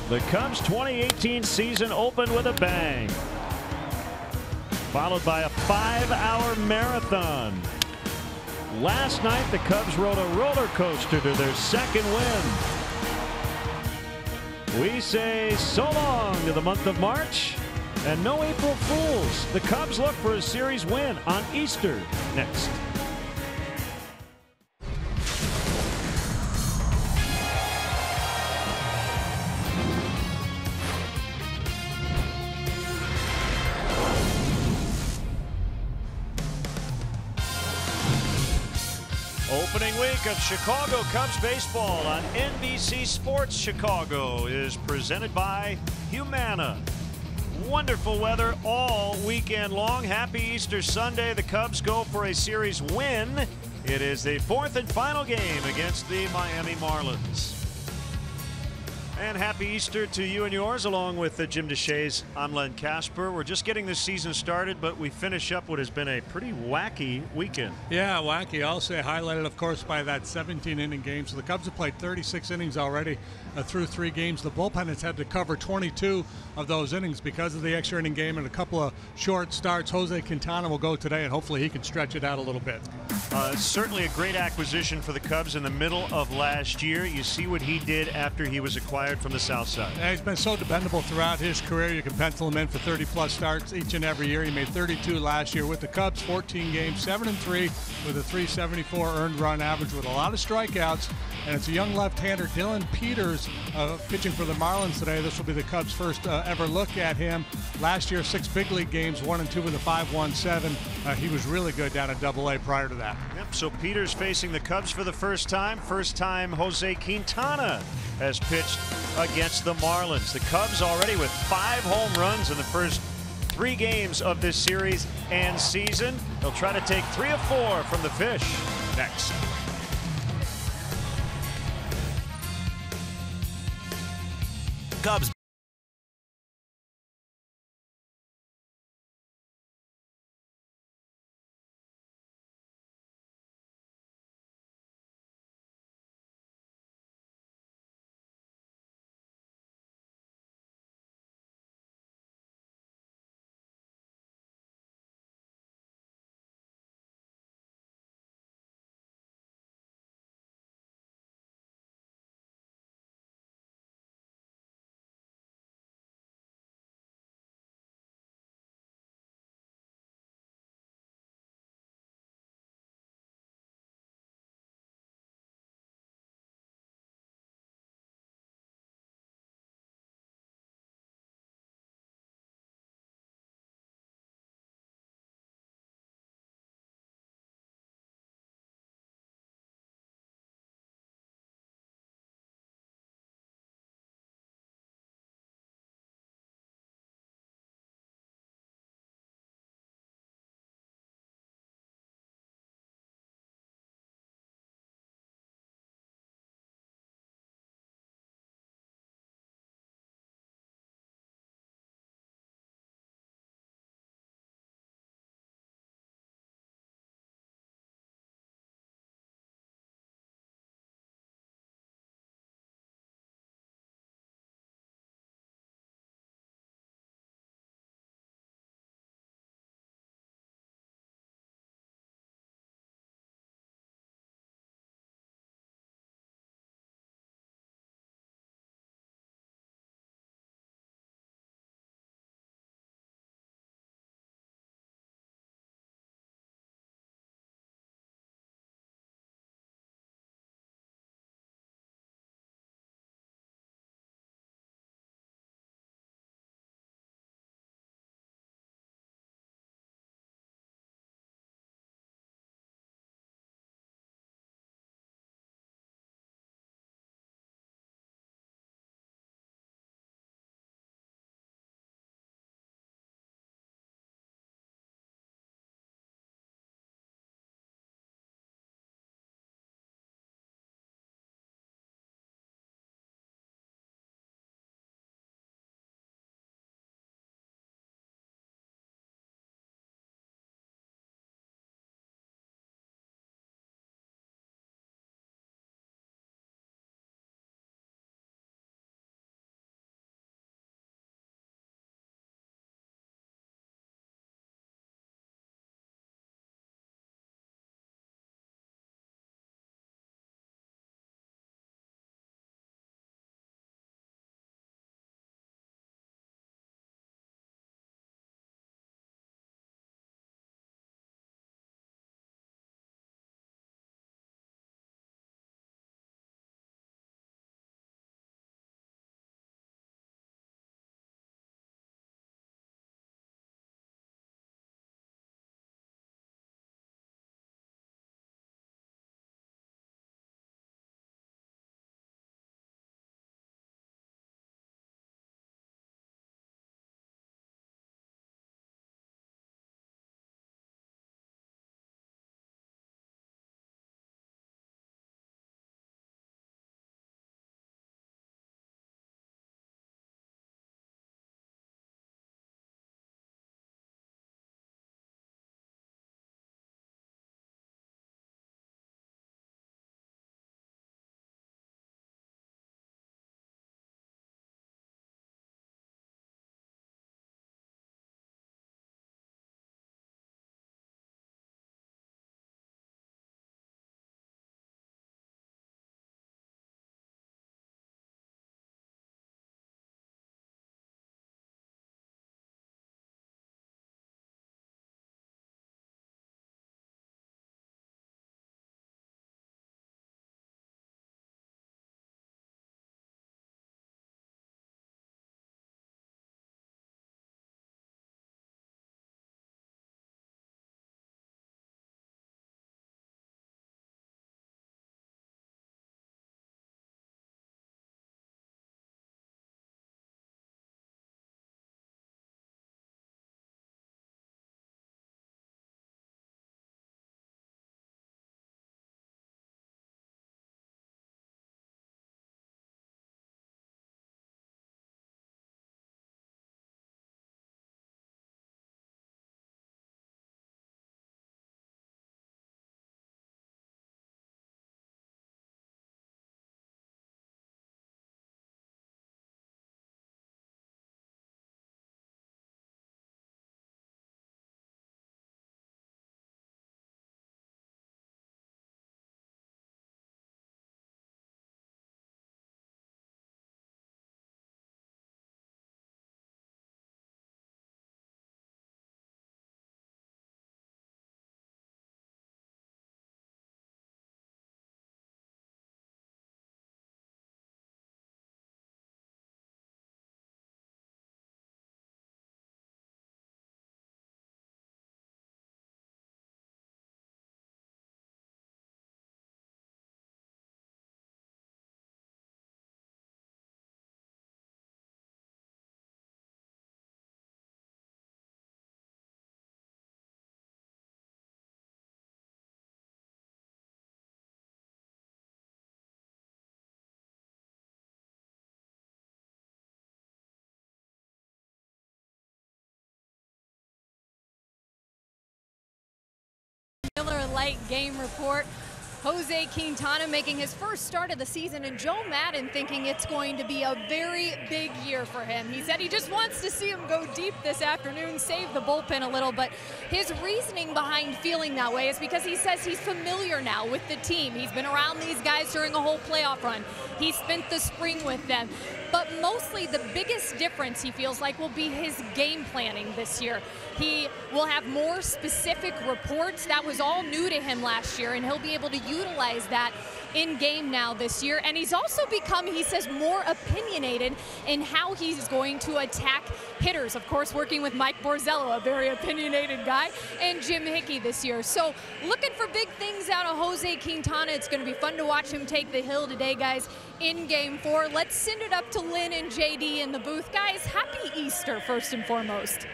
The Cubs' 2018 season opened with a bang, followed by a 5-hour marathon. Last night, the Cubs rode a roller coaster to their second win. We say so long to the month of March and no April Fools. The Cubs look for a series win on Easter next. Opening week of Chicago Cubs baseball on NBC Sports Chicago is presented by Humana. Wonderful weather all weekend long. Happy Easter Sunday. The Cubs go for a series win. It is the fourth and final game against the Miami Marlins. And happy Easter to you and yours, along with Jim DeShays. I'm Len Casper. We're just getting this season started, but we finish up what has been a pretty wacky weekend. Yeah, wacky. I'll say highlighted, of course, by that 17-inning game. So the Cubs have played 36 innings already through 3 games. The bullpen has had to cover 22 of those innings because of the extra inning game and a couple of short starts. Jose Quintana will go today, and hopefully he can stretch it out a little bit. Certainly a great acquisition for the Cubs in the middle of last year. You see what he did after he was acquired from the South Side. Yeah, he's been so dependable throughout his career. You can pencil him in for 30-plus starts each and every year. He made 32 last year with the Cubs, 14 games, 7-3 with a 374 earned run average with a lot of strikeouts. And it's a young left-hander, Dylan Peters, pitching for the Marlins today. This will be the Cubs' first ever look at him. Last year, 6 big league games, 1 and 2 with a 5.17. He was really good down at Double-A prior to that. Yep, so Peters facing the Cubs for the first time. First time Jose Quintana has pitched against the Marlins. The Cubs already with 5 home runs in the first 3 games of this series and season. They'll try to take 3 of 4 from the Fish next. Cubs Miller Lite game report. Jose Quintana making his first start of the season, and Joe Madden thinking it's going to be a very big year for him. He said he just wants to see him go deep this afternoon, save the bullpen a little, but his reasoning behind feeling that way is because he says he's familiar now with the team. He's been around these guys during a whole playoff run. He spent the spring with them. But mostly the biggest difference he feels like will be his game planning this year. He will have more specific reports. That was all new to him last year, and he'll be able to utilize that in game now this year. And he's also become, he says, more opinionated in how he's going to attack hitters. Of course, working with Mike Borzello, a very opinionated guy, and Jim Hickey this year. So looking for big things out of Jose Quintana. It's going to be fun to watch him take the hill today, guys, in Game 4. Let's send it up to Lynn and JD in the booth. Guys, happy Easter, first and foremost.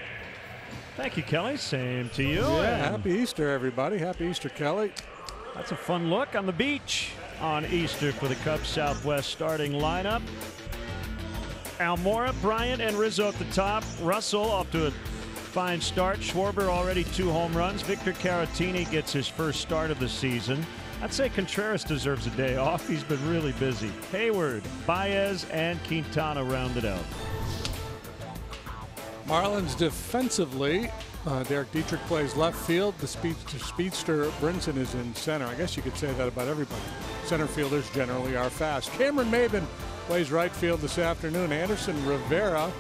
Thank you, Kelly. Same to you. Yeah, happy Easter, everybody. Happy Easter, Kelly. That's a fun look on the beach on Easter for the Cubs Southwest starting lineup. Almora, Bryant, and Rizzo at the top. Russell off to a fine start. Schwarber already 2 home runs. Victor Caratini gets his first start of the season. I'd say Contreras deserves a day off. He's been really busy. Hayward, Baez, and Quintana rounded out. Marlins defensively, Derek Dietrich plays left field. The speedster Brinson is in center. I guess you could say that about everybody. Center fielders generally are fast. Cameron Maben plays right field this afternoon. Anderson Rivera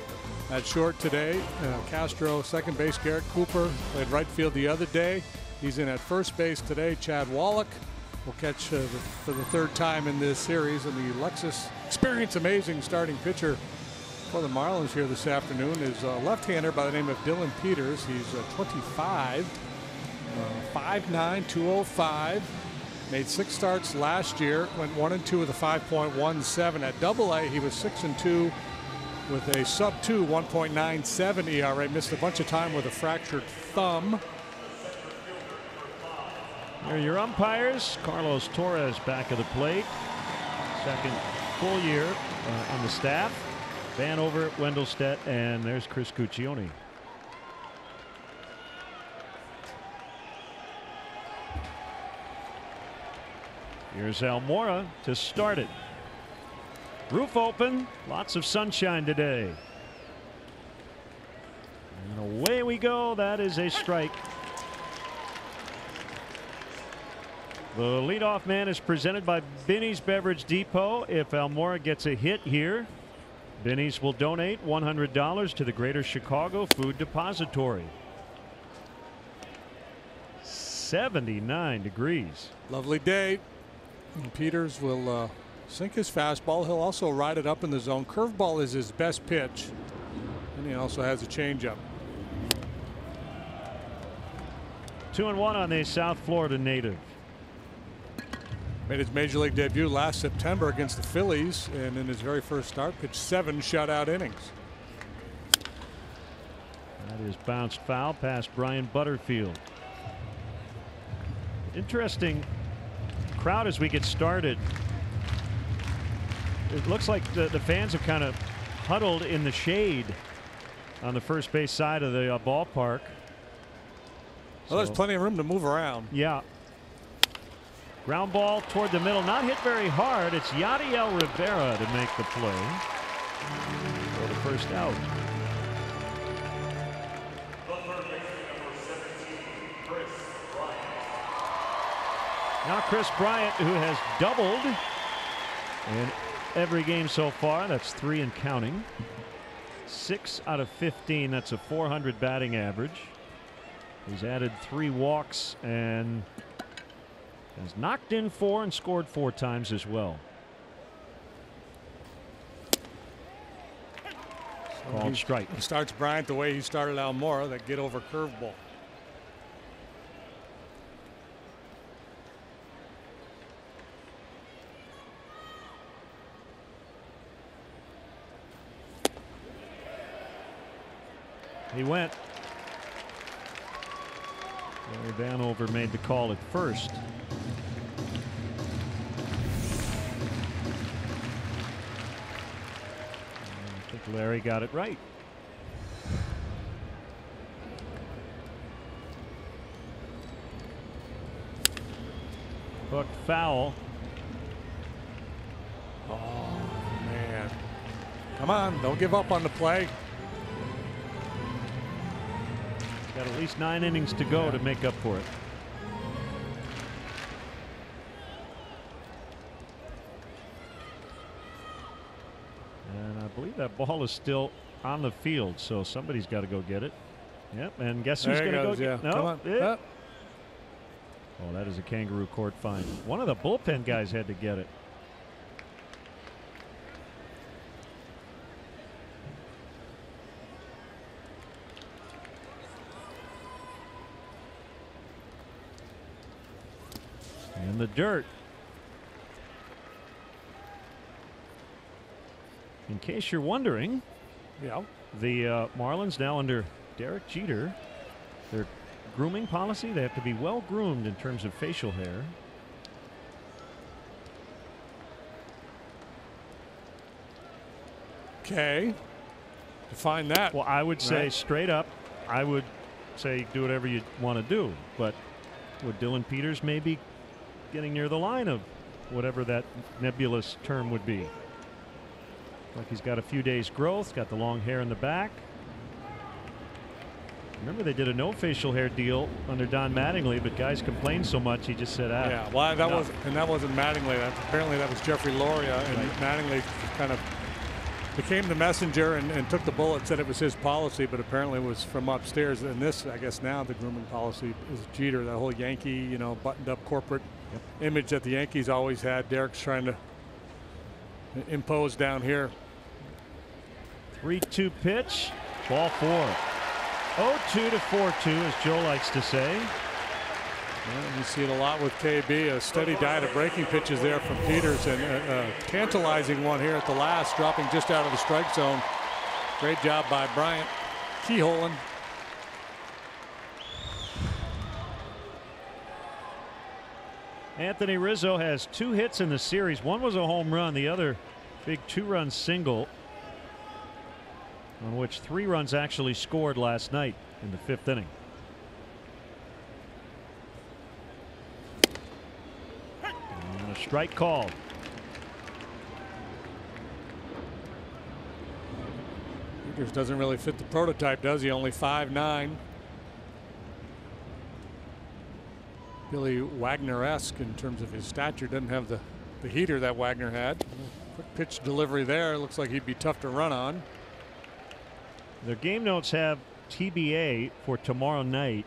at short today. Castro second base. Garrett Cooper played right field the other day. He's in at first base today. Chad Wallach will catch for the 3rd time in this series. And the Lexus Experience amazing starting pitcher for the Marlins here this afternoon is a left-hander by the name of Dylan Peters. He's 25, 5'9", 205. Made 6 starts last year. Went 1-2 with a 5.17. At Double-A, he was 6-2 with a sub-2 1.97 ERA. Missed a bunch of time with a fractured thumb. Here are your umpires. Carlos Torres back of the plate. Second full year on the staff. Vanover, Wendelstedt, and there's Chris Cuccione. Here's Almora to start it. Roof open, lots of sunshine today. And away we go. That is a strike. The leadoff man is presented by Binny's Beverage Depot. If Almora gets a hit here, Binny's will donate $100 to the Greater Chicago Food Depository. 79 degrees. Lovely day. And Peters will sink his fastball. He'll also ride it up in the zone. Curveball is his best pitch. And he also has a changeup. 2-1 on the South Florida native. Made his major league debut last September against the Phillies, and in his very first start pitched 7 shutout innings. That is bounced foul past Brian Butterfield. Interesting crowd as we get started. It looks like the fans have kind of huddled in the shade on the first base side of the ballpark. Well, there's plenty of room to move around. Yeah. Ground ball toward the middle, not hit very hard. It's Yadiel Rivera to make the play for the first out. Now Chris Bryant, who has doubled in every game so far. That's 3 and counting. 6 out of 15. That's a .400 batting average. He's added 3 walks and has knocked in 4 and scored 4 times as well. Called strike. He starts Bryant the way he started Almora, that get over curveball. He went. Larry Vanover made the call at first. I think Larry got it right. Hooked foul. Oh, man. Come on, don't give up on the play. Got at least 9 innings to go to make up for it. And I believe that ball is still on the field, so somebody's got to go get it. Yep, and guess who's going to go get it? No, come on. Oh, that is a kangaroo court find. One of the bullpen guys had to get it. In the dirt. In case you're wondering, the Marlins now under Derek Jeter, their grooming policy, they have to be well groomed in terms of facial hair. Okay. Define that. Well, I would say straight up, I would say do whatever you want to do. But would Dylan Peters maybe getting near the line of whatever that nebulous term would be? Like he's got a few days growth, got the long hair in the back. Remember they did a no facial hair deal under Don Mattingly, but guys complained so much he just said, ah. Yeah, well, that wasn't Mattingly. Apparently that was Jeffrey Loria, and Mattingly kind of became the messenger and took the bullet, said it was his policy, but apparently it was from upstairs. And this, I guess now the grooming policy is Jeter, that whole Yankee, you know, buttoned up corporate image that the Yankees always had. Derek's trying to impose down here. 3-2 pitch, ball 4. 0-2 to 4-2, as Joe likes to say. Well, you see it a lot with KB, a steady diet of breaking pitches there from Peters, and a tantalizing one here at the last, dropping just out of the strike zone. Great job by Bryant. Keyholing. Anthony Rizzo has 2 hits in the series. One was a home run, the other big 2-run single, on which 3 runs actually scored last night in the 5th inning. And a strike called. Peters doesn't really fit the prototype, does he? Only 5'9". Billy Wagner-esque in terms of his stature. Doesn't have the heater that Wagner had. Quick pitch delivery there. Looks like he'd be tough to run on. Their game notes have TBA for tomorrow night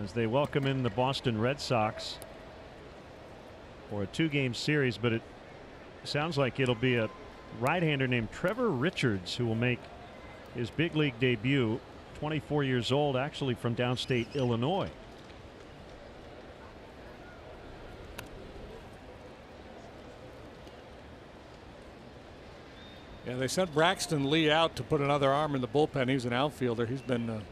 as they welcome in the Boston Red Sox for a 2-game series, but it sounds like it'll be a right-hander named Trevor Richards who will make his big league debut. 24 years old, actually from downstate Illinois. Yeah, they sent Braxton Lee out to put another arm in the bullpen. He's an outfielder. He's been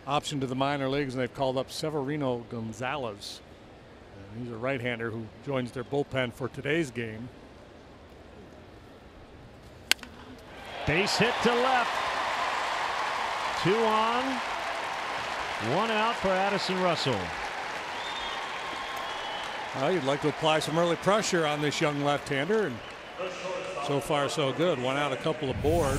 optioned to the minor leagues, and they've called up Severino Gonzalez. And he's a right-hander who joins their bullpen for today's game. Base hit to left. 2 on, 1 out for Addison Russell. Well, you'd like to apply some early pressure on this young left-hander, and so far so good. 1 out, a couple aboard.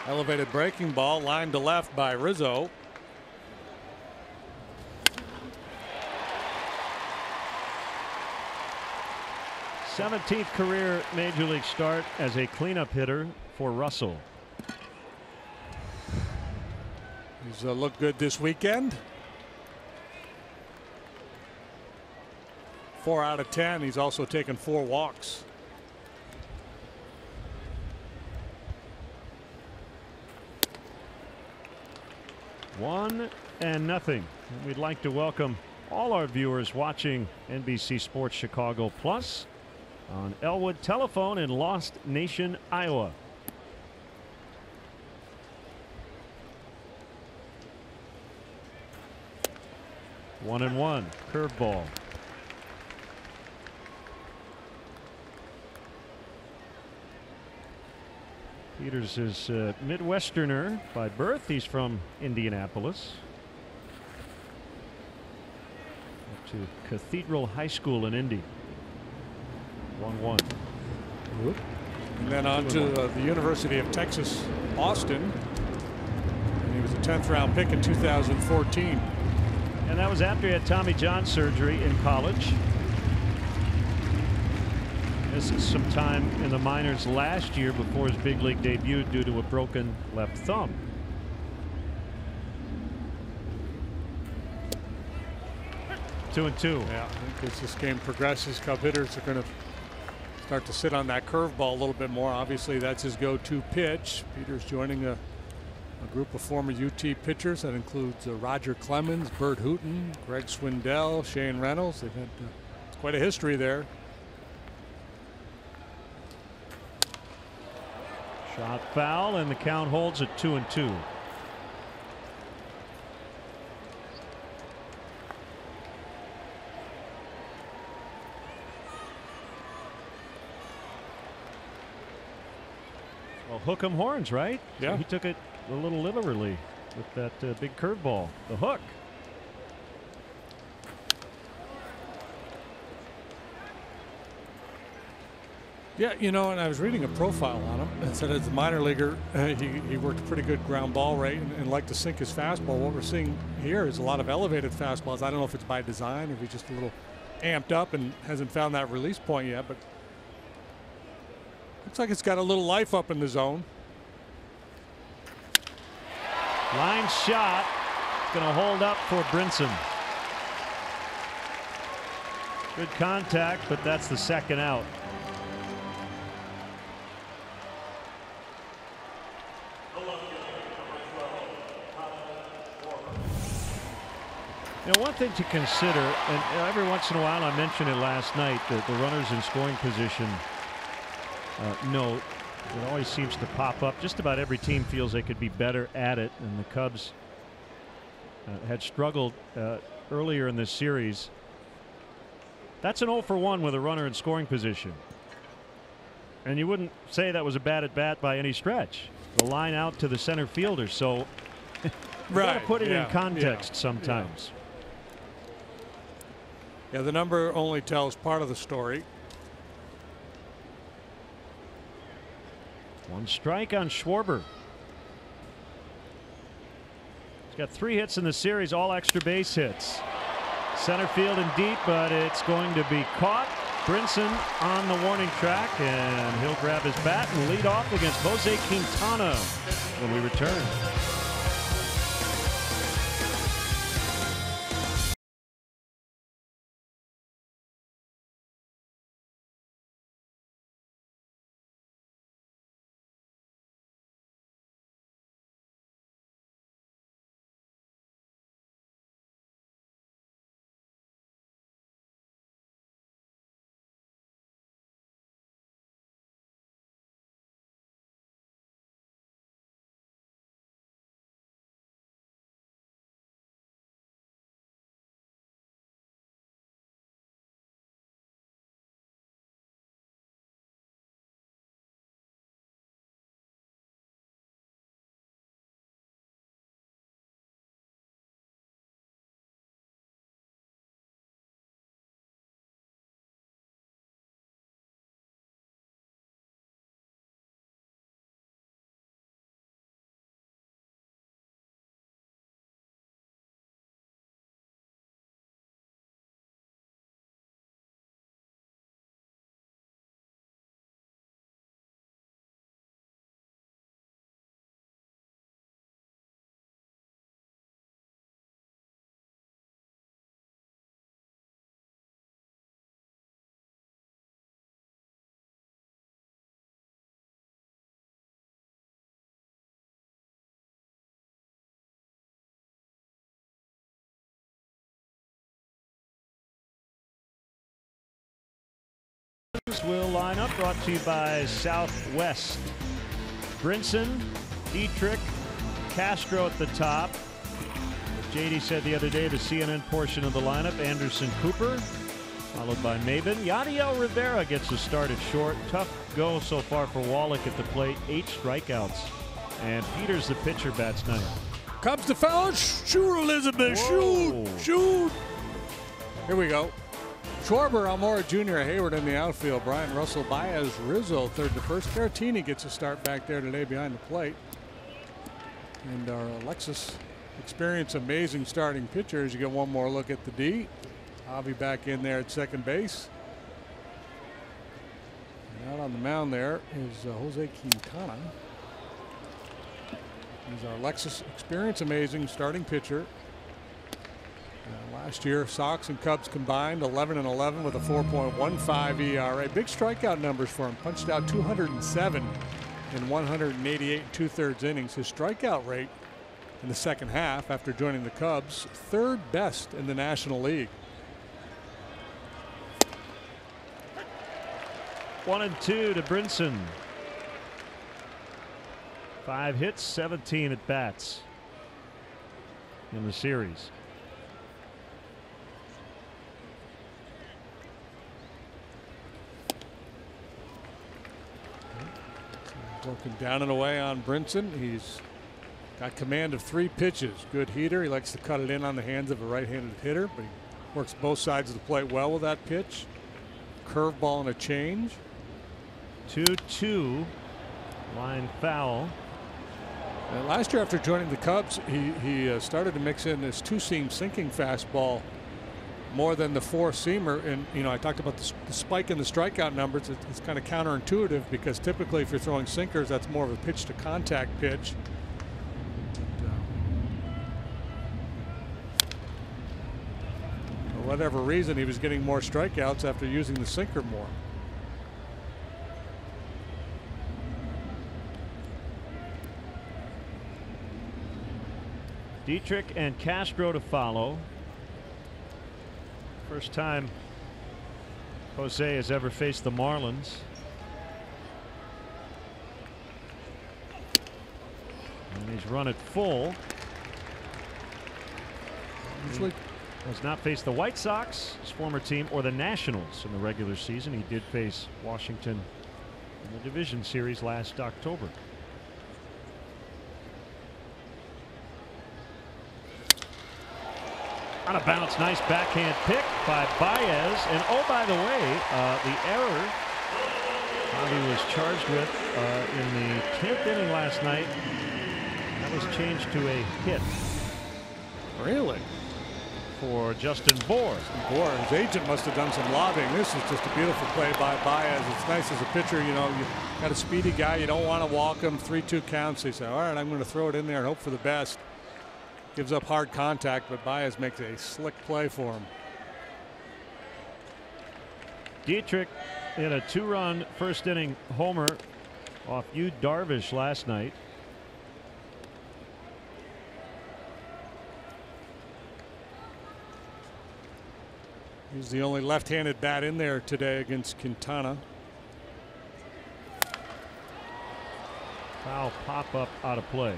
Elevated breaking ball, lined to left by Rizzo. th career major league start as a cleanup hitter for Russell. He's looked good this weekend. 4 out of 10. He's also taken 4 walks. One and nothing. And we'd like to welcome all our viewers watching NBC Sports Chicago Plus on Elwood Telephone in Lost Nation, Iowa. One and one. Curveball. Peters is Midwesterner by birth. He's from Indianapolis. to Cathedral High School in Indy. 1-1. And then on to the University of Texas, Austin. And he was a 10th round pick in 2014. And that was after he had Tommy John surgery in college. Missed some time in the minors last year before his big league debut due to a broken left thumb. Two and two. Yeah, I think as this game progresses, Cub hitters are going to start to sit on that curveball a little bit more. Obviously, that's his go-to pitch. Peter's joining a group of former UT pitchers that includes Roger Clemens, Bert Hooton, Greg Swindell, Shane Reynolds. They've had quite a history there. Shot foul, and the count holds at 2-2. Well, hook 'em horns, right? Yeah. So he took it a little literally with that big curveball. The hook. Yeah, you know, and I was reading a profile on him. It said as a minor leaguer, he worked a pretty good ground ball rate and liked to sink his fastball. What we're seeing here is a lot of elevated fastballs. I don't know if it's by design, if he's just a little amped up and hasn't found that release point yet, but looks like it's got a little life up in the zone. Line shot. Going to hold up for Brinson. Good contact, but that's the second out. You know, one thing to consider, and every once in a while, I mentioned it last night, that the runners in scoring position note, it always seems to pop up. Just about every team feels they could be better at it, and the Cubs had struggled earlier in this series. That's an 0 for 1 with a runner in scoring position. And you wouldn't say that was a bad at bat by any stretch. The line out to the center fielder, so you got to put it in context sometimes. Yeah, the number only tells part of the story. One strike on Schwarber. He's got 3 hits in the series, all extra base hits. Center field and deep, but it's going to be caught. Brinson on the warning track, and he'll grab his bat and lead off against Jose Quintana when we return. Will line up, brought to you by Southwest. Brinson, Dietrich, Castro at the top. JD said the other day, the CNN portion of the lineup, Anderson, Cooper, followed by Maben. Yadiel Rivera gets a start at short. Tough go so far for Wallach at the plate. 8 strikeouts. And Peters, the pitcher, bats 9. Cubs to foul. Shoot, Elizabeth. Whoa. Shoot. Here we go. Schwarber, Almora Jr., Hayward in the outfield. Brian Russell, Baez, Rizzo, third to first. Caratini gets a start back there today behind the plate. And our Alexis Experience, amazing starting pitcher. As you get one more look at the D. Javi back in there at second base. And out on the mound there is Jose Quintana. He's our Lexus Experience, amazing starting pitcher. Last year, Sox and Cubs combined 11-11 with a 4.15 ERA. Big strikeout numbers for him. Punched out 207 in 188 2/3 innings. His strikeout rate in the second half after joining the Cubs, third best in the National League. 1-2 to Brinson. 5 hits, 17 at bats in the series. Working down and away on Brinson. He's got command of 3 pitches. Good heater. He likes to cut it in on the hands of a right-handed hitter, but he works both sides of the plate well with that pitch. Curveball and a change. 2-2. Line foul. And last year after joining the Cubs, he started to mix in this 2-seam sinking fastball more than the 4-seamer. And you know, I talked about the spike in the strikeout numbers. It's kind of counterintuitive because typically if you're throwing sinkers, that's more of a pitch to contact pitch. For whatever reason, he was getting more strikeouts after using the sinker more. Dietrich and Castro to follow. First time Jose has ever faced the Marlins. And he's run it full. Usually has not faced the White Sox, his former team, or the Nationals in the regular season. He did face Washington in the division series last October. On a bounce, nice backhand pick by Baez. And oh, by the way, the error he was charged with in the 10th inning last night, that was changed to a hit. Really? For Justin Bour. Bour, his agent must have done some lobbying. This is just a beautiful play by Baez. It's nice as a pitcher, you know, you got a speedy guy, you don't want to walk him. 3-2 counts. They say, all right, I'm going to throw it in there and hope for the best. Gives up hard contact, but Baez makes a slick play for him. Dietrich hit a 2-run first inning homer off Yu Darvish last night. He's the only left-handed bat in there today against Quintana. Foul pop-up out of play.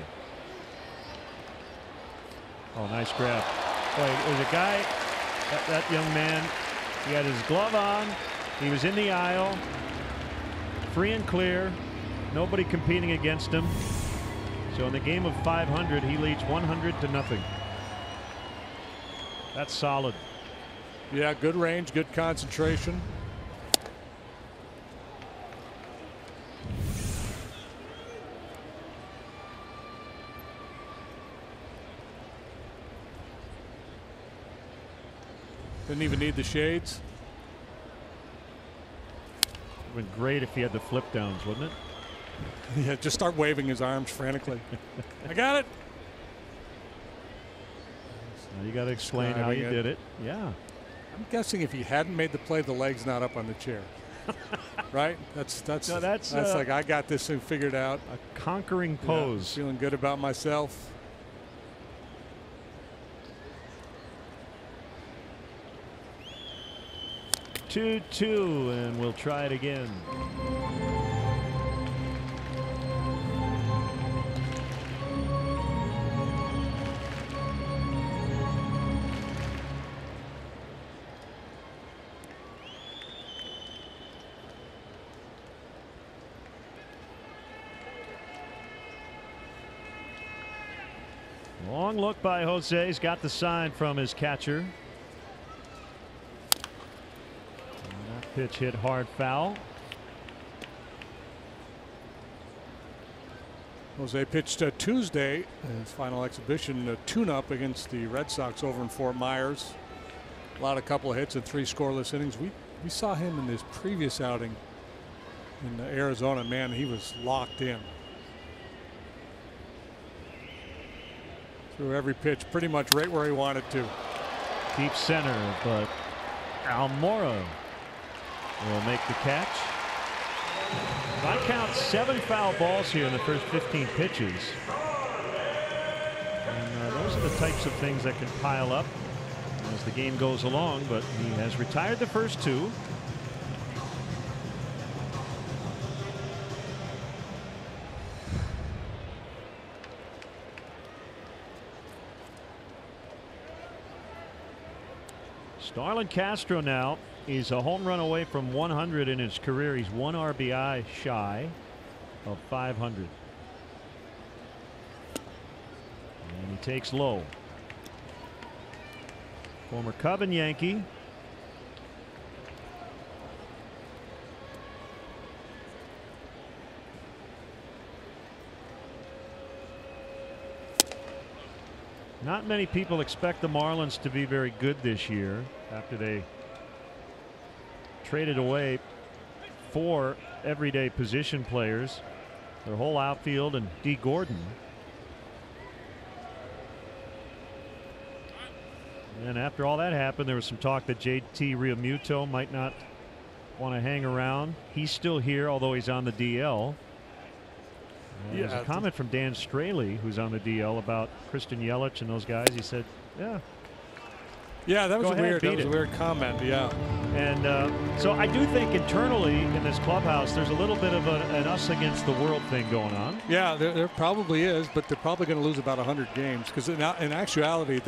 Oh, nice grab. Boy, there's a guy, that young man, he had his glove on. He was in the aisle, free and clear. Nobody competing against him. So in the game of 500, he leads 100-0. That's solid. Yeah, good range, good concentration. Didn't even need the shades. It would have been great if he had the flip downs, wouldn't it? Yeah, just start waving his arms frantically. I got it. Now you got to explain how you did it. Yeah. I'm guessing if he hadn't made the play, the leg's not up on the chair. Right? That's like, I got this thing figured out. A conquering pose. Yeah, feeling good about myself. Two, and we'll try it again. Long look by Jose. He's got the sign from his catcher. Pitch hit hard foul. Jose pitched Tuesday in his final exhibition tune-up against the Red Sox over in Fort Myers. Allowed a couple of hits and 3 scoreless innings. We saw him in his previous outing in Arizona. Man, he was locked in. Threw every pitch pretty much right where he wanted to. Deep center, but Almora will make the catch. I count 7 foul balls here in the first 15 pitches. And those are the types of things that can pile up as the game goes along, but he has retired the first 2. Starlin Castro now, he's a home run away from 100 in his career. He's 1 RBI shy of 500. And he takes low. Former Cub and Yankee. Not many people expect the Marlins to be very good this year after they traded away 4 everyday position players, their whole outfield, and D. Gordon. And after all that happened, there was some talk that JT Realmuto might not want to hang around. He's still here, although he's on the DL. There's a comment from Dan Straley, who's on the DL, about Christian Yelich and those guys. He said, yeah, that was a weird comment. Yeah. And so I do think internally in this clubhouse, there's a little bit of an us against the world thing going on. Yeah, there probably is, but they're probably going to lose about 100 games because in actuality,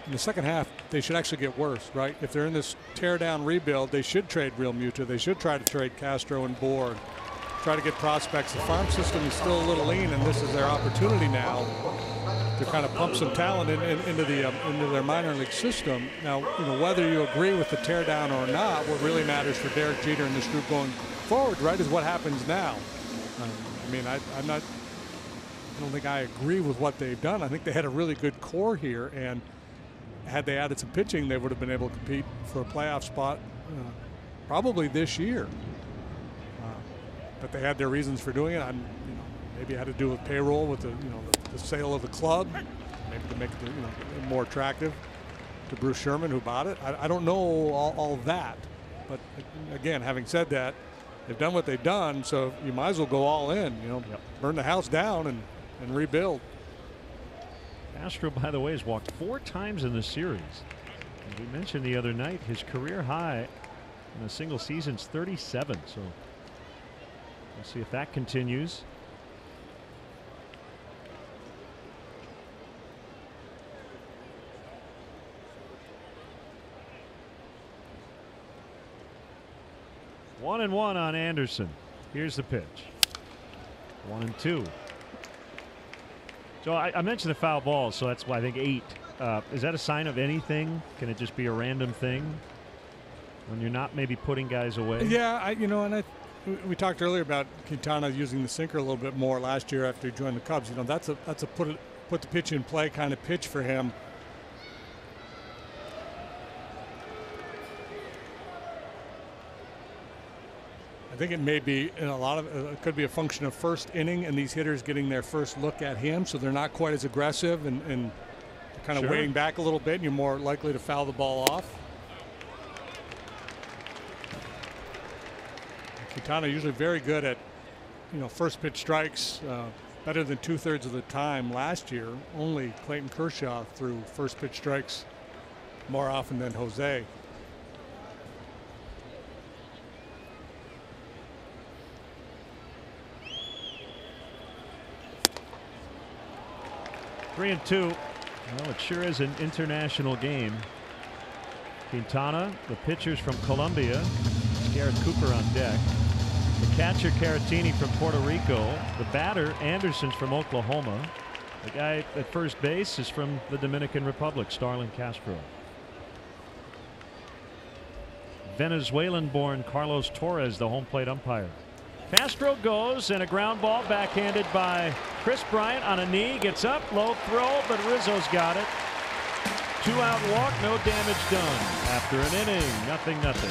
in the second half, they should actually get worse, right? If they're in this tear-down rebuild, they should trade Realmuto. They should try to trade Castro and Bohr. Try to get prospects. The farm system is still a little lean, and this is their opportunity now to kind of pump some talent into their minor league system. Now, whether you agree with the teardown or not, what really matters for Derek Jeter and this group going forward, right, is what happens now. I mean, I don't think I agree with what they've done. I think they had a really good core here, and had they added some pitching, they would have been able to compete for a playoff spot probably this year. But they had their reasons for doing it. Maybe it had to do with payroll, with the sale of the club, maybe to make it more attractive to Bruce Sherman, who bought it. I don't know all of that, but again, having said that, they've done what they've done, so you might as well go all in. Burn the house down and rebuild. Castro, by the way, has walked 4 times in the series. As we mentioned the other night, his career high in a single season is 37. So we'll see if that continues. One and one on Anderson. Here's the pitch. 1-2. So I mentioned the foul balls, so that's why I think 8. Is that a sign of anything? Can it just be a random thing when you're not maybe putting guys away? Yeah, we talked earlier about Quintana using the sinker a little bit more last year after he joined the Cubs. That's a put the pitch in play kind of pitch for him. I think it may be it could be a function of first inning and these hitters getting their first look at him, so they're not quite as aggressive and kind of waiting back a little bit, and you're more likely to foul the ball off. Quintana usually very good at first pitch strikes, better than 2/3 of the time last year. Only Clayton Kershaw threw first pitch strikes more often than Jose. Three and two. Well, it sure is an international game. Quintana, the pitchers from Colombia, Garrett Cooper on deck. The catcher Caratini from Puerto Rico. The batter Anderson's from Oklahoma. The guy at first base is from the Dominican Republic, Starlin Castro. Venezuelan-born Carlos Torres, the home plate umpire. Castro goes, and a ground ball backhanded by Chris Bryant on a knee. Gets up, low throw, but Rizzo's got it. 2-out walk, no damage done. After an inning, 0-0.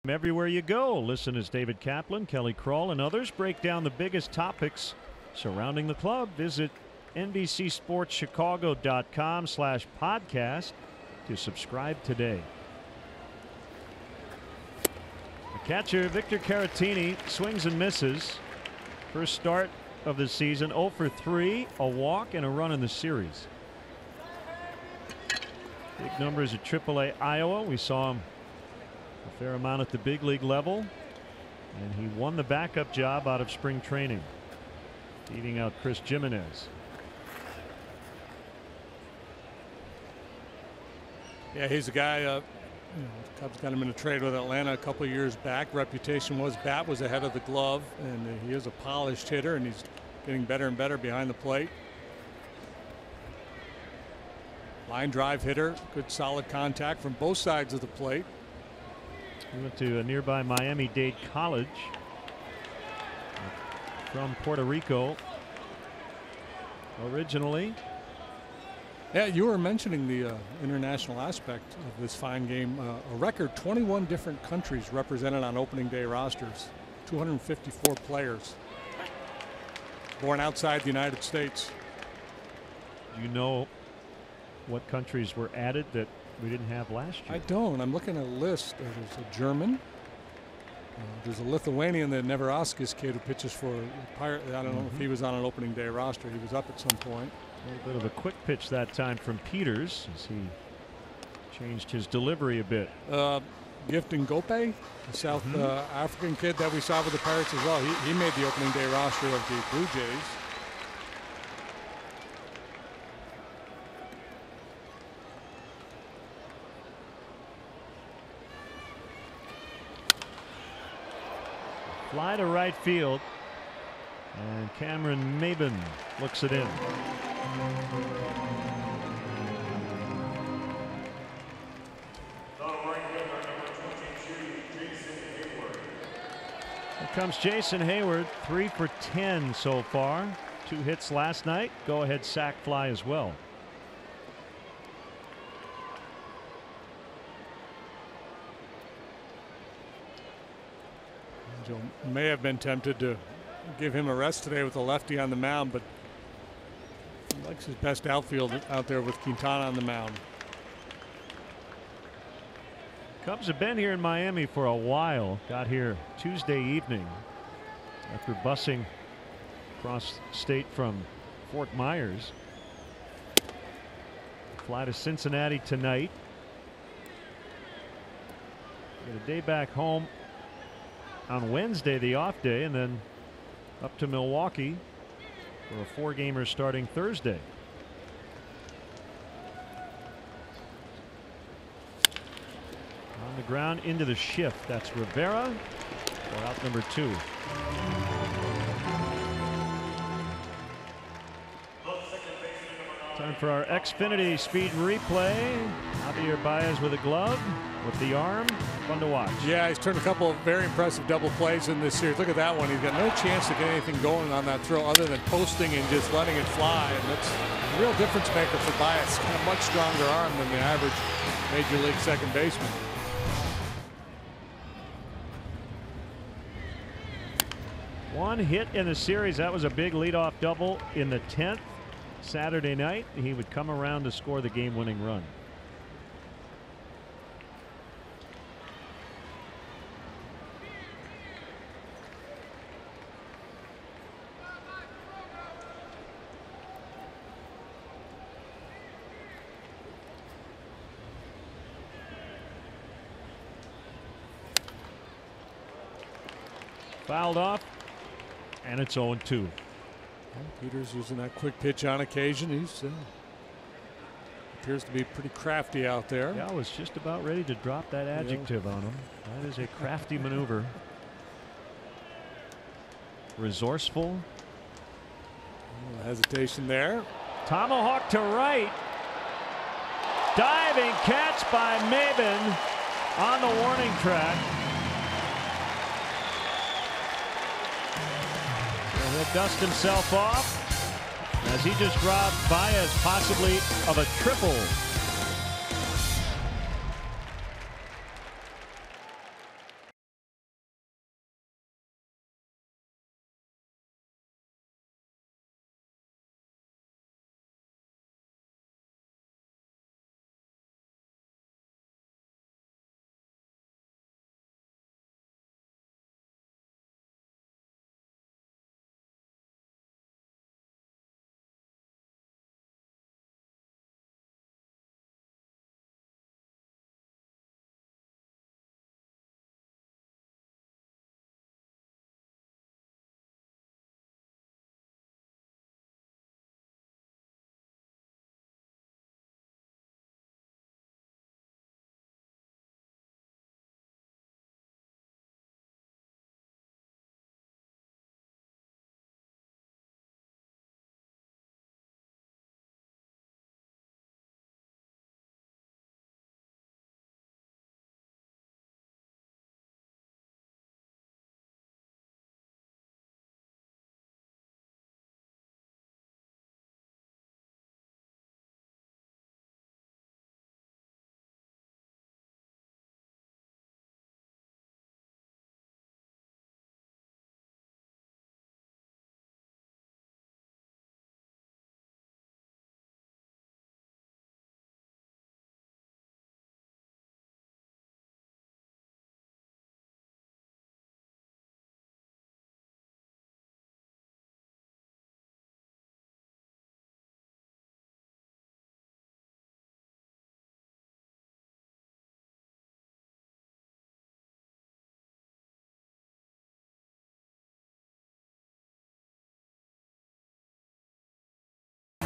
Everywhere you go, listen as David Kaplan, Kelly Kroll, and others break down the biggest topics surrounding the club. Visit NBCSportsChicago.com/podcast to subscribe today. The catcher, Victor Caratini, swings and misses. First start of the season, 0 for 3, a walk, and a run in the series. Big numbers at AAA Iowa. We saw him a fair amount at the big league level, and he won the backup job out of spring training, beating out Chris Jimenez. Yeah, he's a guy. Cubs got him in a trade with Atlanta a couple of years back. Reputation was bat was ahead of the glove, and he is a polished hitter, and he's getting better and better behind the plate. Line drive hitter, good solid contact from both sides of the plate. He went to a nearby Miami-Dade College from Puerto Rico originally. Yeah, you were mentioning the international aspect of this fine game. A record 21 different countries represented on opening day rosters, 254 players born outside the United States. You know what countries were added that we didn't have last year? I don't. I'm looking at a list. There's a German. There's a Lithuanian, the Neverauskas kid who pitches for Pirate. I don't know if he was on an opening day roster. He was up at some point. A little bit of a quick pitch that time from Peters as he changed his delivery a bit. Gifting Gope, the South African kid that we saw with the Pirates as well. He made the opening day roster of the Blue Jays. Fly to right field, and Cameron Maben looks it in. Here comes Jason Hayward, 3 for 10 so far. 2 hits last night. Go ahead sac fly as well. Joe may have been tempted to give him a rest today with a lefty on the mound, but he likes his best outfield out there with Quintana on the mound. Cubs have been here in Miami for a while. Got here Tuesday evening after busing across state from Fort Myers. Fly to Cincinnati tonight. Get a day back home on Wednesday, the off day, and then up to Milwaukee for a 4-gamer starting Thursday. On the ground into the shift. That's Rivera for out number 2. Time for our Xfinity speed replay. Javier Baez with a glove, with the arm. Fun to watch. Yeah, he's turned a couple of very impressive double plays in this series. Look at that one. He's got no chance to get anything going on that throw other than posting and just letting it fly. And that's a real difference maker for Baez. Got a much stronger arm than the average major league second baseman. One hit in the series. That was a big leadoff double in the 10th. Saturday night. He would come around to score the game-winning run. Fouled off, and it's 0-2. Peters using that quick pitch on occasion. He's appears to be pretty crafty out there. Yeah, I was just about ready to drop that adjective on him. That is a crafty maneuver. Resourceful. Hesitation there. Tomahawk to right. Diving catch by Maben on the warning track. He'll dust himself off as he just robbed Baez possibly of a triple.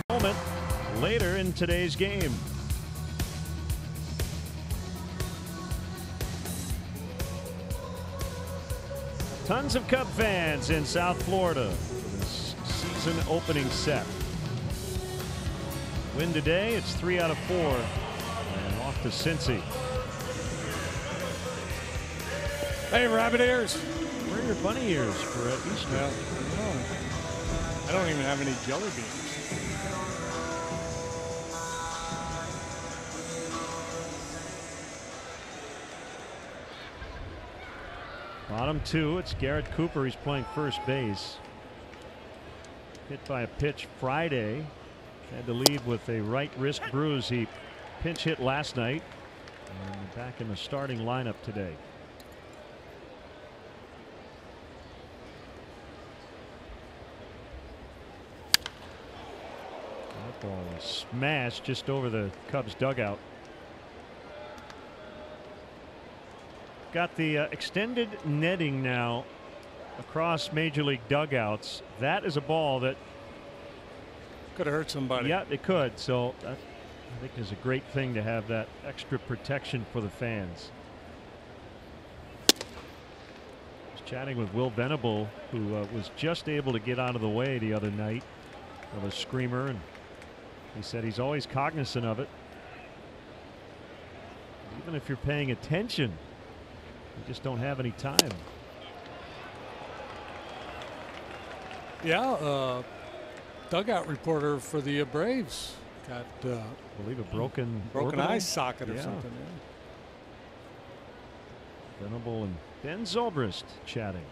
Moment later in today's game. Tons of Cub fans in South Florida for this season opening set. Win today, it's 3 out of 4 and off to Cincy. Hey, rabbit ears. Where are your bunny ears for Easter? Well, I don't even have any jelly beans. Bottom 2, it's Garrett Cooper. He's playing first base. Hit by a pitch Friday. Had to leave with a right wrist bruise. He pinch hit last night. And back in the starting lineup today. Ball smashed just over the Cubs dugout. Got the extended netting now across Major League dugouts. That is a ball that could have hurt somebody. Yeah, it could. So that, I think, is a great thing to have that extra protection for the fans. I was chatting with Will Venable, who was just able to get out of the way the other night of a screamer, and he said he's always cognizant of it. Even if you're paying attention, you just don't have any time. Yeah, dugout reporter for the Braves got, I believe, a broken eye socket or something. Yeah. Venable and Ben Zobrist chatting.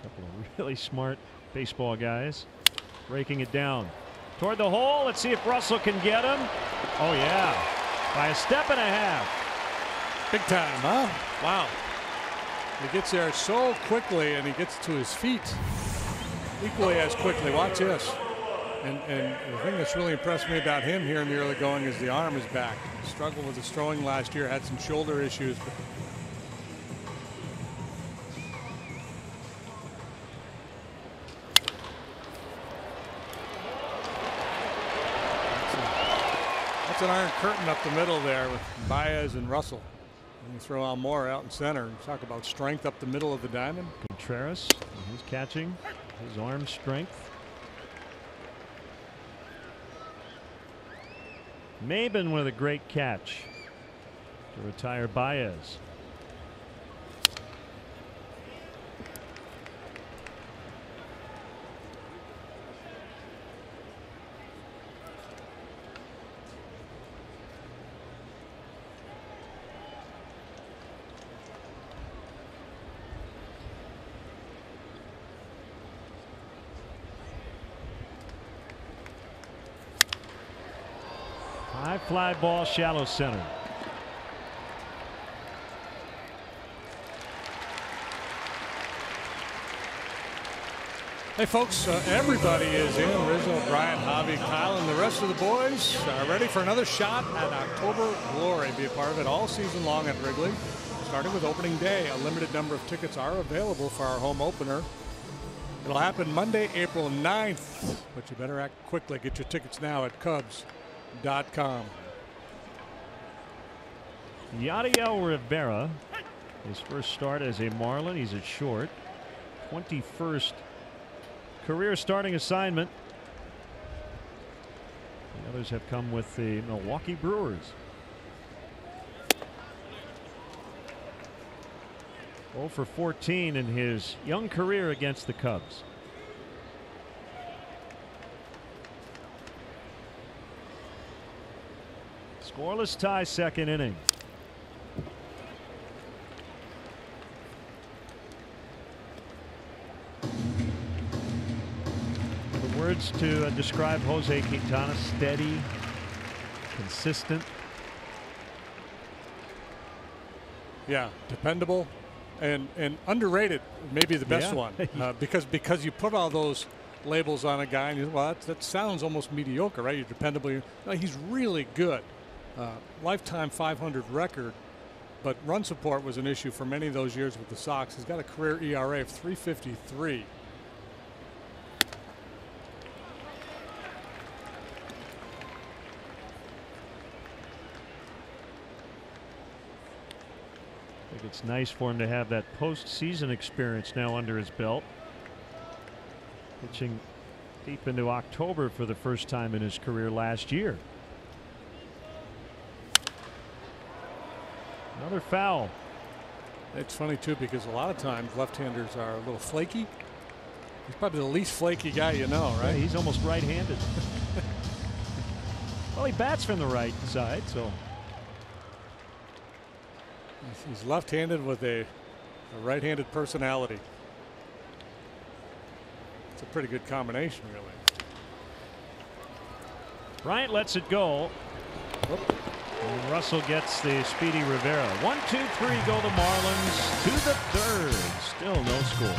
A couple of really smart baseball guys. Breaking it down toward the hole. Let's see if Russell can get him. Oh yeah, by a step and a half. Big time, huh? Wow. He gets there so quickly, and he gets to his feet equally as quickly. Watch this. And the thing that's really impressed me about him here in the early going is the arm is back. He struggled with his throwing last year, had some shoulder issues. But that's an iron curtain up the middle there with Baez and Russell. And you throw Almora out in center. Talk about strength up the middle of the diamond. Contreras, he's catching. His arm strength. Maben with a great catch to retire Baez. High fly ball, shallow center. Hey folks, everybody is in. Rizzo, Bryant, Javi, Kyle, and the rest of the boys are ready for another shot at October Glory. Be a part of it all season long at Wrigley. Starting with opening day, a limited number of tickets are available for our home opener. It'll happen Monday, April 9th, but you better act quickly. Get your tickets now at Cubs.com. Yadiel Rivera, his first start as a Marlin. He's at short. 21st career starting assignment. The others have come with the Milwaukee Brewers. 0 for 14 in his young career against the Cubs. Scoreless tie, second inning. The words to describe Jose Quintana: steady, consistent. Yeah, dependable. And underrated, maybe the best one, because you put all those labels on a guy and well, that sounds almost mediocre, right? You're dependable. No, he's really good. Lifetime 500 record, but run support was an issue for many of those years with the Sox. He's got a career ERA of 3.53. I think it's nice for him to have that postseason experience now under his belt. Pitching deep into October for the first time in his career last year. Another foul. It's funny too, because a lot of times left-handers are a little flaky. He's probably the least flaky guy you know, right? Yeah, he's almost right-handed. Well, he bats from the right side, so. He's left-handed with a right-handed personality. It's a pretty good combination, really. Bryant lets it go. And Russell gets the speedy Rivera. 1, 2, 3 go the Marlins to the third. Still no score.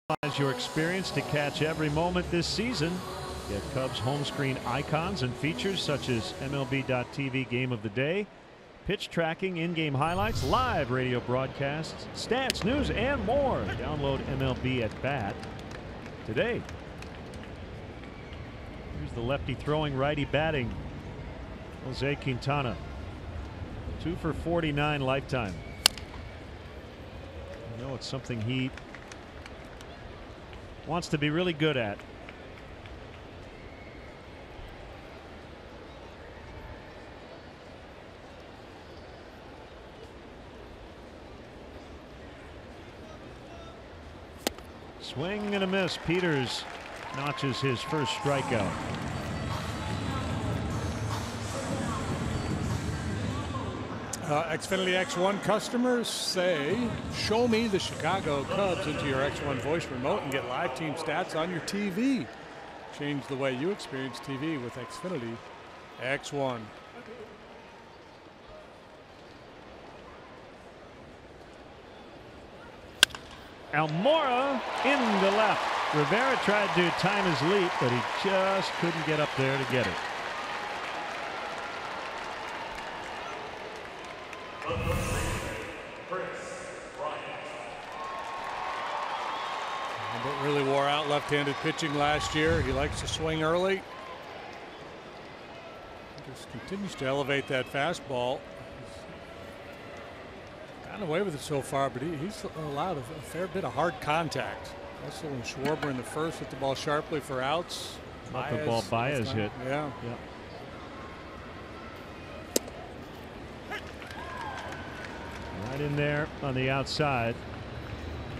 Personalize your experience to catch every moment this season. Get Cubs home screen icons and features such as MLB.TV Game of the Day, pitch tracking, in-game highlights, live radio broadcasts, stats, news, and more. Download MLB at Bat today. Here's the lefty throwing, righty batting, Jose Quintana. 2 for 49 lifetime. You know, it's something he wants to be really good at. Swing and a miss. Peters notches his first strikeout. Xfinity X1 customers say, show me the Chicago Cubs into your X1 voice remote and get live team stats on your TV. Change the way you experience TV with Xfinity X1. Almora into left. Rivera tried to time his leap, but he just couldn't get up there to get it. But really wore out left-handed pitching last year. He likes to swing early. Just continues to elevate that fastball. Gotten away with it so far, but he's allowed a fair bit of hard contact. Russell and Schwarber in the first hit the ball sharply for outs. Not the ball Baez hit. Yeah. Right in there on the outside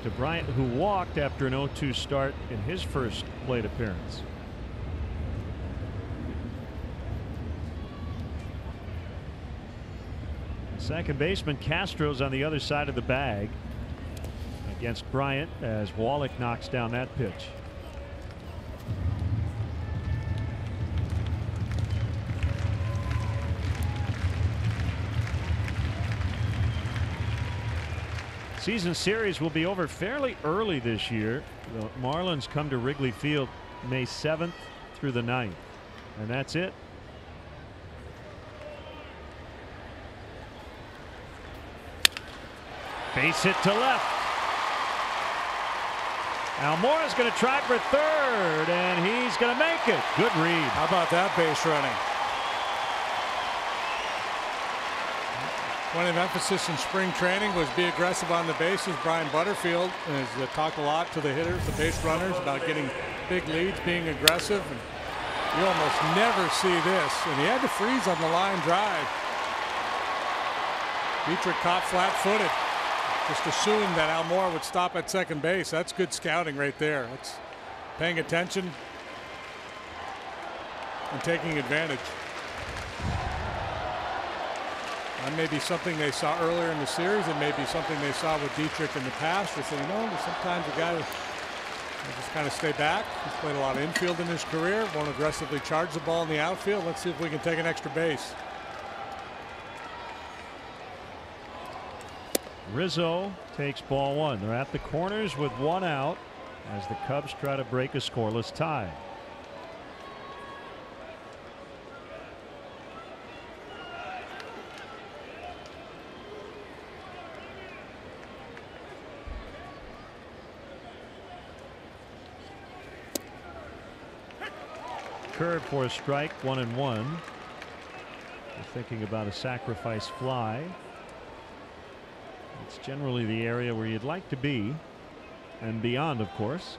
to Bryant, who walked after an 0-2 start in his first plate appearance. Second baseman Castro's on the other side of the bag against Bryant as Wallach knocks down that pitch. Season series will be over fairly early this year. The Marlins come to Wrigley Field May 7th through the 9th, and that's it. Base hit to left. Almora's going to try for third, and he's going to make it. Good read. How about that base running? Point of emphasis in spring training was be aggressive on the bases. Brian Butterfield has talked a lot to the hitters, the base runners, about getting big leads, being aggressive. And you almost never see this. And he had to freeze on the line drive. Dietrich caught flat-footed. Just assumed that Almora would stop at second base. That's good scouting right there. That's paying attention and taking advantage. That may be something they saw earlier in the series. It may be something they saw with Dietrich in the past. They say, you know, sometimes a guy will just kind of stay back. He's played a lot of infield in his career. Won't aggressively charge the ball in the outfield. Let's see if we can take an extra base. Rizzo takes ball one. They're at the corners with one out as the Cubs try to break a scoreless tie. Curve for a strike, 1-1. They're thinking about a sacrifice fly. It's generally the area where you'd like to be, and beyond, of course.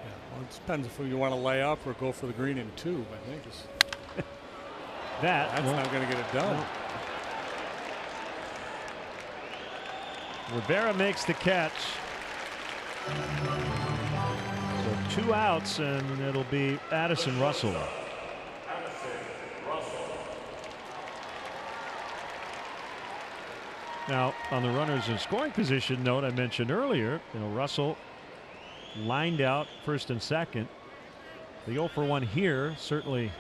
Yeah, well, it depends if you want to lay up or go for the green in two. I think that's not going to get it done. No. Rivera makes the catch. So 2 outs, and it'll be Addison Russell. Now, on the runners in scoring position note I mentioned earlier, Russell lined out first and second. The 0 for 1 here, certainly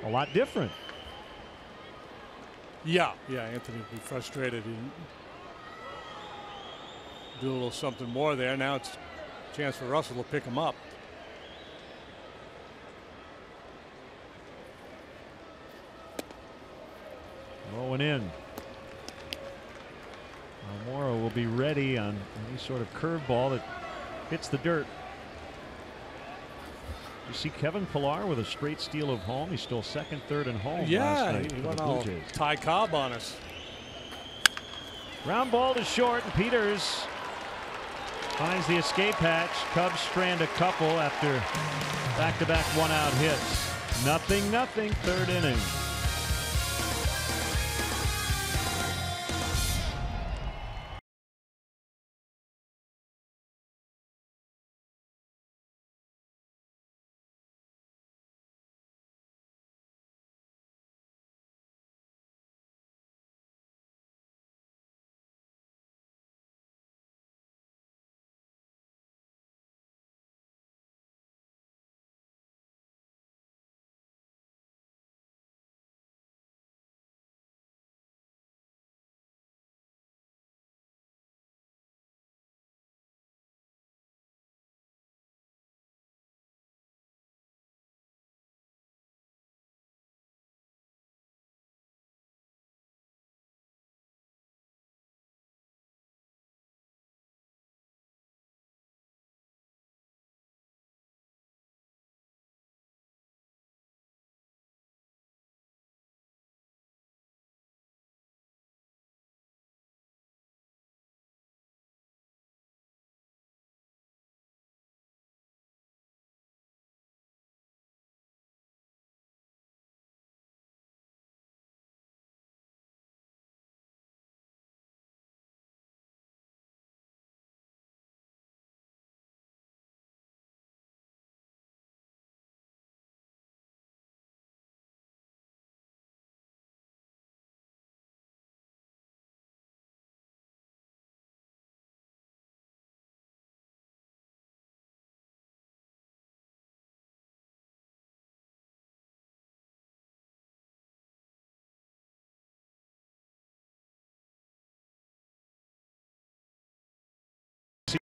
a lot different. Yeah, Anthony would be frustrated. do a little something more there. Now it's a chance for Russell to pick him up. Rolling in. Morrow will be ready on any sort of curveball that hits the dirt. You see Kevin Pillar with a straight steal of home. He stole second, third, and home last night he for went the Blue all Jays. Ty Cobb on us. Ground ball to short, and Peters finds the escape hatch. Cubs strand a couple after back-to-back one-out hits. 0-0, third inning.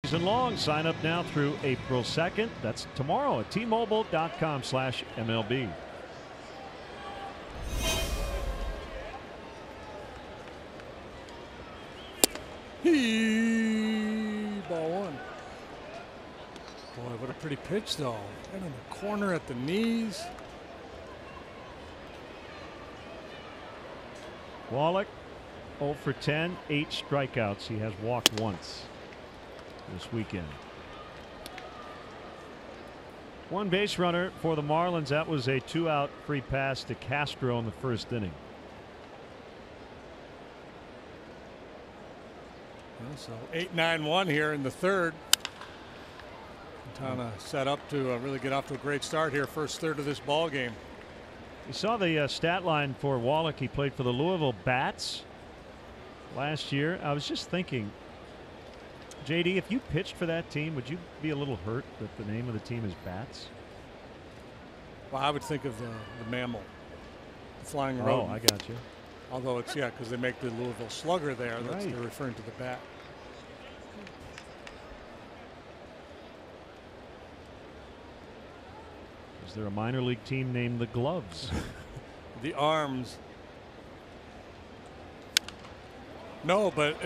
Season long. Sign up now through April 2nd. That's tomorrow at T-Mobile.com/MLB. Ball one. Boy, what a pretty pitch, though. Right in the corner at the knees. Wallach 0 for 10, 8 strikeouts. He has walked once this weekend. One base runner for the Marlins. That was a 2-out free pass to Castro in the first inning. Well, so 8-9-1 here in the third. Quintana set up to really get off to a great start here, first third of this ball game. You saw the stat line for Wallach. He played for the Louisville Bats last year. I was just thinking, JD, if you pitched for that team, would you be a little hurt that the name of the team is Bats? Well, I would think of the mammal, the flying rodent. Oh, I got you. Although it's, yeah, because they make the Louisville Slugger there. That's, Right. they're referring to the bat. Is there a minor league team named the Gloves? The Arms. No, but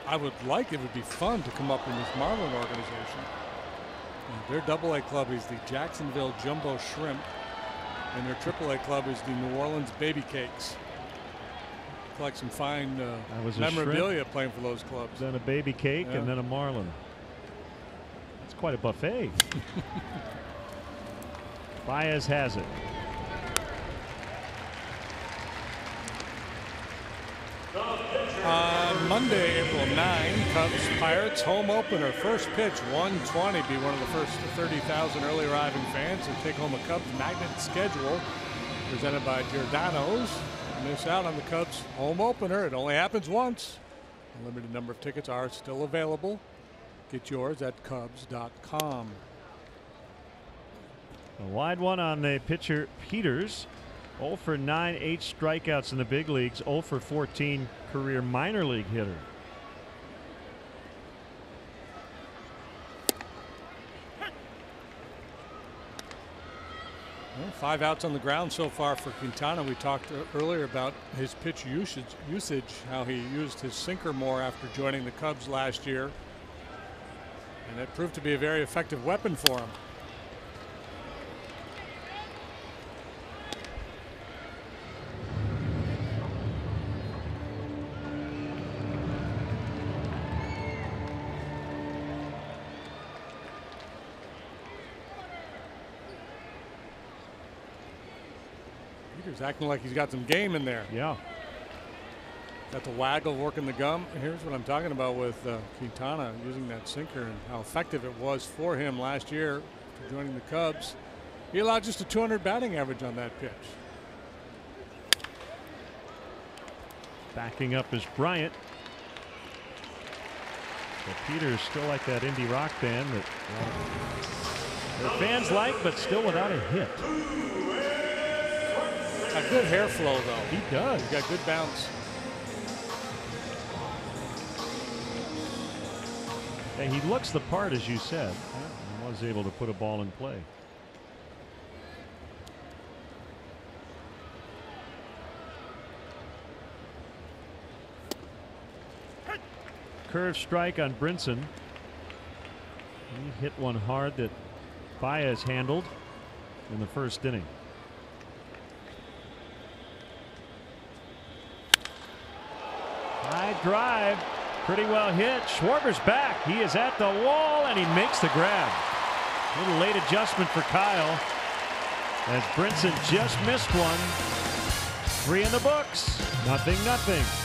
I would like, it would be fun to come up in this Marlin organization. Their AA club is the Jacksonville Jumbo Shrimp, and their AAA club is the New Orleans Baby Cakes. Collect some fine memorabilia playing for those clubs. Then a baby cake, Yeah. and then a Marlin. That's quite a buffet. Baez has it. On Monday, April 9, Cubs Pirates home opener. First pitch, 120. Be one of the first 30,000 early arriving fans to take home a Cubs magnet schedule presented by Giordano's. Miss out on the Cubs home opener. It only happens once. A limited number of tickets are still available. Get yours at Cubs.com. A wide one on the pitcher Peters. 0 for 9, 8 strikeouts in the big leagues. 0 for 14 career minor league hitter. Well, 5 outs on the ground so far for Quintana. We talked earlier about his pitch usage, how he used his sinker more after joining the Cubs last year. And it proved to be a very effective weapon for him. He's acting like he's got some game in there. Yeah. Got the waggle, working the gum. Here's what I'm talking about with Quintana using that sinker and how effective it was for him last year after joining the Cubs. He allowed just a 200 batting average on that pitch. Backing up is Bryant. But Peters still like that indie rock band that their fans like, but still without a hit. A good hair flow, though. He does. He's got good bounce. And he looks the part, as you said. He was able to put a ball in play. Curve strike on Brinson. He hit one hard that Baez handled in the first inning. High drive, pretty well hit. Schwarber's back. He is at the wall and he makes the grab. A little late adjustment for Kyle as Brinson just missed one. 3 in the books. 0-0.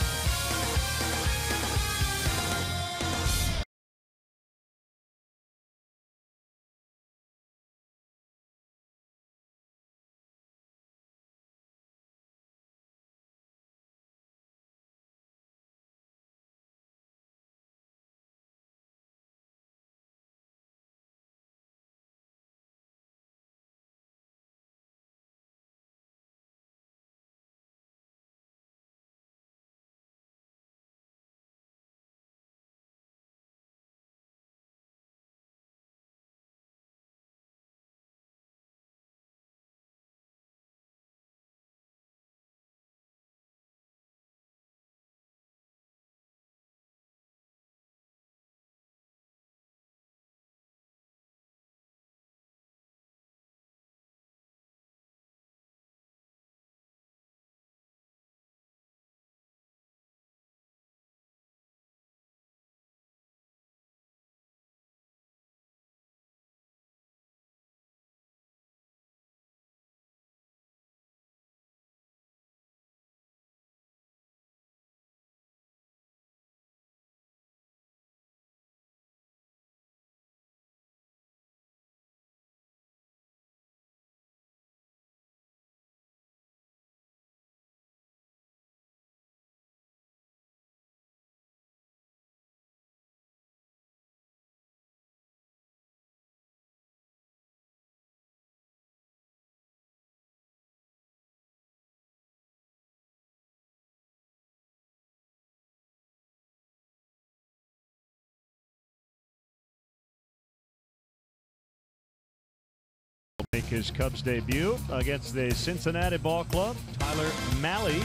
Make his Cubs debut against the Cincinnati Ball Club. Tyler Mahle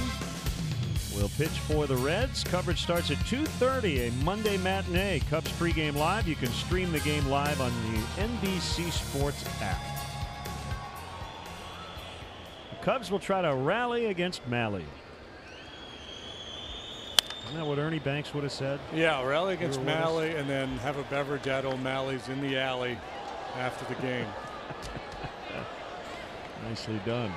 will pitch for the Reds. Coverage starts at 2:30, a Monday matinee. Cubs pregame live. You can stream the game live on the NBC Sports app. The Cubs will try to rally against Mahle. Isn't that what Ernie Banks would have said? Yeah, rally against Mahle and then have a beverage at O'Malley's in the alley after the game. Nicely done.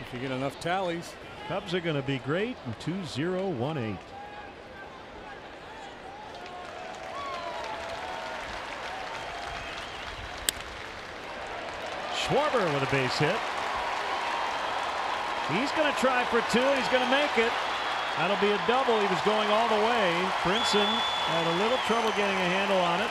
If you get enough tallies. Cubs are going to be great in 2018. Schwarber with a base hit. He's going to try for 2. He's going to make it. That'll be a double. He was going all the way. Brinson had a little trouble getting a handle on it.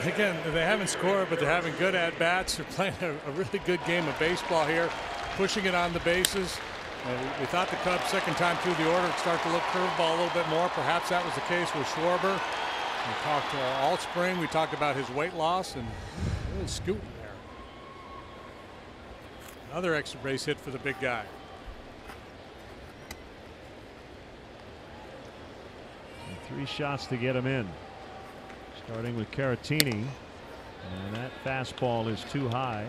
Again, they haven't scored, but they're having good at-bats. They're playing a really good game of baseball here, pushing it on the bases. We thought the Cubs, second time through the order, would start to look curveball a little bit more. Perhaps that was the case with Schwarber. We talked all spring. We talked about his weight loss and really scooting there. Another extra base hit for the big guy. And 3 shots to get him in. Starting with Caratini. And that fastball is too high.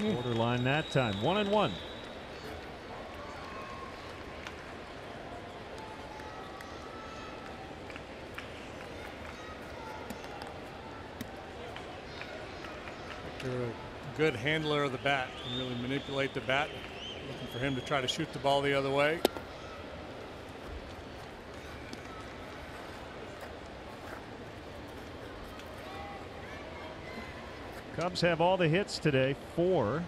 Borderline that time. 1-1. They're a good handler of the bat. Can really manipulate the bat. Looking for him to try to shoot the ball the other way. Cubs have all the hits today, 4.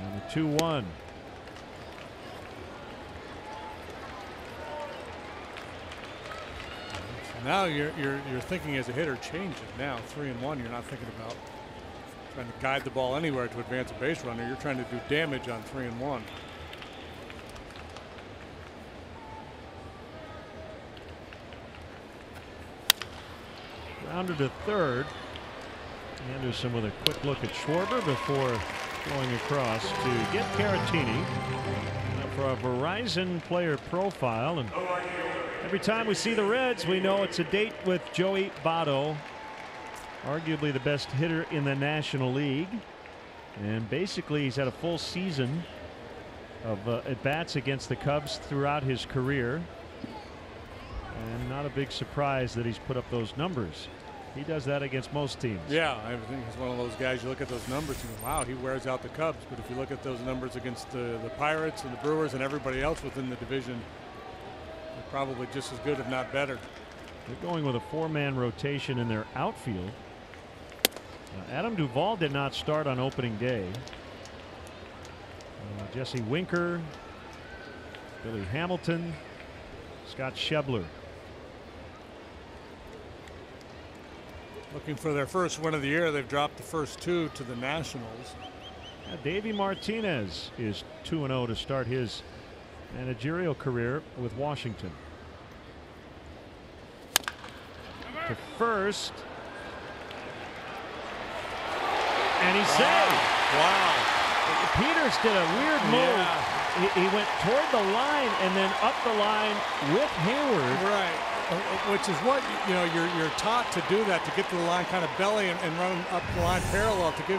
And a 2-1. Now you're thinking as a hitter, change it. Now 3-1. You're not thinking about trying to guide the ball anywhere to advance a base runner. You're trying to do damage on 3-1. Rounded to third. Anderson with a quick look at Schwarber before going across to get Caratini for a Verizon player profile. And every time we see the Reds, we know it's a date with Joey Votto, arguably the best hitter in the National League. And basically, he's had a full season of at-bats against the Cubs throughout his career. And not a big surprise that he's put up those numbers. He does that against most teams. Yeah, I think he's one of those guys. You look at those numbers and go, wow, he wears out the Cubs. But if you look at those numbers against the Pirates and the Brewers and everybody else within the division, they're probably just as good, if not better. They're going with a 4-man rotation in their outfield. Adam Duvall did not start on opening day. Jesse Winker, Billy Hamilton, Scott Schebler. Looking for their first win of the year. They've dropped the first 2 to the Nationals. Davey Martinez is 2-0 to start his managerial career with Washington. To first. And he's saved. Wow. Peters did a weird move. Yeah. He went toward the line and then up the line with Hayward. Right. Which is what you're taught to do, that to get to the line kind of belly and run up the line parallel to give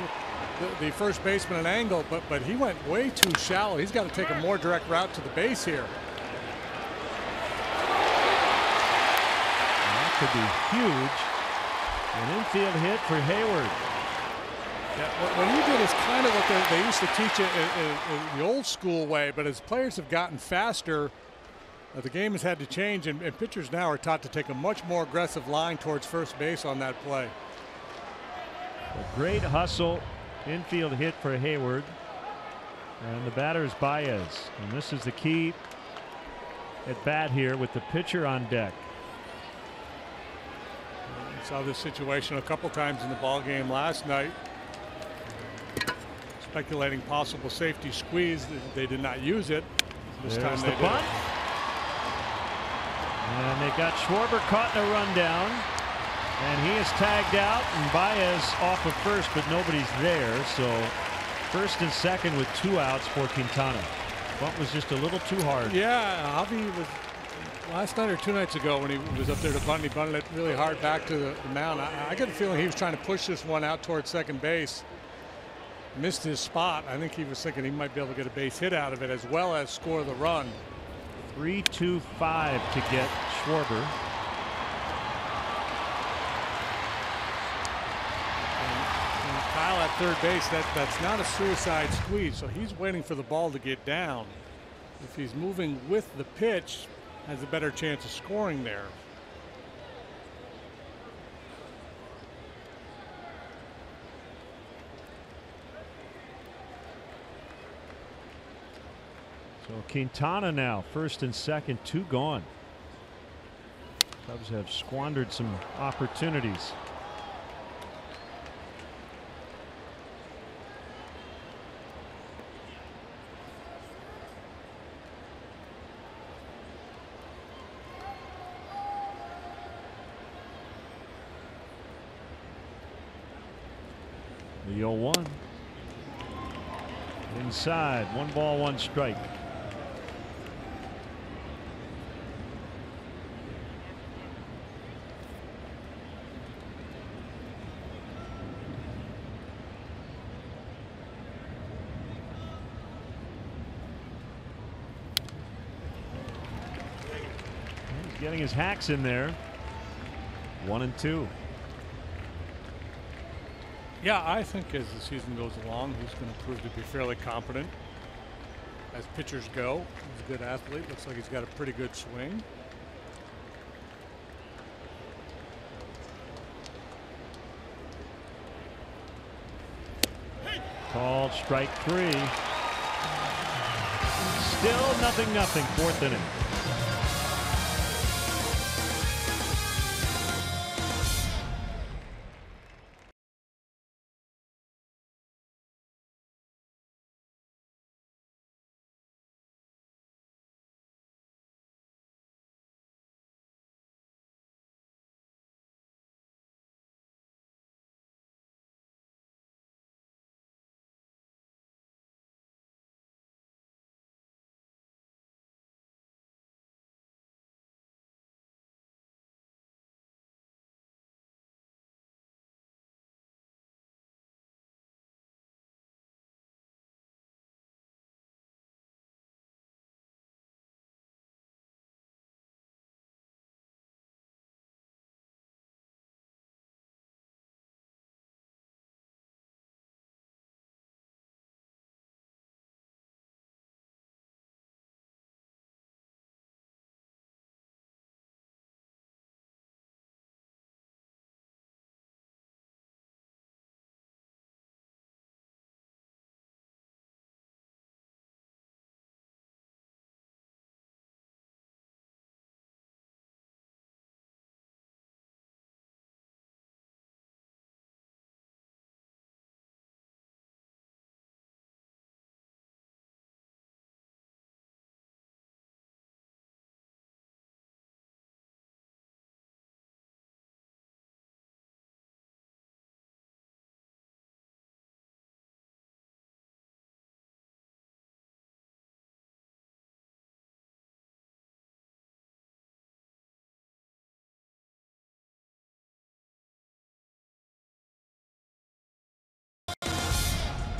the first baseman an angle, but he went way too shallow. He's got to take a more direct route to the base here. That could be huge. An infield hit for Hayward. Yeah, what he did is kind of what they used to teach it in the old school way, but as players have gotten faster, the game has had to change, and pitchers now are taught to take a much more aggressive line towards first base on that play. A great hustle, infield hit for Hayward. And the batter is Baez. And this is the key at bat here with the pitcher on deck. We saw this situation a couple times in the ball game last night. Speculating possible safety squeeze. They did not use it. This time they did. Bunt. And they got Schwarber caught in a rundown, and he is tagged out, and Baez off of first, but nobody's there. So first and second with 2 outs for Quintana. Bunt was just a little too hard. Yeah, Javi was last night or 2 nights ago when he was up there to bunt. He bunted it really hard back to the mound. I got a feeling he was trying to push this one out towards second base. Missed his spot. I think he was thinking he might be able to get a base hit out of it as well as score the run. 3-2-5 to get Schwarber. And Kyle at third base, that's not a suicide squeeze, so he's waiting for the ball to get down. If he's moving with the pitch, has a better chance of scoring there. So Quintana now, first and second, 2 gone. Cubs have squandered some opportunities. The 0-1. Inside, 1 ball, 1 strike. He's getting his hacks in there. 1 and 2. Yeah, I think as the season goes along, he's going to prove to be fairly competent. As pitchers go, he's a good athlete. Looks like he's got a pretty good swing. Called strike 3. Still 0-0, 4th inning.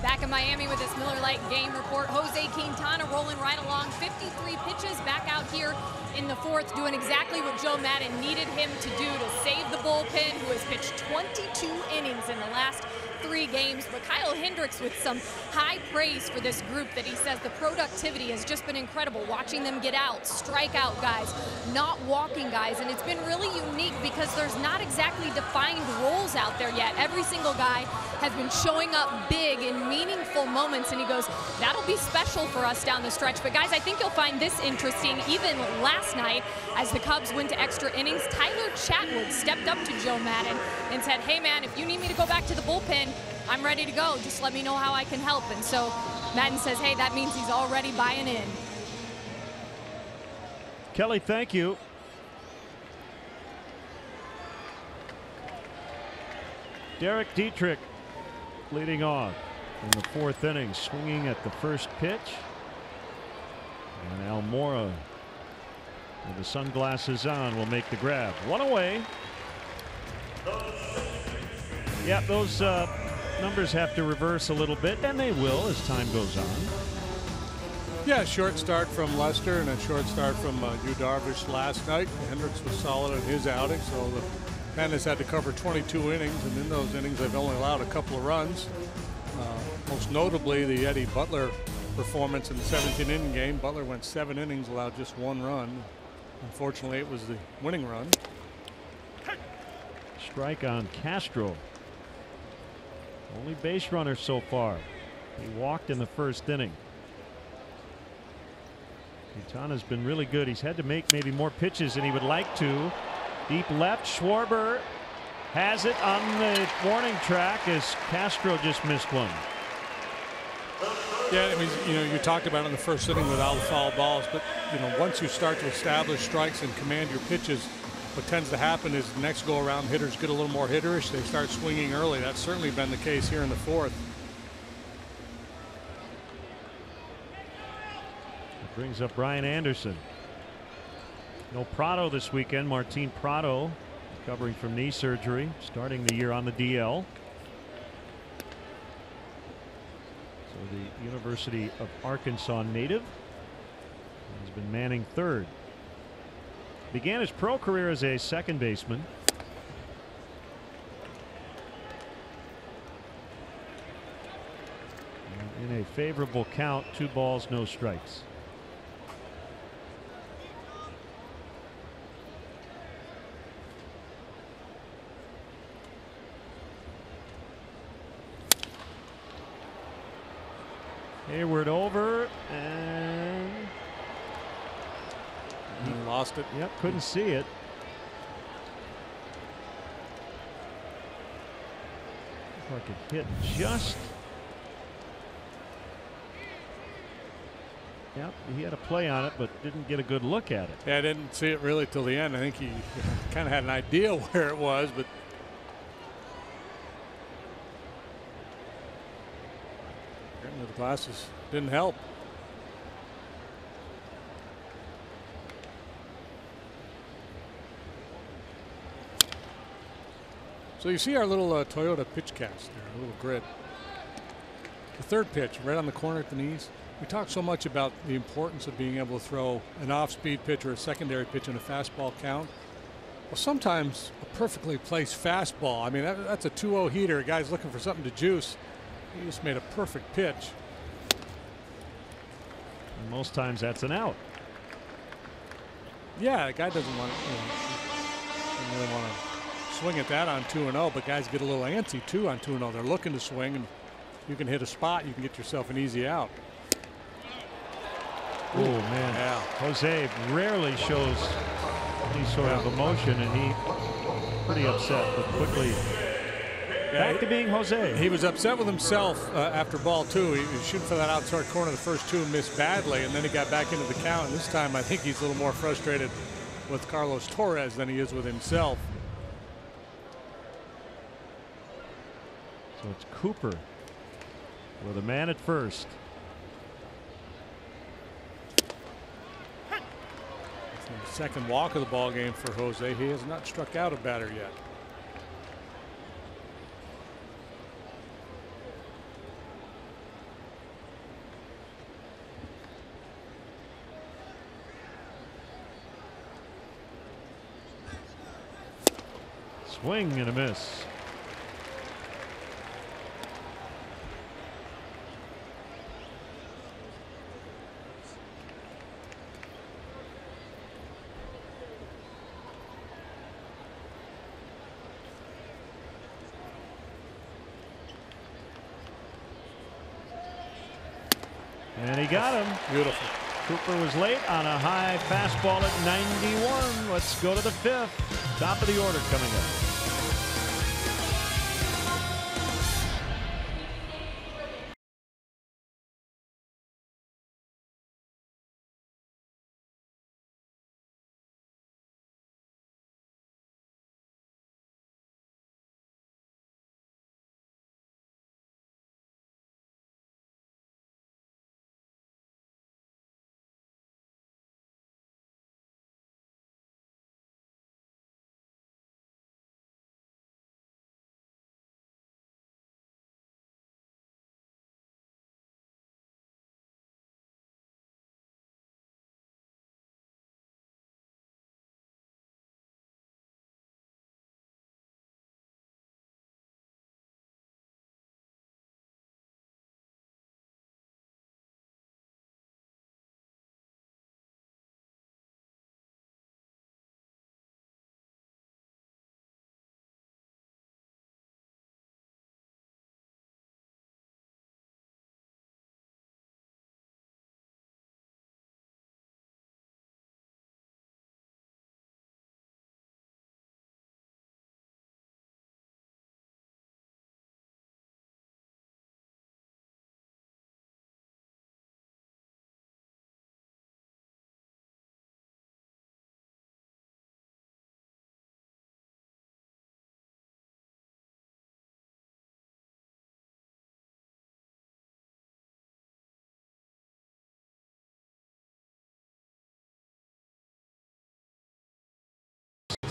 Back in Miami with this Miller Lite game report. Jose Quintana rolling right along. 53 pitches back out here in the 4th, doing exactly what Joe Maddon needed him to do to save the bullpen, who has pitched 22 innings in the last 3 games. But Kyle Hendricks with some high praise for this group, that he says the productivity has just been incredible. Watching them get out, strike out guys, not walking guys. And it's been really unique because there's not exactly defined roles out there yet. Every single guy has been showing up big in meaningful moments, and he goes, that'll be special for us down the stretch. But guys, I think you'll find this interesting. Even last night, as the Cubs went to extra innings, Tyler Chatwood stepped up to Joe Maddon and said, hey man, if you need me to go back to the bullpen, I'm ready to go. Just let me know how I can help. And so Maddon says, hey, that means he's already buying in. Kelly, thank you. Derek Dietrich leading off in the 4th inning, swinging at the first pitch. And Almora, with the sunglasses on, will make the grab. 1 away. Yeah, those numbers have to reverse a little bit, and they will as time goes on. Yeah, a short start from Lester and a short start from Yu Darvish last night. Hendricks was solid in his outing, so the Panthers had to cover 22 innings, and in those innings they've only allowed a couple of runs. Most notably the Eddie Butler performance in the 17-inning game. Butler went 7 innings, allowed just 1 run. Unfortunately, it was the winning run. Strike on Castro. Only base runner so far. He walked in the 1st inning. Quintana's been really good. He's had to make maybe more pitches than he would like to. Deep left. Schwarber has it on the warning track as Castro just missed one. Yeah, I mean, you talked about it in the first inning with all the foul balls, but once you start to establish strikes and command your pitches, what tends to happen is the next go around hitters get a little more hitterish. They start swinging early. That's certainly been the case here in the fourth. That brings up Brian Anderson. No Prado this weekend. Martin Prado recovering from knee surgery, starting the year on the DL. So the University of Arkansas native has been manning third. Began his pro career as a second baseman. In a favorable count, 2 balls, no strikes. Hayward over, and he lost it. Yep, couldn't see it. Looked like it hit just. Yep, he had a play on it, but didn't get a good look at it. Yeah, I didn't see it really till the end. I think he kind of had an idea where it was, but the glasses didn't help. So you see our little Toyota pitch cast there, a little grid. The third pitch right on the corner at the knees. We talk so much about the importance of being able to throw an off-speed pitch or a secondary pitch in a fastball count. Well, sometimes a perfectly placed fastball, I mean, that's a 2-0 heater. A guy's looking for something to juice. He just made a perfect pitch. And most times that's an out. Yeah, the guy doesn't want doesn't really want to swing at that on 2-0, but guys get a little antsy too on 2-0. They're looking to swing, and you can hit a spot, you can get yourself an easy out. Oh man, yeah. Jose rarely shows any sort of emotion, and he pretty upset, but quickly back to being Jose. He was upset with himself after ball 2. He was shooting for that outside corner the first 2 and missed badly, and then he got back into the count. And this time I think he's a little more frustrated with Carlos Torres than he is with himself. So it's Cooper with a man at first. It's the second walk of the ball game for Jose. He has not struck out a batter yet. Swing and a miss. And he got him. Beautiful. Cooper was late on a high fastball at 91. Let's go to the 5th. Top of the order coming up.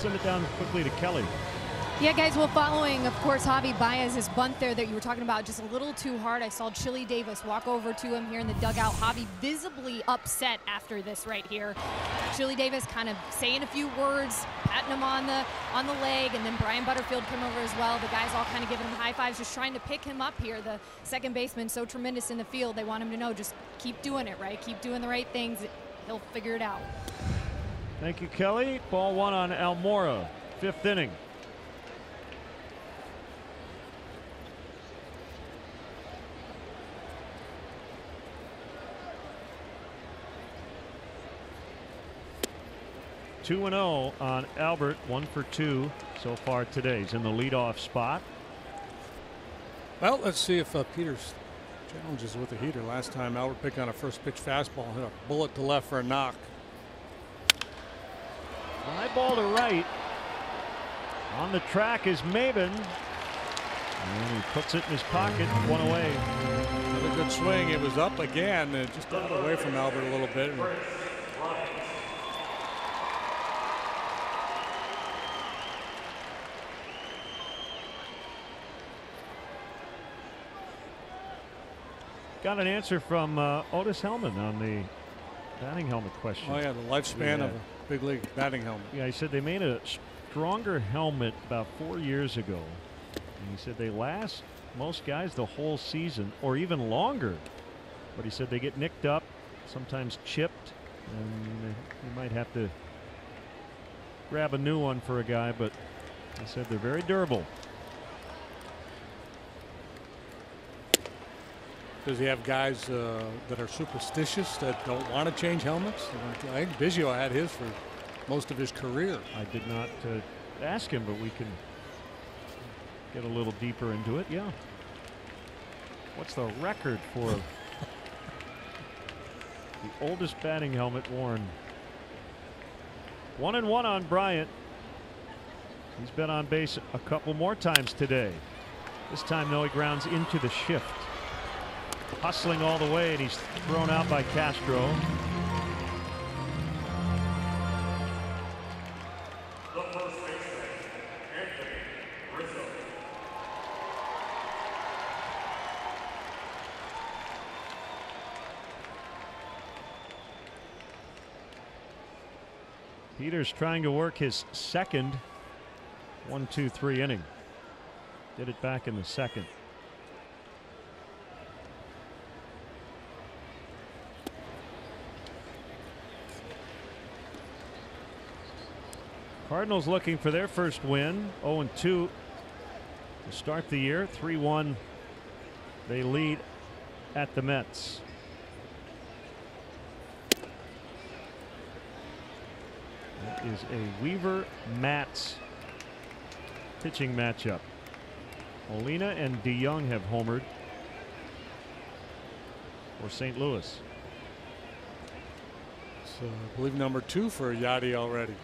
send it down quickly to Kelly. Yeah, guys, well, following, of course, Javi Baez's bunt there that you were talking about, just a little too hard. I saw Chili Davis walk over to him here in the dugout. Javi visibly upset after this right here. Chili Davis kind of saying a few words, patting him on the leg, and then Brian Butterfield came over as well. The guys all kind of giving him high fives, just trying to pick him up here. The second baseman, so tremendous in the field. They want him to know, just keep doing it, right? Keep doing the right things. He'll figure it out. Thank you, Kelly. Ball one on Almora, 5th inning. Two and 0 on Albert, 1 for 2 so far today. He's in the leadoff spot. Well, let's see if Peters challenges with a heater. Last time Albert picked on a first pitch fastball, hit a bullet to left for a knock. High ball to right. On the track is Maben. And he puts it in his pocket, 1 away. Another good swing. It was up again, and just got away from Albert a little bit. Got an answer from Otis Hellman on the batting helmet question. Oh, yeah, the lifespan of a big league batting helmet. Yeah, he said they made a stronger helmet about 4 years ago. And he said they last most guys the whole season or even longer. But he said they get nicked up, sometimes chipped, and you might have to grab a new one for a guy, but he said they're very durable. Does he have guys that are superstitious that don't want to change helmets? I think Biggio had his for most of his career. I did not ask him, but we can get a little deeper into it. Yeah. What's the record for the oldest batting helmet worn? 1 and 1 on Bryant. He's been on base a couple more times today. This time, though, he grounds into the shift. Hustling all the way, and he's thrown out by Castro. Peters trying to work his second 1-2-3 inning. Did it back in the second. Cardinals looking for their first win, 0-2 to start the year. 3-1 they lead at the Mets. That is a Weaver-Matz pitching matchup. Molina and DeYoung have homered for St. Louis. So I believe number 2 for Yadi already.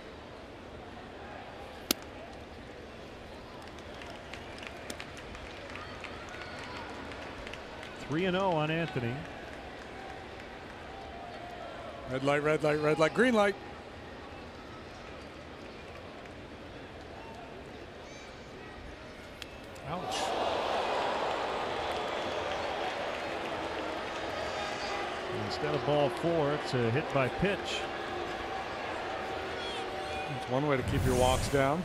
Three 3-0 on Anthony. Red light, red light, red light, green light. Ouch. Instead of ball 4, it's a hit by pitch. That's one way to keep your walks down.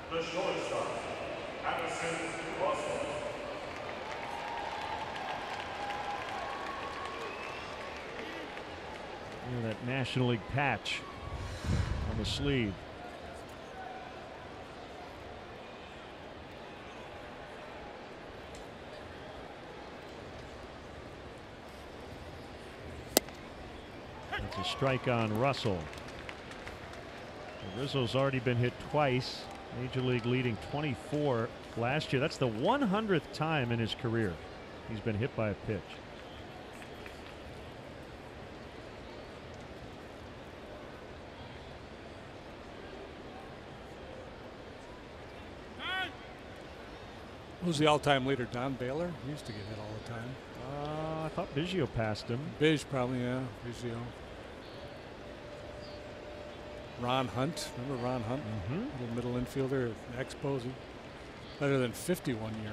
The shortstop, Addison Russell. You know, that National League patch on the sleeve. That's a strike on Russell. Rizzo's already been hit twice. Major League leading 24 last year. That's the 100th time in his career he's been hit by a pitch. Who's the all-time leader? Don Baylor? He used to get hit all the time. I thought Biggio passed him. Biggio probably, yeah. Biggio. Ron Hunt. Remember Ron Hunt? Little middle infielder, Expos. Better than 51 year.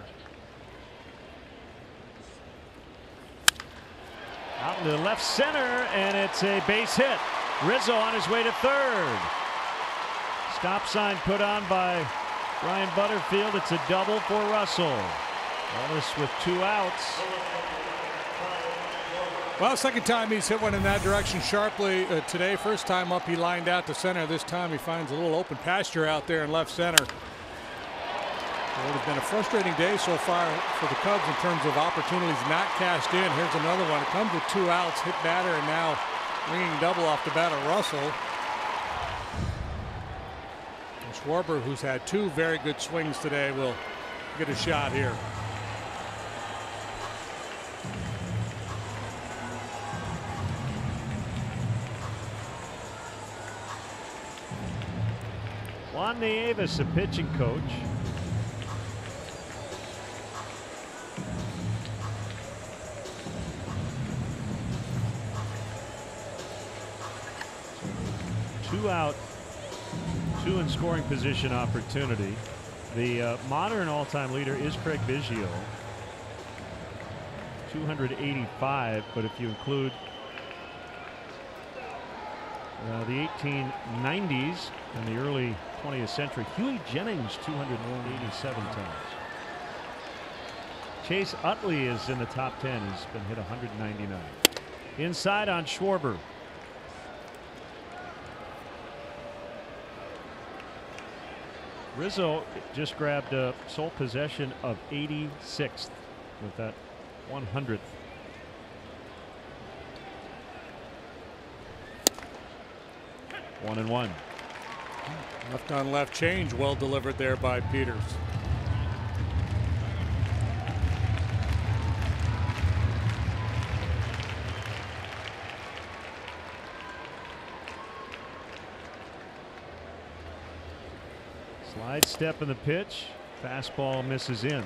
Out into the left center, and it's a base hit. Rizzo on his way to third. Stop sign put on by Brian Butterfield. It's a double for Russell. Ellis with 2 outs. Well, second time he's hit one in that direction sharply today. First time up, he lined out to center. This time he finds a little open pasture out there in left center. Well, it has been a frustrating day so far for the Cubs in terms of opportunities not cashed in. Here's another one. It comes with 2 outs, hit batter, and now ringing double off the bat of Russell. And Schwarber, who's had 2 very good swings today, will get a shot here. Juan Nieves, a pitching coach. Two out, 2 in scoring position opportunity. The modern all-time leader is Craig Biggio, 285, but if you include the 1890s and the early 20th century, Huey Jennings 287 times. Chase Utley is in the top 10. He's been hit 199. Inside on Schwarber. Rizzo just grabbed sole possession of 86th with that 100th. One and one. Left on left change, well delivered there by Peters. Slide step in the pitch. Fastball misses in.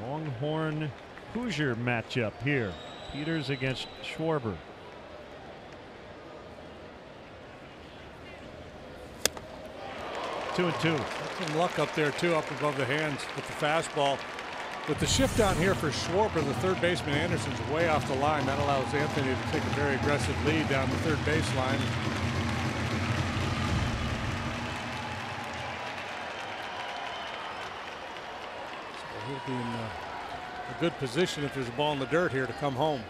Longhorn Hoosier matchup here. Peters against Schwarber. Two and two. Some luck up there too, up above the hands with the fastball. With the shift down here for Schwarber, the third baseman Anderson's way off the line. That allows Anthony to take a very aggressive lead down the third baseline. So he'll be in a good position if there's a ball in the dirt here to come home.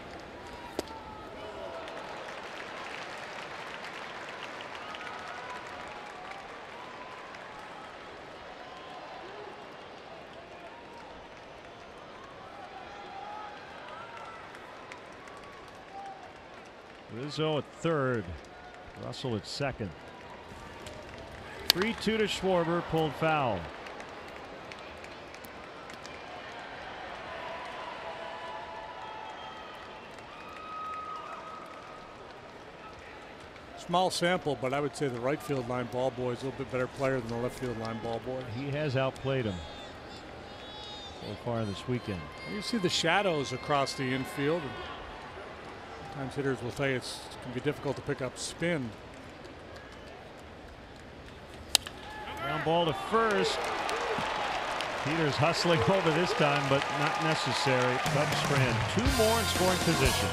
Rizzo at third. Russell at second. 3-2 to Schwarber, pulled foul. Small sample, but I would say the right field line ball boy is a little bit better player than the left field line ball boy. He has outplayed him so far this weekend. You see the shadows across the infield. Sometimes hitters will say it can be difficult to pick up spin. Ground ball to first. Peters hustling over this time, but not necessary. Cubs strand 2 more in scoring position.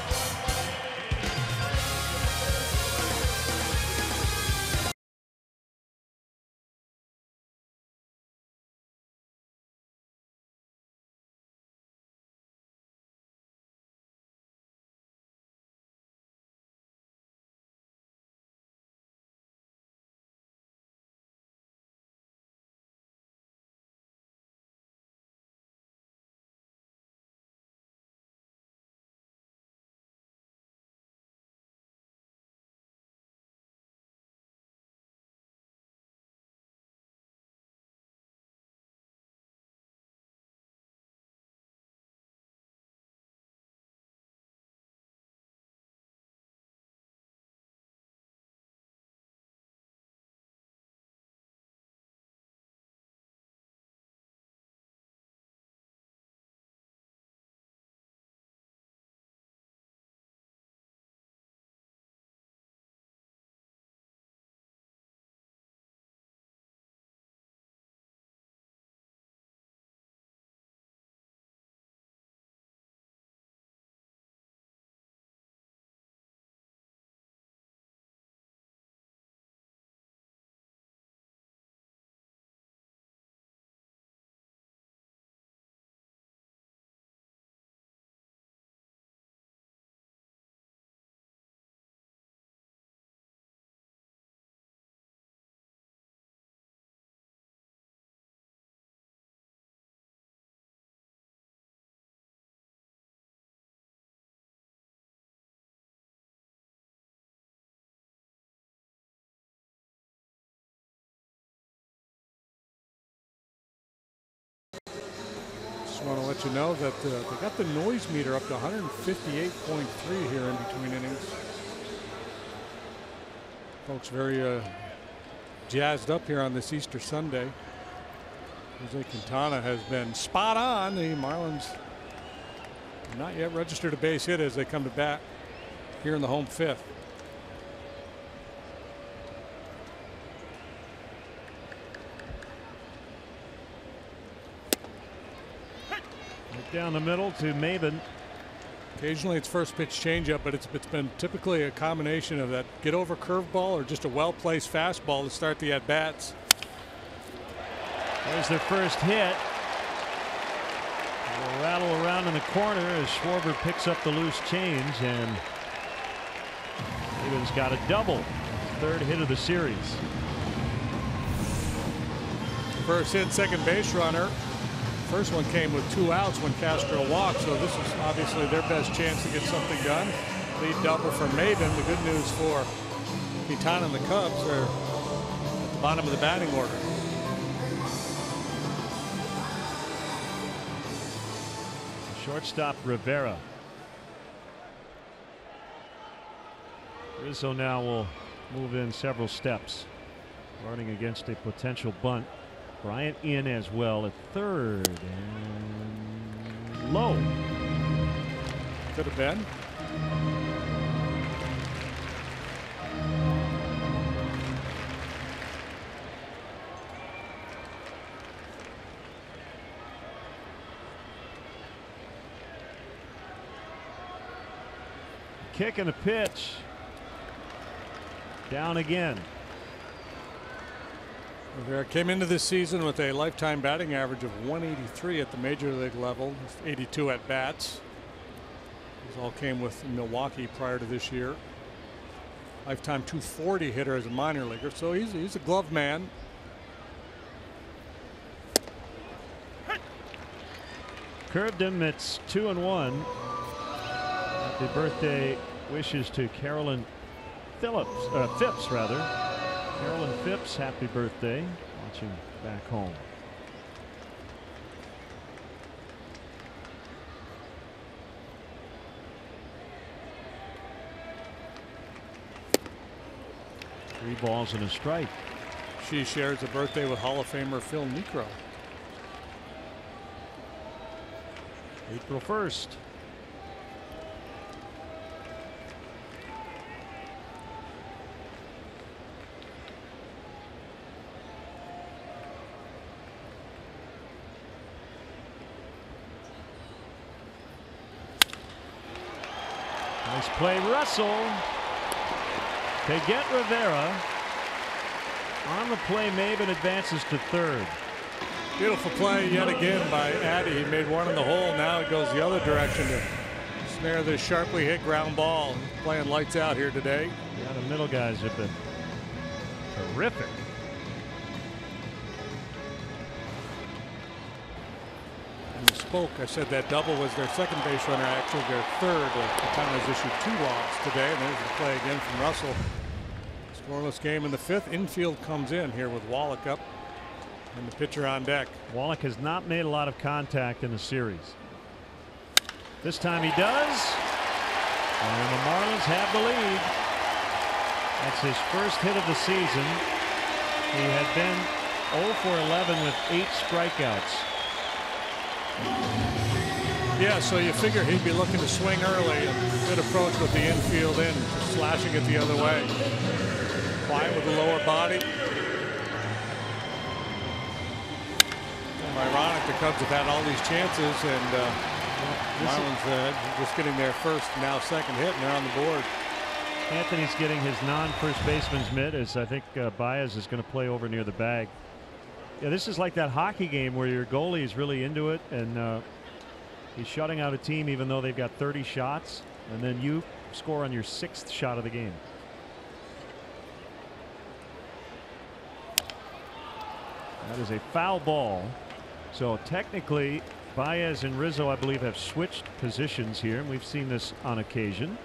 want to let you know that they got the noise meter up to 158.3 here in between innings. Folks very jazzed up here on this Easter Sunday. Jose Quintana has been spot on. The Marlins have not yet registered a base hit as they come to bat here in the home fifth. Down the middle to Maben. Occasionally it's first pitch changeup, but it's been typically a combination of that get over curveball or just a well placed fastball to start the at bats. There's their first hit. They'll rattle around in the corner as Schwarber picks up the loose change, and Maben's got a double. Third hit of the series. First hit, second base runner. First one came with 2 outs when Castro walked, so this is obviously their best chance to get something done. Lead double for Maben. The good news for Quintana and the Cubs are at the bottom of the batting order. Shortstop Rivera. Rizzo now will move in several steps, guarding against a potential bunt. Bryant in as well at third, and low. Could have been. Kick and a pitch. Down again. Rivera came into this season with a lifetime batting average of 183 at the major league level, 82 at bats. These all came with Milwaukee prior to this year. Lifetime 240 hitter as a minor leaguer, so he's a glove man. Curved him. It's 2-1. Happy birthday wishes to Carolyn Phipps rather. Carolyn Phipps, happy birthday. Watching back home. Three balls and a strike. She shares a birthday with Hall of Famer Phil Niekro. April 1st. Nice play, Russell. They get Rivera. On the play, Maben advances to third. Beautiful play yet again by Addy. He made one in the hole. Now it goes the other direction to snare this sharply hit ground ball. Playing lights out here today. Yeah, the middle guys have been terrific. I said that double was their second base runner, actually their third. Quintana's issued 2 walks today, and there's the play again from Russell. Scoreless game in the 5th. Infield comes in here with Wallach up and the pitcher on deck. Wallach has not made a lot of contact in the series. This time he does, and the Marlins have the lead. That's his first hit of the season. He had been 0 for 11 with 8 strikeouts. Yeah, so you figure he'd be looking to swing early. Good approach with the infield in, slashing it the other way. Quiet with the lower body. Ironic, the Cubs have had all these chances, and Marlins just getting their first, now second hit, and they're on the board. Anthony's getting his non-first baseman's mitt, as I think Baez is going to play over near the bag. Yeah, this is like that hockey game where your goalie is really into it, and he's shutting out a team even though they've got 30 shots, and then you score on your 6th shot of the game. That is a foul ball. So technically, Baez and Rizzo, I believe, have switched positions here, and we've seen this on occasion.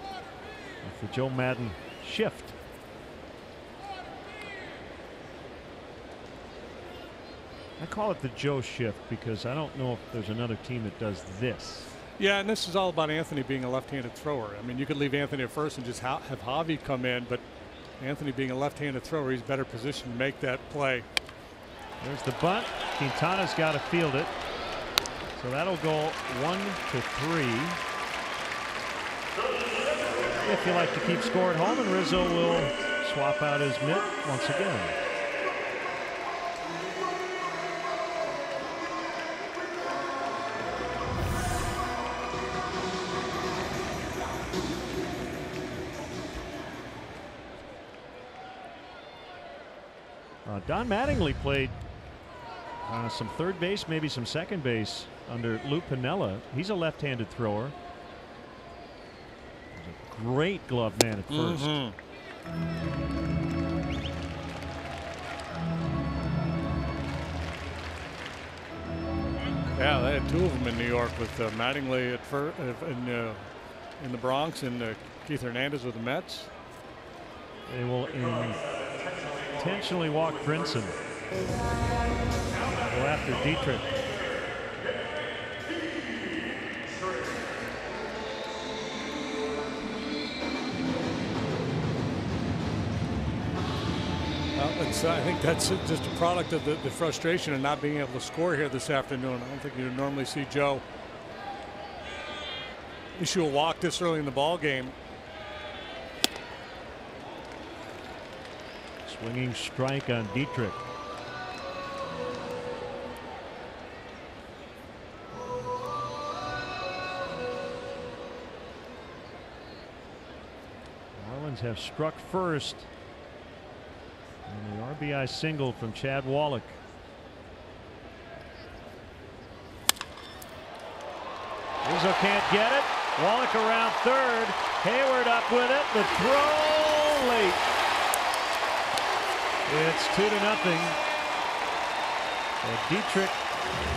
With the Joe Madden shift. I call it the Joe shift because I don't know if there's another team that does this. Yeah, and this is all about Anthony being a left-handed thrower. I mean, you could leave Anthony at first and just have Javi come in, but Anthony being a left-handed thrower, he's better positioned to make that play. There's the bunt. Quintana's got to field it. So that'll go 1-3. If you like to keep score at home, and Rizzo will swap out his mitt once again. Don Mattingly played some third base, maybe some second base under Lou Piniella. He's a left-handed thrower. He's a great glove man at first. Yeah, they had two of them in New York with Mattingly at first in the Bronx and Keith Hernandez with the Mets. They will intentionally walk Brinson. Go after Dietrich. I think that's just a product of the frustration and not being able to score here this afternoon. I don't think you normally see Joe issue a walk this early in the ball game. Swinging strike on Dietrich. Marlins have struck first. And the RBI single from Chad Wallach. Rizzo can't get it. Wallach around third. Hayward up with it. The throw late. It's 2-0. So Dietrich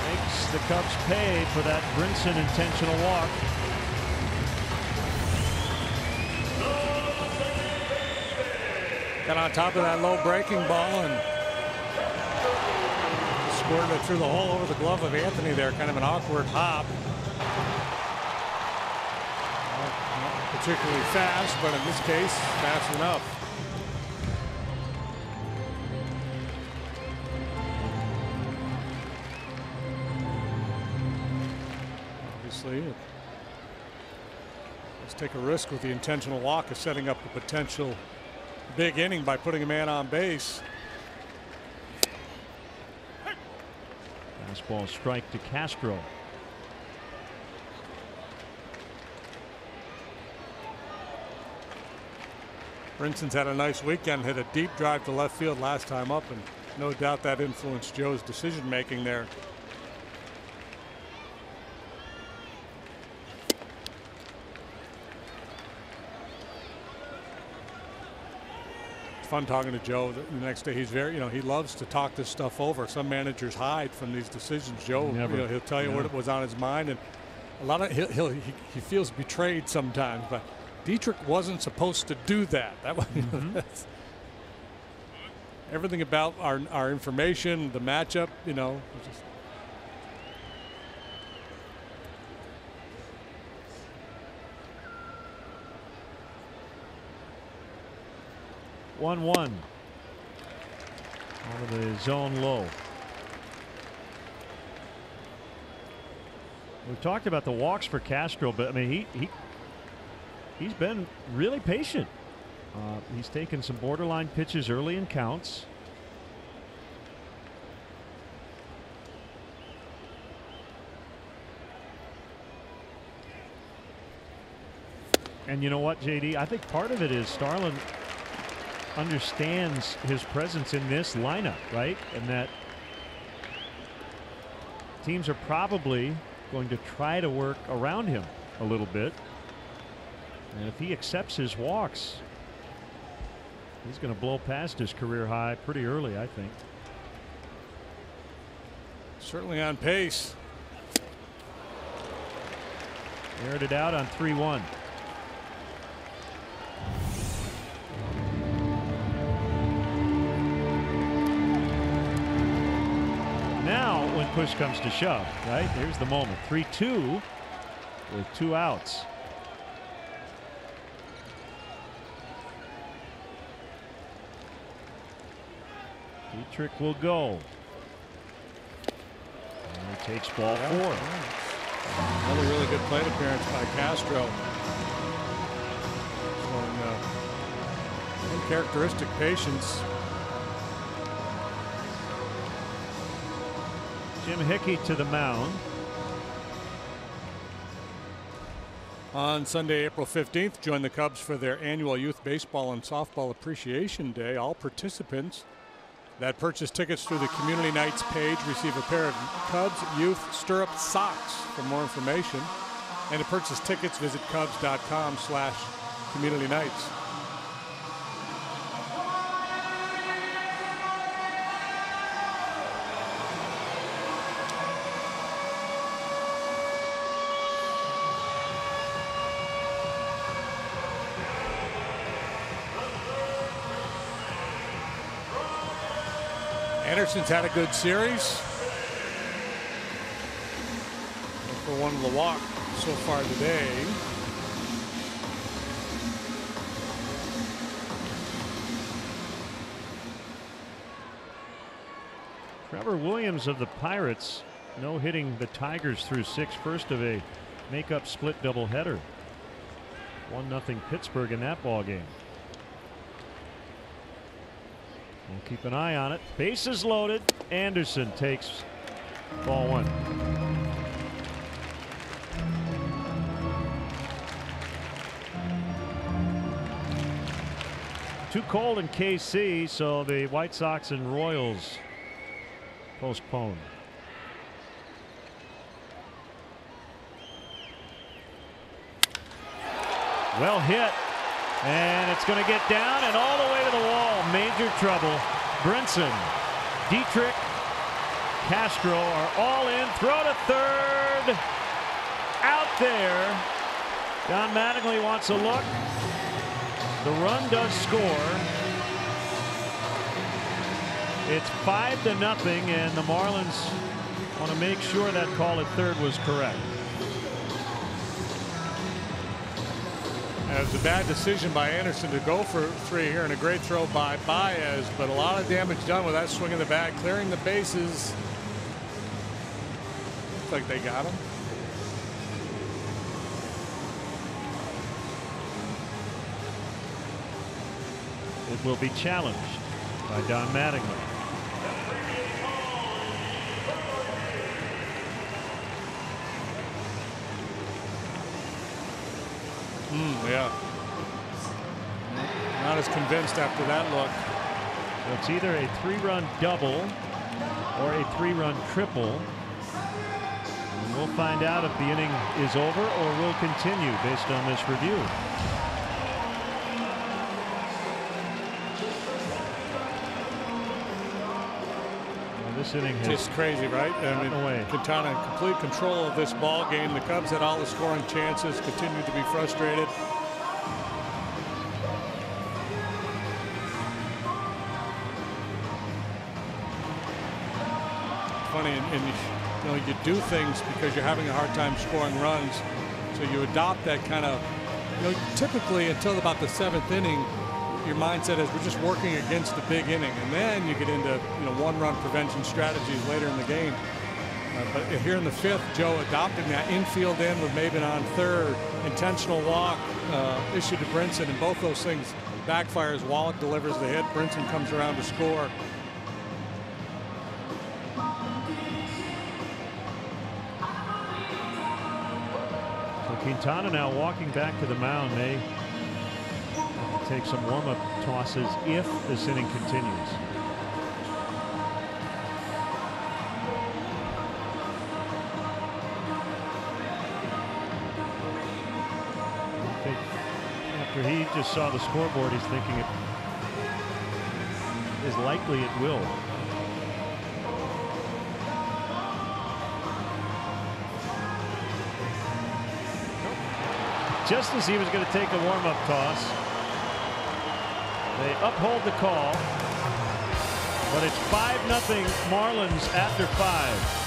makes the Cubs pay for that Brinson intentional walk. Got on top of that low breaking ball and squirted it through the hole over the glove of Anthony there. Kind of an awkward hop. Not particularly fast, but in this case, fast enough. Obviously, let's take a risk with the intentional walk of setting up a potential big inning by putting a man on base. Fastball strike to Castro. Brinson's had a nice weekend, hit a deep drive to left field last time up, and no doubt that influenced Joe's decision making there. Fun talking to Joe the next day. He's very, he loves to talk this stuff over. Some managers hide from these decisions. Joe, he'll tell you what was on his mind, and a lot of he feels betrayed sometimes. But Dietrich wasn't supposed to do that. That was everything about our information, the matchup. Just 1-1. Out of the zone low. We've talked about the walks for Castro, but I mean he's been really patient. He's taken some borderline pitches early in counts. And you know what, JD? I think part of it is Starlin understands his presence in this lineup, right? And that teams are probably going to try to work around him a little bit. And if he accepts his walks, he's going to blow past his career high pretty early, I think. Certainly on pace. Aired it out on 3-1. Now, when push comes to shove, right? Here's the moment. 3-2 with 2 outs. Dietrich will go. And he takes ball 4. Another really good plate appearance by Castro. Showing uncharacteristic patience. Jim Hickey to the mound. On Sunday, April 15th, join the Cubs for their annual Youth Baseball and Softball Appreciation Day. All participants that purchase tickets through the Community Nights page receive a pair of Cubs Youth Stirrup socks. For more information and to purchase tickets, visit Cubs.com/communitynights. Anderson's had a good series. For one of the walk so far today. Trevor Williams of the Pirates no hitting the Tigers through 6, first of a makeup split doubleheader. 1-0 Pittsburgh in that ball game. We'll keep an eye on it. Bases loaded. Anderson takes ball 1. Too cold in KC, so the White Sox and Royals postponed. Well hit, and it's going to get down and all the way to the wall. Major trouble. Brinson, Dietrich, Castro are all in. Throw to third. Out there. Don Mattingly wants a look. The run does score. It's 5-0, and the Marlins want to make sure that call at third was correct. It was a bad decision by Anderson to go for 3 here, and a great throw by Baez, but a lot of damage done with that swing in the bat, clearing the bases. Looks like they got him. It will be challenged by Don Mattingly. Yeah. Not as convinced after that look. So it's either a 3-run double or a 3-run triple. And we'll find out if the inning is over or will continue based on this review. This inning has just crazy, right? I mean, Quintana in complete control of this ball game. The Cubs had all the scoring chances, continued to be frustrated. Funny, and you know, you do things because you're having a hard time scoring runs, so you adopt that kind of, you know, typically until about the 7th inning, your mindset is we're just working against the big inning, and then you get into, you know, 1-run prevention strategies later in the game. But here in the 5th, Joe adopting that infield in with Maben on third, intentional walk issued to Brinson, and both those things backfires. Wallach delivers the hit. Brinson comes around to score. So Quintana now walking back to the mound may take some warm-up tosses if this inning continues. After he just saw the scoreboard, he's thinking it is likely it will. Just as he was going to take a warm-up toss, they uphold the call. But it's 5-0 Marlins after 5.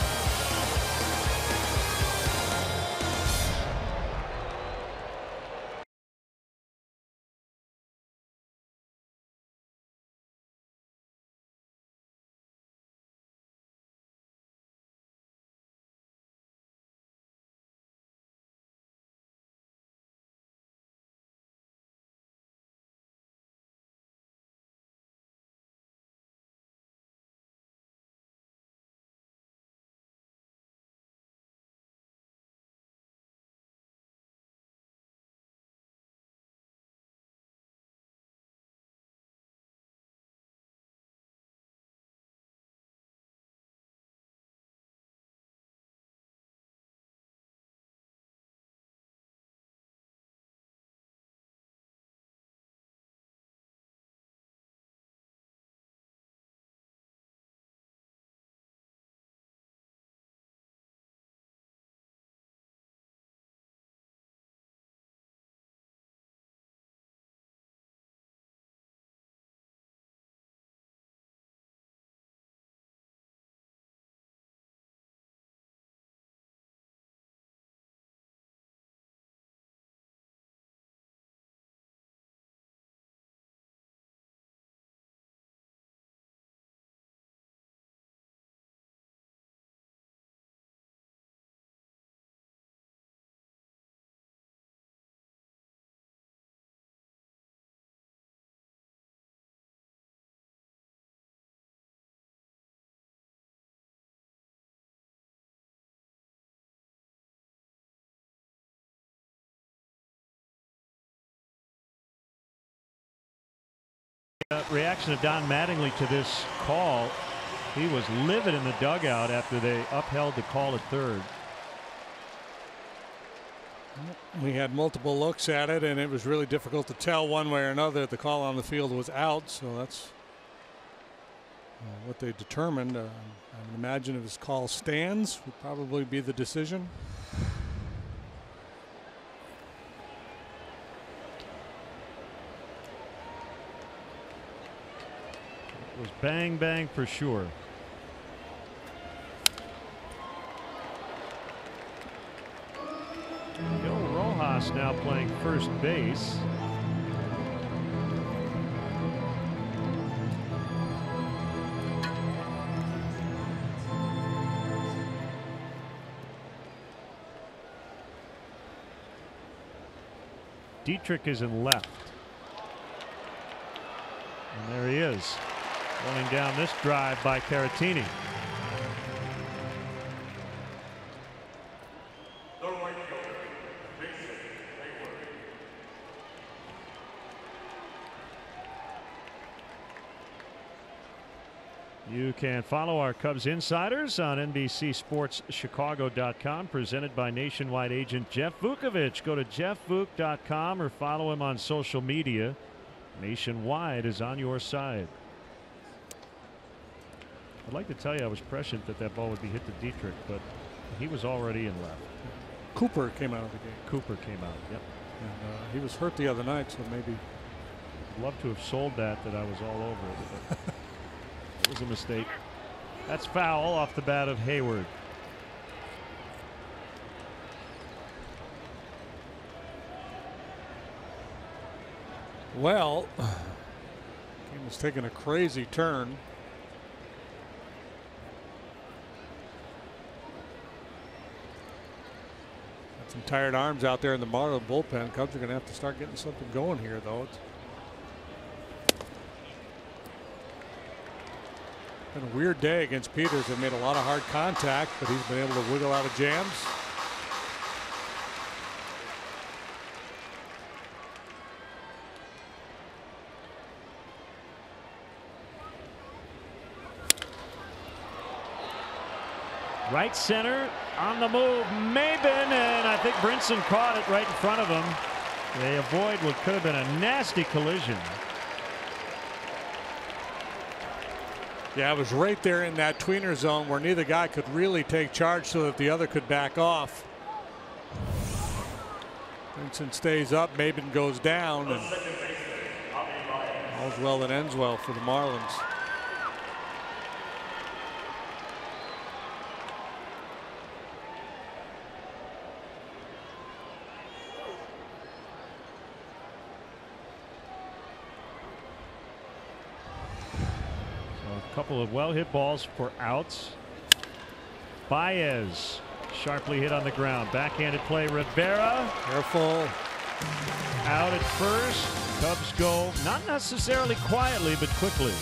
Reaction of Don Mattingly to this call. He was livid in the dugout after they upheld the call at third. We had multiple looks at it, and it was really difficult to tell one way or another that the call on the field was out. So that's what they determined. I would imagine if his call stands, would probably be the decision. It was bang bang for sure. Gil Rojas now playing first base. Dietrich is in left. And there he is. Running down this drive by Caratini. You can follow our Cubs insiders on NBCSportsChicago.com, presented by Nationwide agent Jeff Vukovich. Go to jeffvuk.com or follow him on social media. Nationwide is on your side. I'd like to tell you I was prescient that that ball would be hit to Dietrich, but he was already in left. Cooper came out of the game. Cooper came out, yep. And he was hurt the other night, so maybe. I'd love to have sold that I was all over it, but it was a mistake. That's foul off the bat of Hayward. Well, game was taking a crazy turn. Some tired arms out there in the Marlin bullpen. Cubs are going to have to start getting something going here, though. It's been a weird day against Peters. They've made a lot of hard contact, but he's been able to wiggle out of jams. Right center on the move, Maben, and I think Brinson caught it right in front of him. They avoid what could have been a nasty collision. Yeah, it was right there in that tweener zone where neither guy could really take charge so that the other could back off. Brinson stays up, Maben goes down, and all's well that ends well for the Marlins. A couple of well hit balls for outs. Baez sharply hit on the ground. Backhanded play. Rivera. Careful. Out at first. Cubs go not necessarily quietly, but quickly.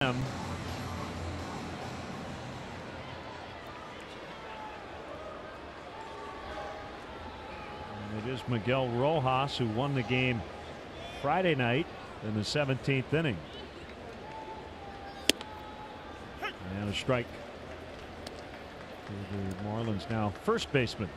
Them. And it is Miguel Rojas who won the game Friday night in the 17th inning. And a strike for the Marlins now first baseman.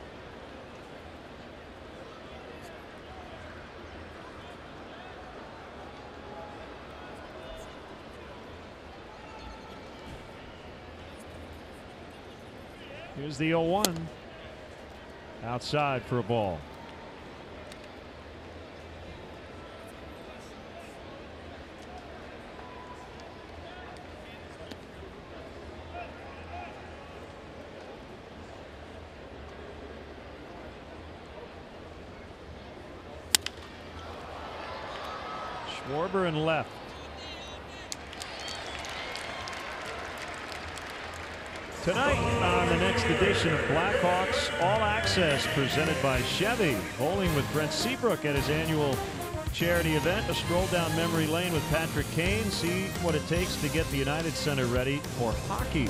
Here's the 0-1. Outside for a ball. Schwarber and left. Tonight on the next edition of Blackhawks All Access presented by Chevy. Bowling with Brent Seabrook at his annual charity event. A stroll down memory lane with Patrick Kane. See what it takes to get the United Center ready for hockey.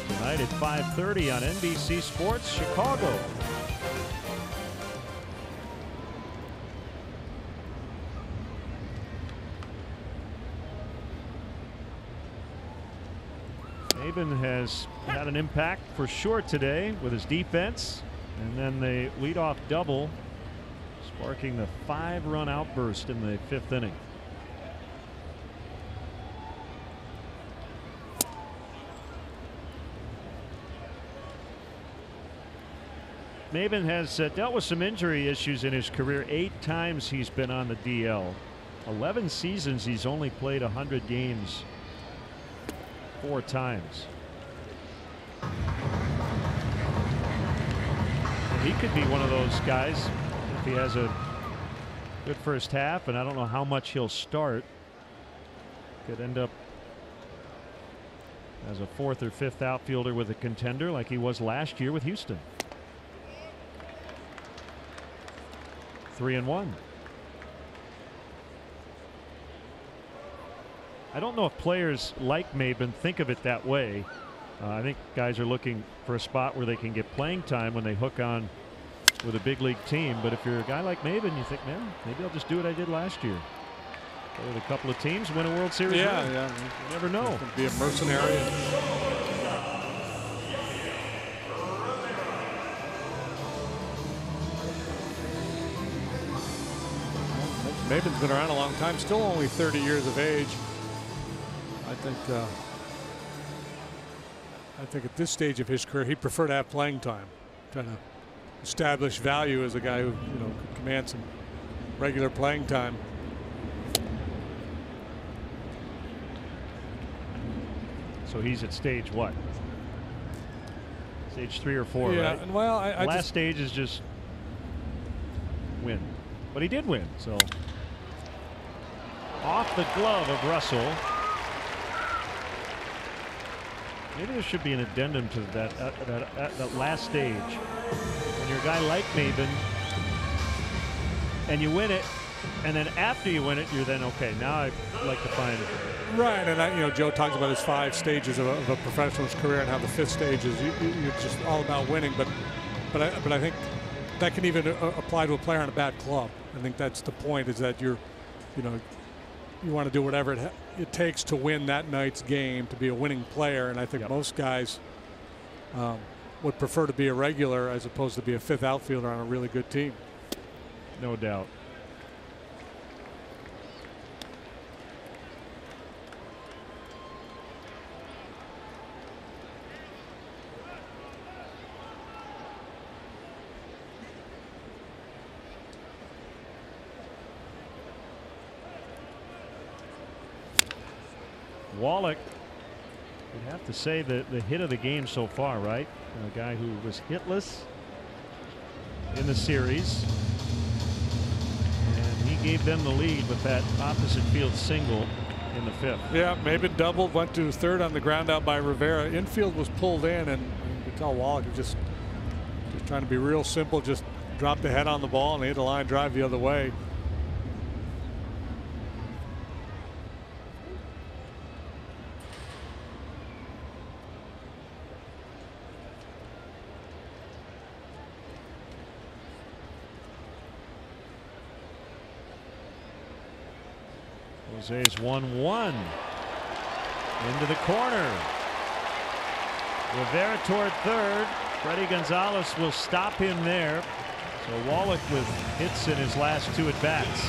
Tonight at 5:30 on NBC Sports Chicago. Maben has had an impact for sure today with his defense, and then the leadoff double sparking the 5-run outburst in the 5th inning. Maben has dealt with some injury issues in his career. 8 times he's been on the DL. 11 seasons he's only played 100 games 4 times. He could be one of those guys if he has a good first half, and I don't know how much he'll start. Could end up as a 4th or 5th outfielder with a contender like he was last year with Houston. 3-1. I don't know if players like Maben think of it that way. I think guys are looking for a spot where they can get playing time when they hook on with a big league team. But if you're a guy like Maben, you think, man, maybe I'll just do what I did last year. With a couple of teams win a World Series. Yeah, ring. yeah. You never know. Could be a mercenary. Maven's been around a long time, still only 30 years of age. I think at this stage of his career, he'd prefer to have playing time, trying to establish value as a guy who, could command some regular playing time. So he's at stage what? Stage 3 or 4, yeah, right? And well, last stage is just win. But he did win, so off the glove of Russell. Maybe there should be an addendum to that last stage. When you're a guy like Maven and you win it, and then after you win it, you're then okay. Now I'd like to find it. Right, and Joe talks about his 5 stages of a professional's career and how the 5th stage is you're just all about winning. But I think that can even apply to a player on a bad club. I think that's the point, is that you want to do whatever it takes to win that night's game, to be a winning player. And I think most guys would prefer to be a regular as opposed to be a 5th outfielder on a really good team. No doubt. Wallach, you'd have to say the hit of the game so far, right? A guy who was hitless in the series, and he gave them the lead with that opposite field single in the 5th. Yeah, Maven doubled, went to 3rd on the ground out by Rivera. Infield was pulled in, and you could tell Wallach was just trying to be real simple, just drop the head on the ball and hit a line drive the other way. Jose's 1-1 into the corner. Rivera toward 3rd. Freddie Gonzalez will stop him there. So Wallach with hits in his last 2 at bats.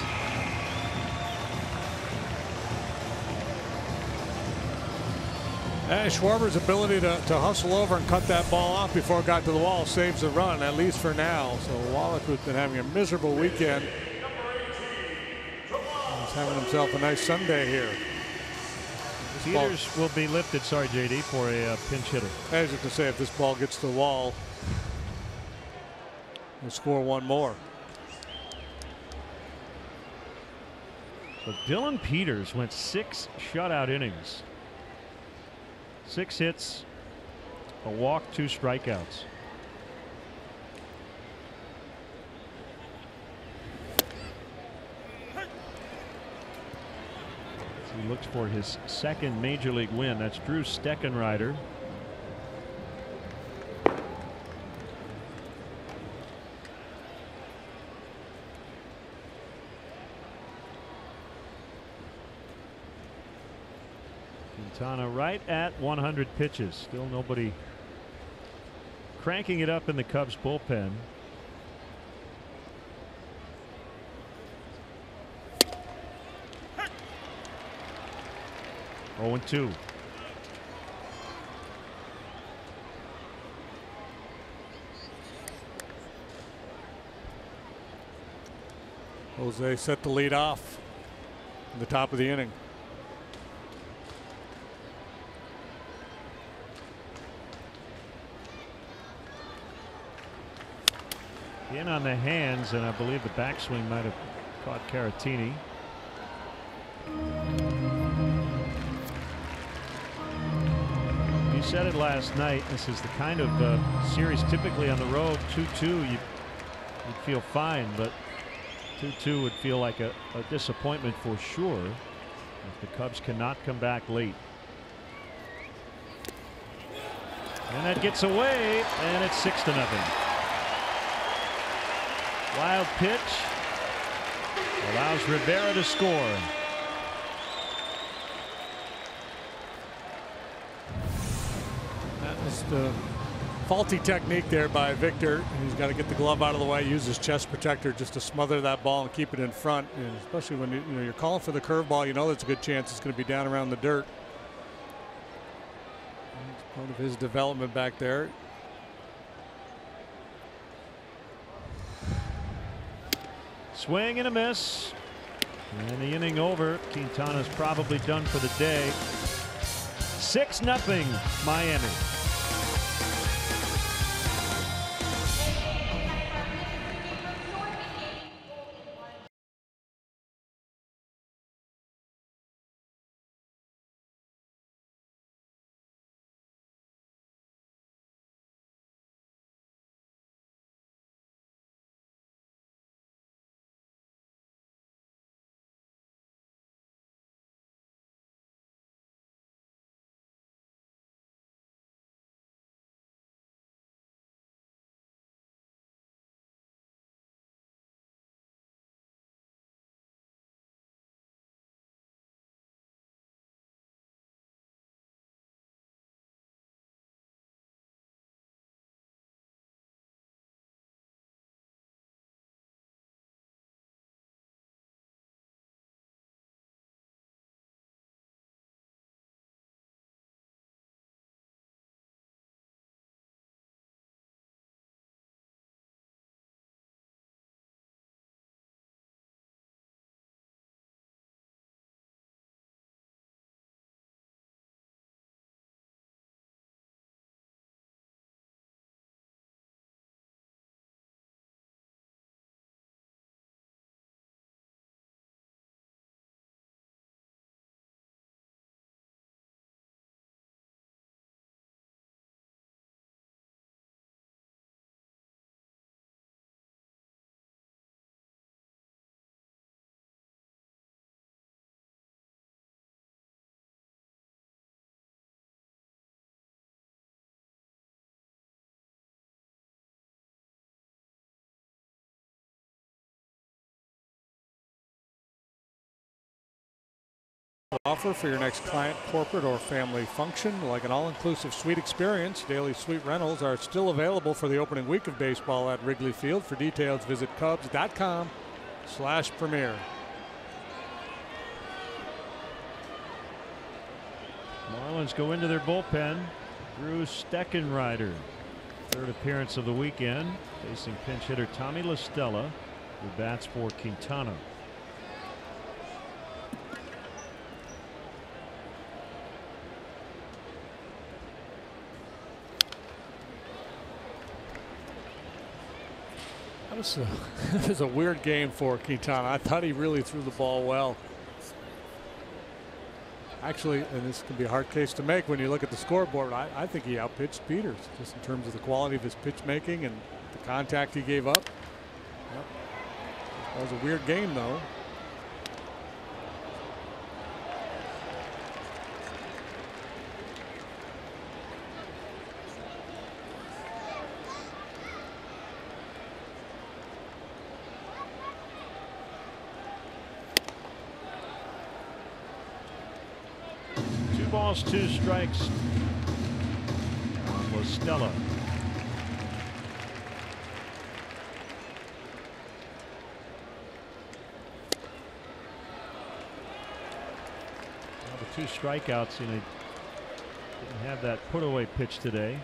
And Schwarber's ability to hustle over and cut that ball off before it got to the wall saves the run, at least for now. So Wallach, who's been having a miserable weekend, he's having himself a nice Sunday here. Peters will be lifted, sorry JD, for a pinch hitter. I was just going to say, if this ball gets to the wall, we'll score 1 more. So Dylan Peters went 6 shutout innings. 6 hits, a walk, 2 strikeouts. He looks for his 2nd major league win. That's Drew Steckenrider. Quintana right at 100 pitches. Still nobody cranking it up in the Cubs bullpen. Oh, 0-2. Jose set the lead off in the top of the inning. In on the hands, and I believe the backswing might have caught Caratini. You said it last night. This is the kind of series typically on the road. 2-2, you'd feel fine, but 2-2 would feel like a disappointment for sure if the Cubs cannot come back late. And that gets away, and it's 6-0. Wild pitch allows Rivera to score. Just faulty technique there by Victor. He's got to get the glove out of the way, use his chest protector just to smother that ball and keep it in front. And especially when you're calling for the curveball, you know there's a good chance it's going to be down around the dirt. That's part of his development back there. Swing and a miss. And the inning over. Quintana's probably done for the day. 6-0 Miami. Offer for your next client, corporate, or family function, like an all-inclusive suite experience. Daily suite rentals are still available for the opening week of baseball at Wrigley Field. For details, visit Cubs.com/premier. Marlins go into their bullpen. Drew Steckenrider, third appearance of the weekend, facing pinch hitter Tommy La Stella, who bats for Quintana. It was a weird game for Quintana. I thought he really threw the ball well. Actually, and this can be a hard case to make when you look at the scoreboard, I think he outpitched Peters just in terms of the quality of his pitch making and the contact he gave up. Yep. That was a weird game, though. Balls, 2 strikes on La Stella. Well, the 2 strikeouts, didn't have that put away pitch today.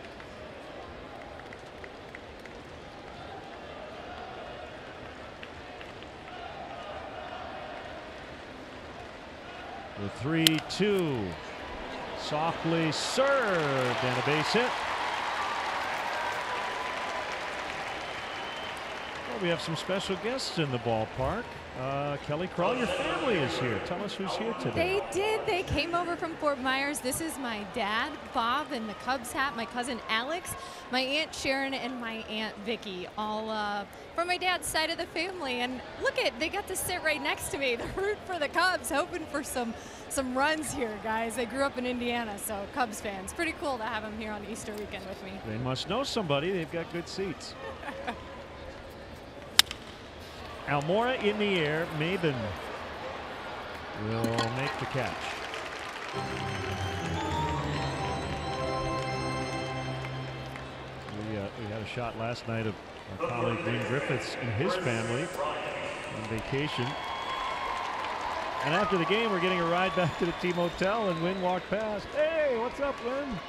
The 3-2. Softly served and a base hit. Well, we have some special guests in the ballpark. Kelly Crawl, your family is here. Tell us who's here today. They did. They came over from Fort Myers. This is my dad, Bob, in the Cubs hat, my cousin Alex, my Aunt Sharon, and my Aunt Vicky, all from my dad's side of the family. And look they got to sit right next to me. They're rooting for the Cubs, hoping for some runs here, guys. They grew up in Indiana, so Cubs fans. Pretty cool to have them here on Easter weekend with me. They must know somebody. They've got good seats. Almora in the air. Maben will make the catch. We had a shot last night of our colleague Wayne Griffiths and his family on vacation. And after the game, we're getting a ride back to the team hotel, and Wynn walked past. Hey, what's up, Wynn?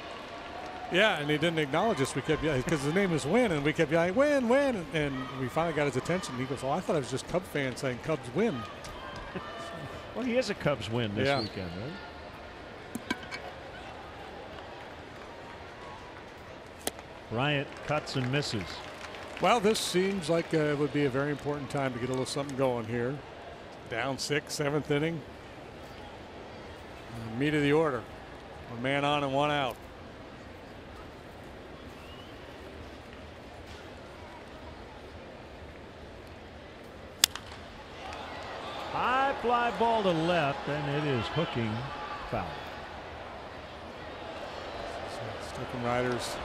Yeah, and he didn't acknowledge us. We kept yelling because his name is Wynn, and we kept yelling, Win, win. And we finally got his attention. He goes, oh, I thought I was just Cubs fan saying Cubs win. Well, he is a Cubs win this weekend, right? Bryant cuts and misses. Well, this seems like it would be a very important time to get a little something going here. Down 6, 7th inning. Meat of the order. One man on and one out. High fly ball to left, and it is hooking foul. Sticking Riders.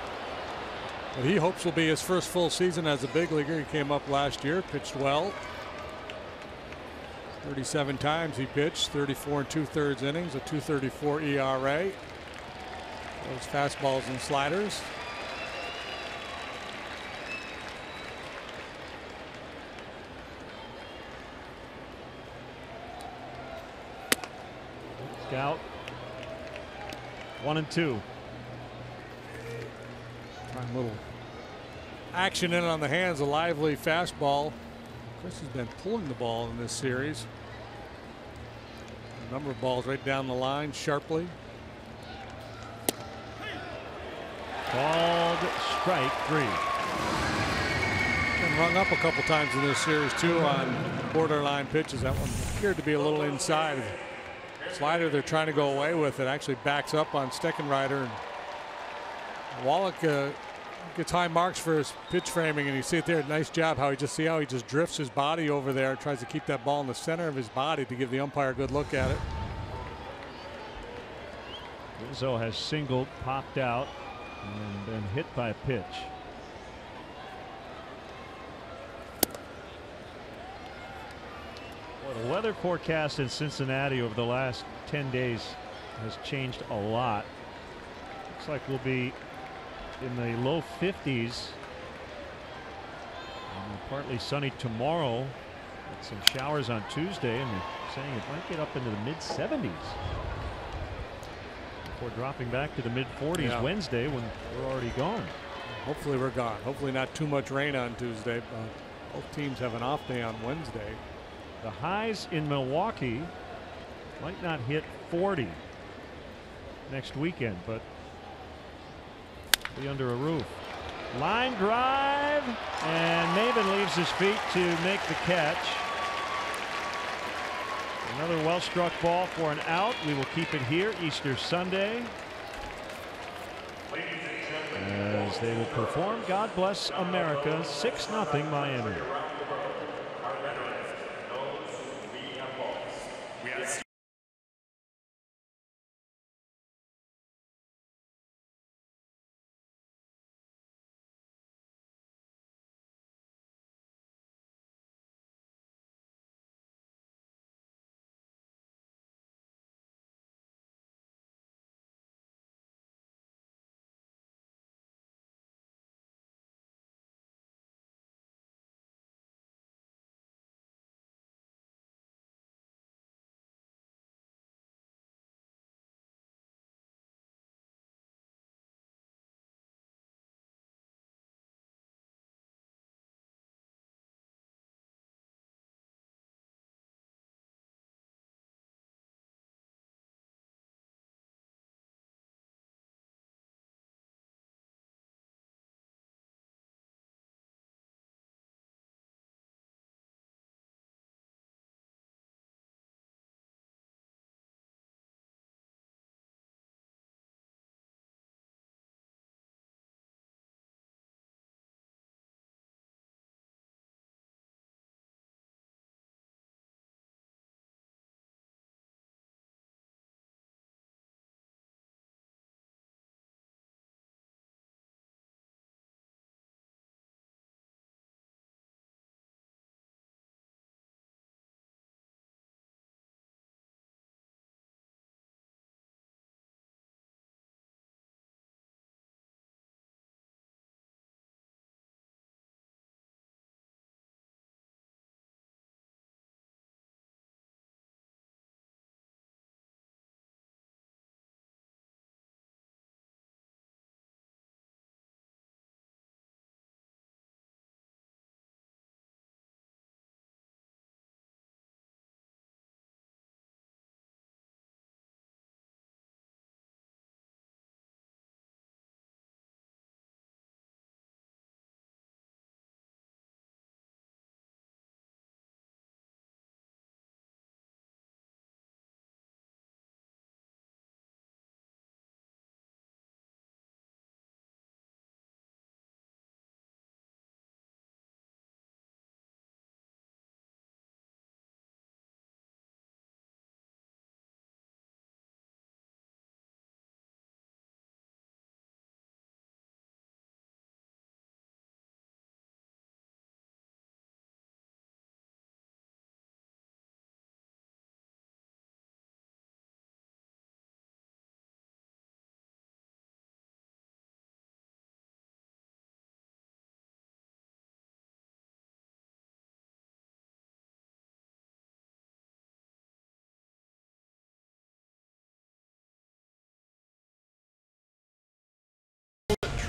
What he hopes will be his first full season as a big leaguer. He came up last year, pitched well. 37 times he pitched, 34 2/3 innings, a 2.34 ERA. Those fastballs and sliders. Scout. 1-2. Trying a little action in on the hands, a lively fastball. Chris has been pulling the ball in this series. A number of balls right down the line sharply. Called strike 3. Been rung up a couple times in this series too on borderline pitches. That one appeared to be a little inside. Slider they're trying to go away with it actually backs up on Steckenrider. And Wallach gets high marks for his pitch framing, and you see it there. Nice job how he just drifts his body over there, tries to keep that ball in the center of his body to give the umpire a good look at it. Rizzo has singled, popped out, and been hit by a pitch. Well, the weather forecast in Cincinnati over the last 10 days has changed a lot. Looks like we'll be in the low 50s. And partly sunny tomorrow with some showers on Tuesday, and they're saying it might get up into the mid 70s before dropping back to the mid 40s Wednesday when we're already gone. Hopefully we're gone. Hopefully not too much rain on Tuesday. Both teams have an off day on Wednesday. The highs in Milwaukee might not hit 40 next weekend, but be under a roof. Line drive, and Maven leaves his feet to make the catch. Another well-struck ball for an out. We will keep it here Easter Sunday as they will perform God Bless America 6-0 Miami.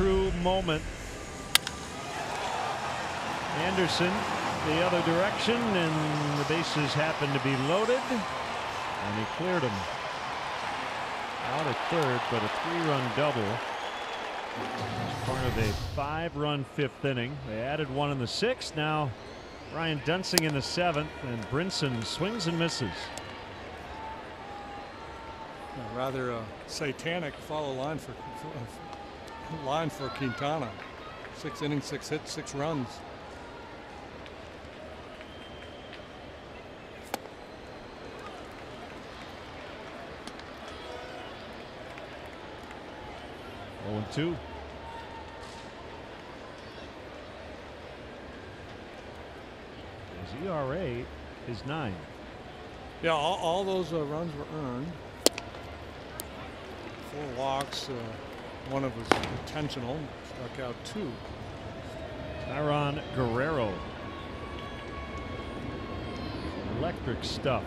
true moment. Anderson the other direction, and the bases happen to be loaded, and he cleared them. Out at third, but a 3-run double. As part of a 5-run 5th inning. They added one in the 6th. Now Ryan Dunsing in the 7th, and Brinson swings and misses. A rather satanic follow line for Quintana. 6 innings, 6 hits, 6 runs. Oh, 2. His ERA is 9. Yeah, all those runs were earned. 4 walks, one of was intentional, struck out 2. Tyron Guerrero. Electric stuff.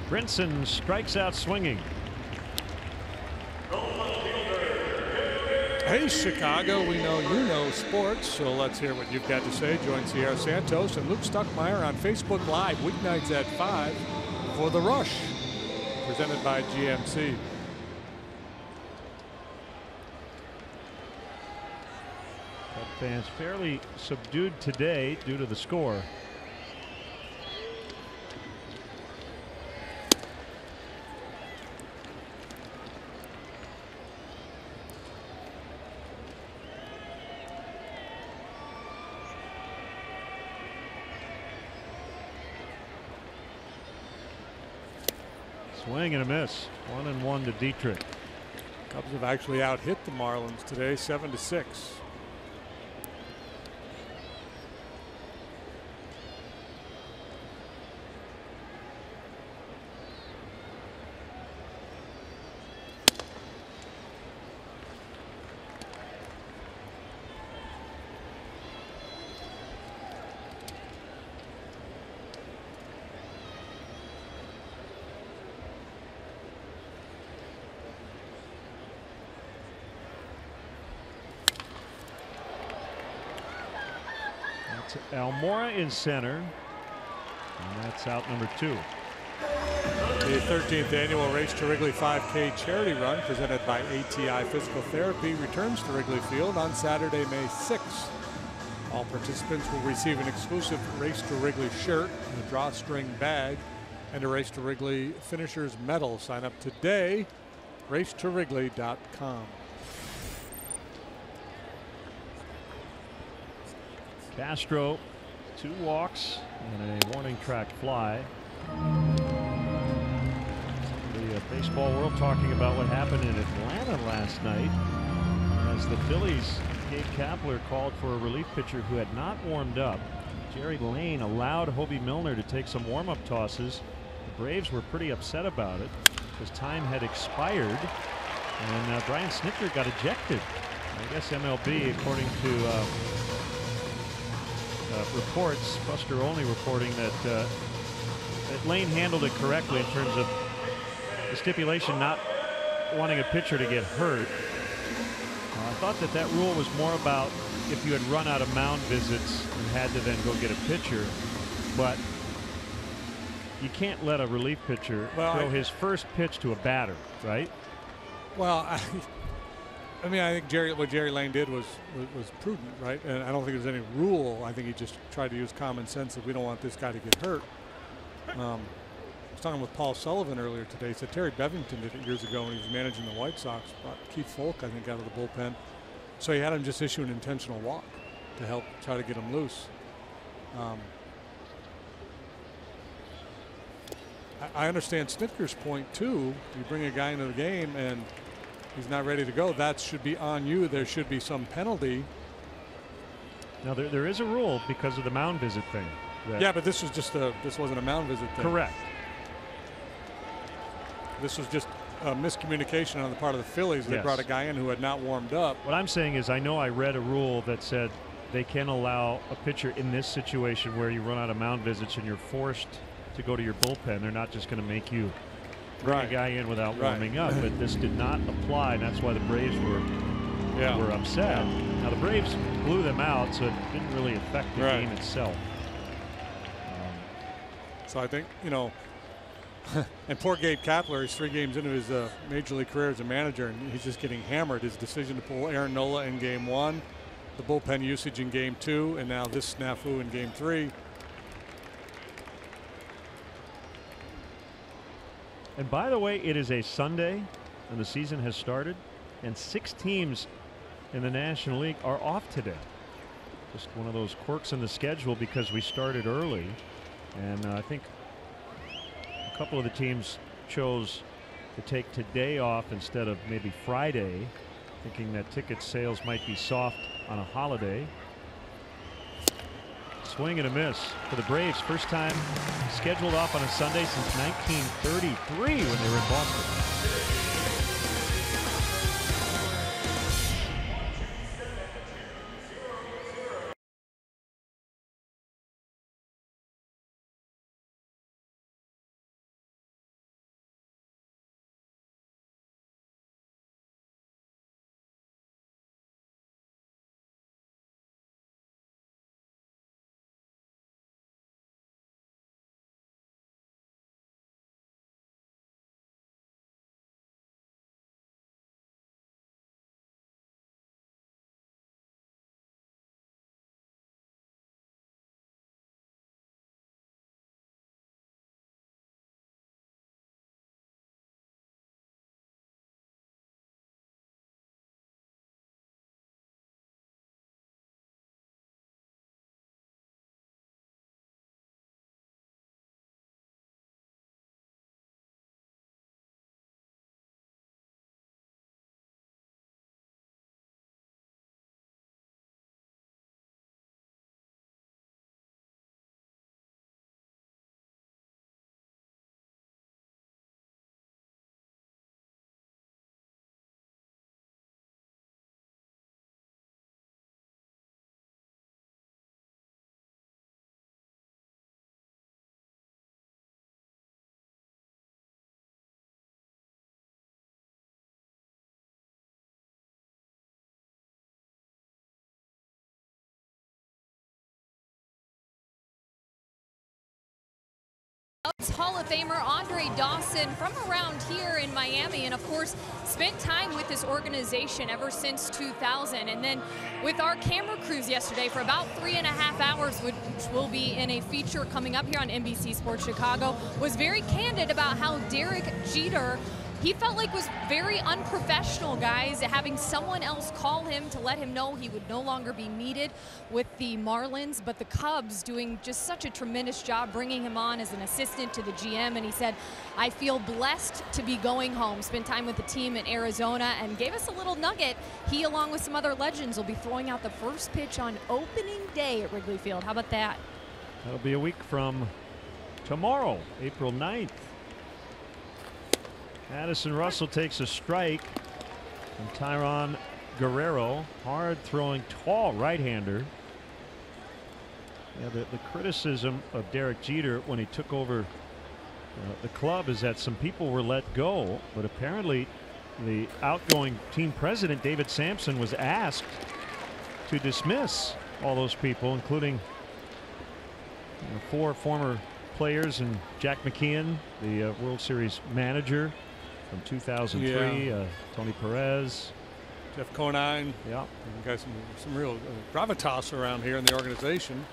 Brinson strikes out swinging. Hey Chicago, we know you know sports, so let's hear what you've got to say. Join Sierra Santos and Luke Stuckmeyer on Facebook Live weeknights at 5 for The Rush, presented by GMC. Cub fans fairly subdued today due to the score. Swing and a miss. 1-1 to Dietrich. Cubs have actually out-hit the Marlins today, 7-6. Almora in center, and that's out number 2. The 13th annual Race to Wrigley 5K charity run presented by ATI Physical Therapy returns to Wrigley Field on Saturday, May 6th. All participants will receive an exclusive Race to Wrigley shirt, a drawstring bag, and a Race to Wrigley finisher's medal. Sign up today, raceToWrigley.com. Castro, 2 walks and a warning track fly. The baseball world talking about what happened in Atlanta last night as the Phillies, Gabe Kapler called for a relief pitcher who had not warmed up. Jerry Lane allowed Hobie Milner to take some warm-up tosses. The Braves were pretty upset about it because time had expired, and Brian Snitker got ejected. I guess MLB, according to reports, Buster Olney reporting that Lane handled it correctly in terms of the stipulation not wanting a pitcher to get hurt. I thought that rule was more about if you had run out of mound visits and had to then go get a pitcher, but you can't let a relief pitcher throw his first pitch to a batter, right? Well, I mean, I think what Jerry Lane did was prudent, right? And I don't think there's any rule. I think he just tried to use common sense that we don't want this guy to get hurt. I was talking with Paul Sullivan earlier today. He said Terry Bevington did it years ago when he was managing the White Sox. Brought Keith Folk, I think, out of the bullpen. So he had him just issue an intentional walk to help try to get him loose. I understand Snitker's point too. You bring a guy into the game and he's not ready to go, that should be on you. There should be some penalty. Now there is a rule because of the mound visit thing. Yeah, but this was just this wasn't a mound visit thing. Correct. This was just a miscommunication on the part of the Phillies. They brought a guy in who had not warmed up. What I'm saying is I know I read a rule that said they can allow a pitcher in this situation where you run out of mound visits and you're forced to go to your bullpen. They're not just going to make you bring a guy in without warming up, but this did not apply, and that's why the Braves were upset. Now the Braves blew them out, so it didn't really affect the game itself. So I think, you know, and poor Gabe Kapler, he's 3 games into his major league career as a manager, and he's just getting hammered. His decision to pull Aaron Nola in game 1, the bullpen usage in game 2, and now this snafu in game 3. And by the way, it is a Sunday, and the season has started, and 6 teams in the National League are off today. Just one of those quirks in the schedule because we started early, and I think a couple of the teams chose to take today off instead of maybe Friday, thinking that ticket sales might be soft on a holiday. Swing and a miss for the Braves. First time scheduled off on a Sunday since 1933 when they were in Boston. Hall of Famer Andre Dawson from around here in Miami, and of course spent time with this organization ever since 2000, and then with our camera crews yesterday for about 3.5 hours, which will be in a feature coming up here on NBC Sports Chicago, was very candid about how Derek Jeter, he felt like was very unprofessional, guys, having someone else call him to let him know he would no longer be needed with the Marlins, but the Cubs doing just such a tremendous job bringing him on as an assistant to the GM, and he said, I feel blessed to be going home, spent time with the team in Arizona, and gave us a little nugget. He, along with some other legends, will be throwing out the first pitch on opening day at Wrigley Field. How about that? That'll be a week from tomorrow, April 9th. Addison Russell takes a strike from Tyron Guerrero, hard throwing, tall right-hander. Yeah, the criticism of Derek Jeter when he took over the club is that some people were let go, but apparently the outgoing team president David Sampson was asked to dismiss all those people, including 4 former players and Jack McKeon, the World Series manager from 2003, Tony Perez, Jeff Conine. Yeah, got some real gravitas around here in the organization.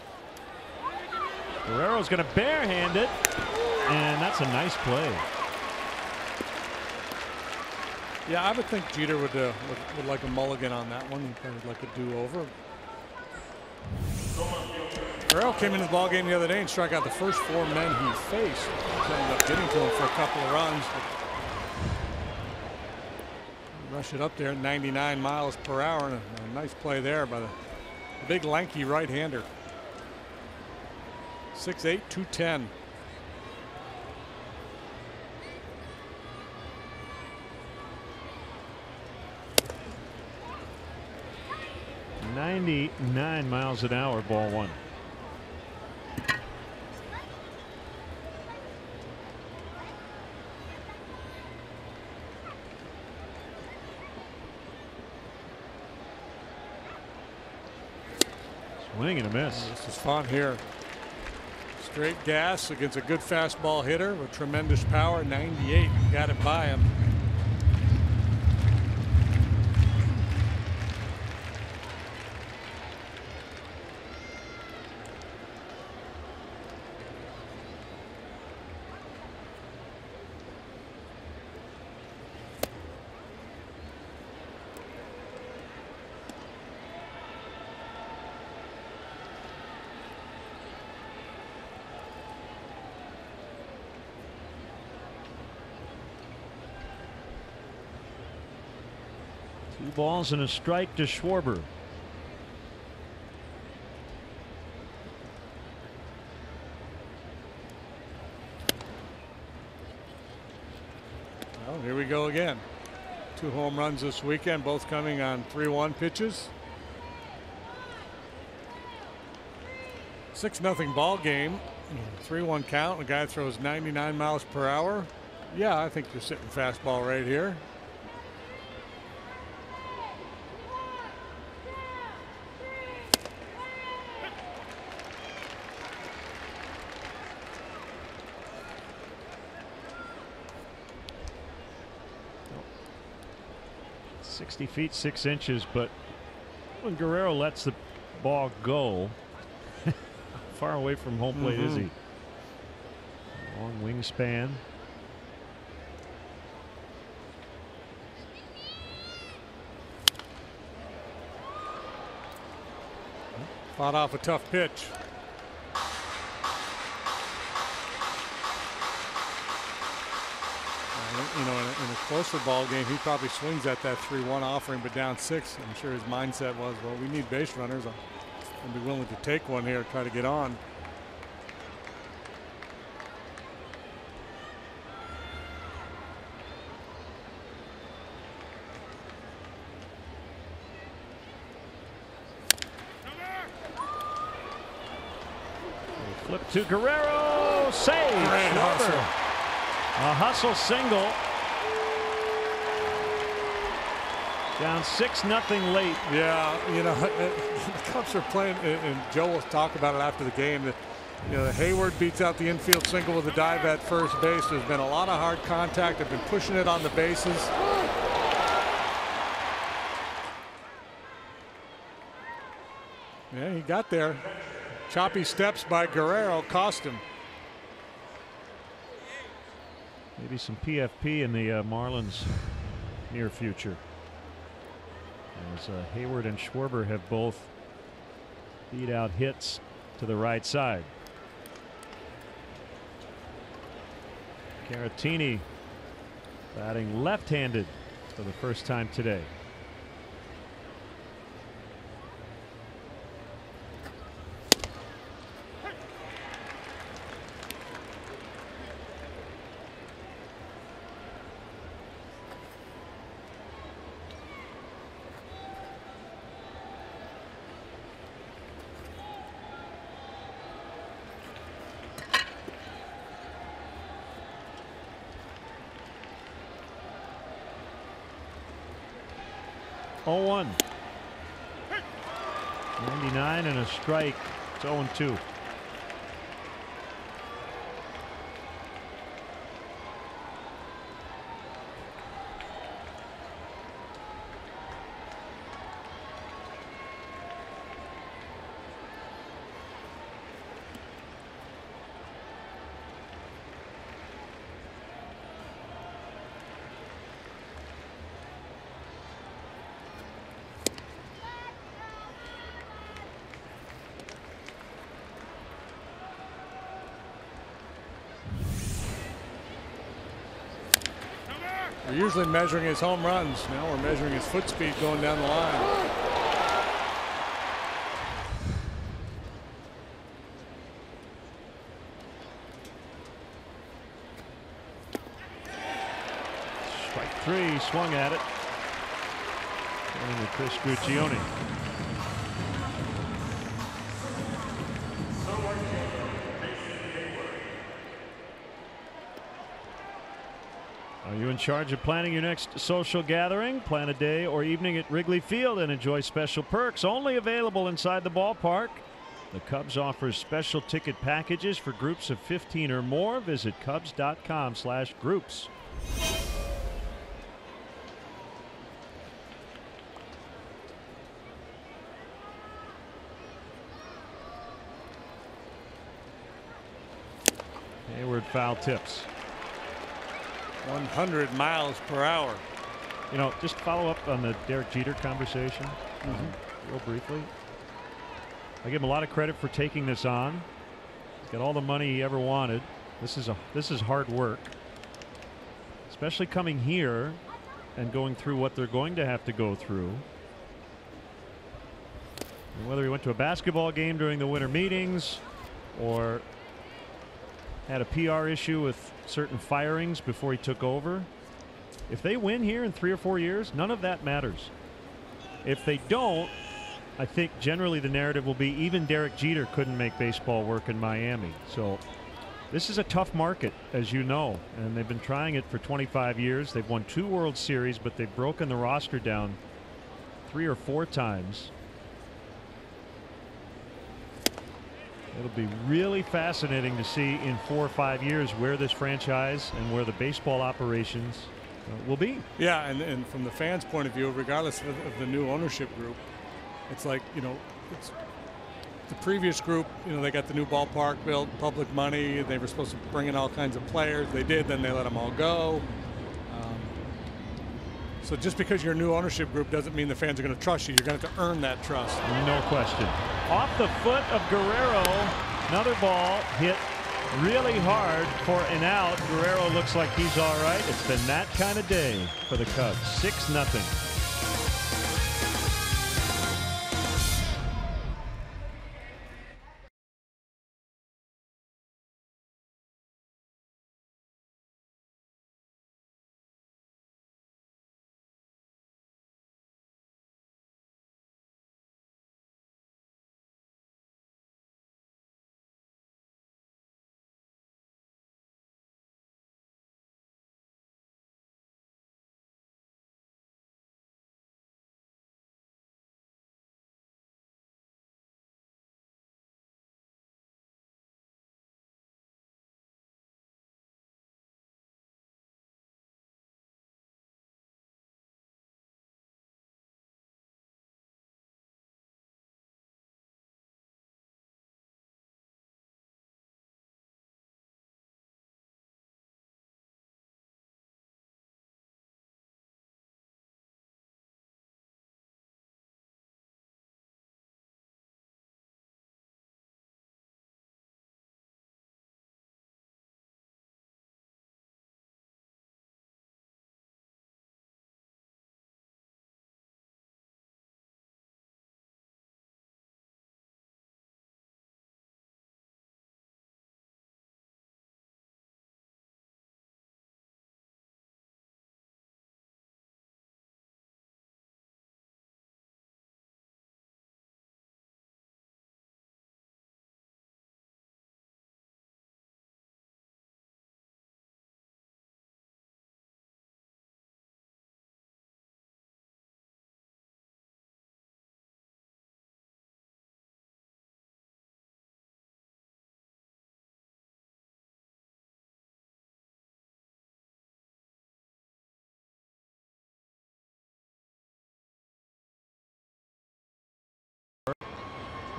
Guerrero's going to barehand it, and that's a nice play. Yeah, I would think Jeter would like a mulligan on that one. He'd probably like a do-over. Guerrero came into the ballgame the other day and struck out the first 4 men he faced. He ended up getting to him for a couple of runs. Rush it up there at 99 miles per hour, and a nice play there by the big lanky right-hander. 6'8", 210. .99 miles an hour, ball 1. Swing and a miss. This is fun here. Straight gas against a good fastball hitter with tremendous power. 98. Got it by him. Two balls and a strike to Schwarber. Well, here we go again. 2 home runs this weekend, both coming on 3-1 pitches. 6-0 ball game. 3-1 count. The guy throws 99 miles per hour. Yeah, I think you're sitting fastball right here. .60 feet 6 inches, but when Guerrero lets the ball go, far away from home plate is he? Long wingspan. Fought off a tough pitch. You know, in a closer ball game, he probably swings at that 3-1 offering, but down 6. I'm sure his mindset was, well, we need base runners. I'll be willing to take one here, try to get on. Flip to Guerrero, save. Great hustle. A hustle single. Down 6-0 late. Yeah, you know, the Cubs are playing, and Joe will talk about it after the game. That, you know, Hayward beats out the infield single with a dive at first base. There's been a lot of hard contact. They've been pushing it on the bases. Yeah, he got there. Choppy steps by Guerrero cost him. Maybe some PFP in the Marlins near future, as Hayward and Schwarber have both beat out hits to the right side. Caratini batting left-handed for the first time today. Oh, 1. 99 and a strike. It's 0-2. We're usually measuring his home runs. Now we're measuring his foot speed going down the line. Strike 3, swung at it. Going to Chris Guccione. Are you in charge of planning your next social gathering? Plan a day or evening at Wrigley Field and enjoy special perks only available inside the ballpark. The Cubs offers special ticket packages for groups of 15 or more. Visit Cubs.com/groups. Hayward foul tips. 100 miles per hour. You know, just follow up on the Derek Jeter conversation real briefly. I give him a lot of credit for taking this on. He's got all the money he ever wanted. This is hard work, especially coming here and going through what they're going to have to go through. And whether he went to a basketball game during the winter meetings or had a PR issue with certain firings before he took over. If they win here in 3 or 4 years, none of that matters. If they don't, I think generally the narrative will be even Derek Jeter couldn't make baseball work in Miami. So this is a tough market, as you know, and they've been trying it for 25 years. They've won 2 World Series, but they've broken the roster down 3 or 4 times. It'll be really fascinating to see in 4 or 5 years where this franchise and where the baseball operations will be. Yeah, and from the fans' point of view, regardless of the new ownership group, it's like, you know, it's the previous group, you know, they got the new ballpark built, public money. They were supposed to bring in all kinds of players. They did, then they let them all go. So just because you're a new ownership group doesn't mean the fans are going to trust you. You're going to have to earn that trust. No question. Off the foot of Guerrero, another ball hit really hard for an out. Guerrero looks like he's all right. It's been that kind of day for the Cubs. 6-0.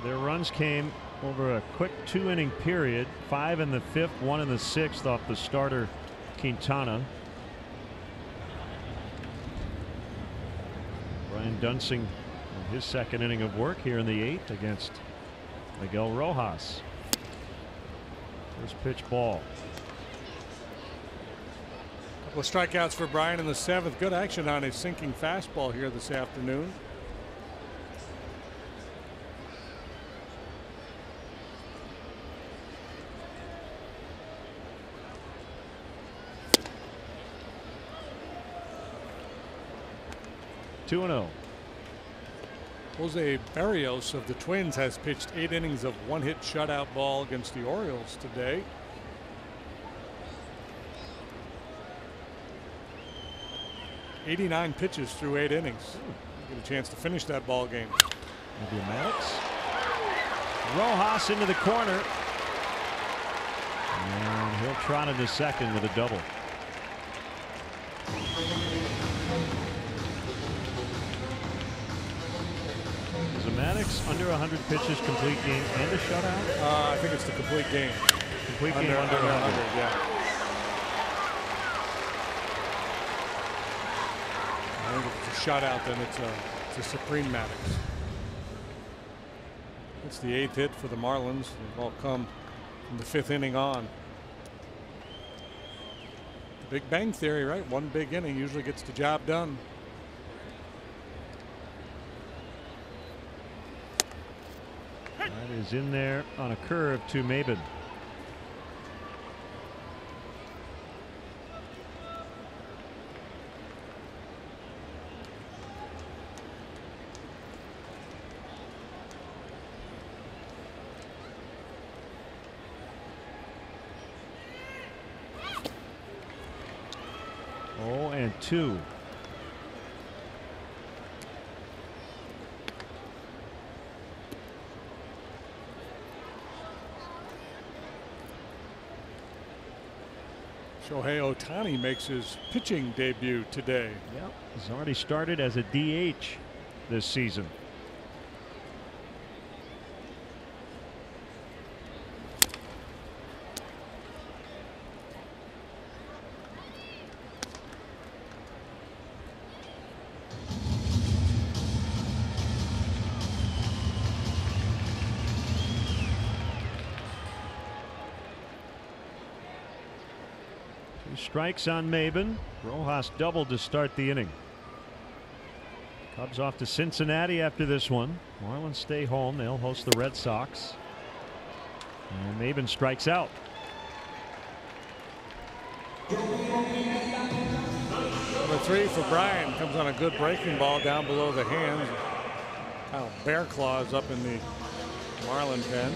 Their runs came over a quick 2-inning period. 5 in the 5th, 1 in the 6th off the starter Quintana. Brian Dunsing in his 2nd inning of work here in the 8th against Miguel Rojas. First pitch ball. Couple of strikeouts for Brian in the 7th. Good action on his sinking fastball here this afternoon. Jose Barrios of the Twins has pitched 8 innings of 1-hit shutout ball against the Orioles today. '89 pitches through 8 innings. Get a chance to finish that ball game. Maybe a Maddox. Rojas into the corner. And he'll trot into second with a double. Is a Maddox under 100 pitches complete game and a shutout? I think it's the complete game. Complete game under 100. Yeah. I think if it's a shutout, then it's a supreme Maddox. It's the 8th hit for the Marlins. They've all come from the 5th inning on. The Big Bang Theory, right? One big inning usually gets the job done. That is in there on a curve to Maben. Oh, and 2. Shohei Ohtani makes his pitching debut today. Yep, he's already started as a DH this season. Strikes on Maben. Rojas doubled to start the inning. Cubs off to Cincinnati after this one. Marlins stay home. They'll host the Red Sox. And Maben strikes out. Number 3 for Bryan comes on a good breaking ball down below the hands. Kind of bear claws up in the Marlin pen.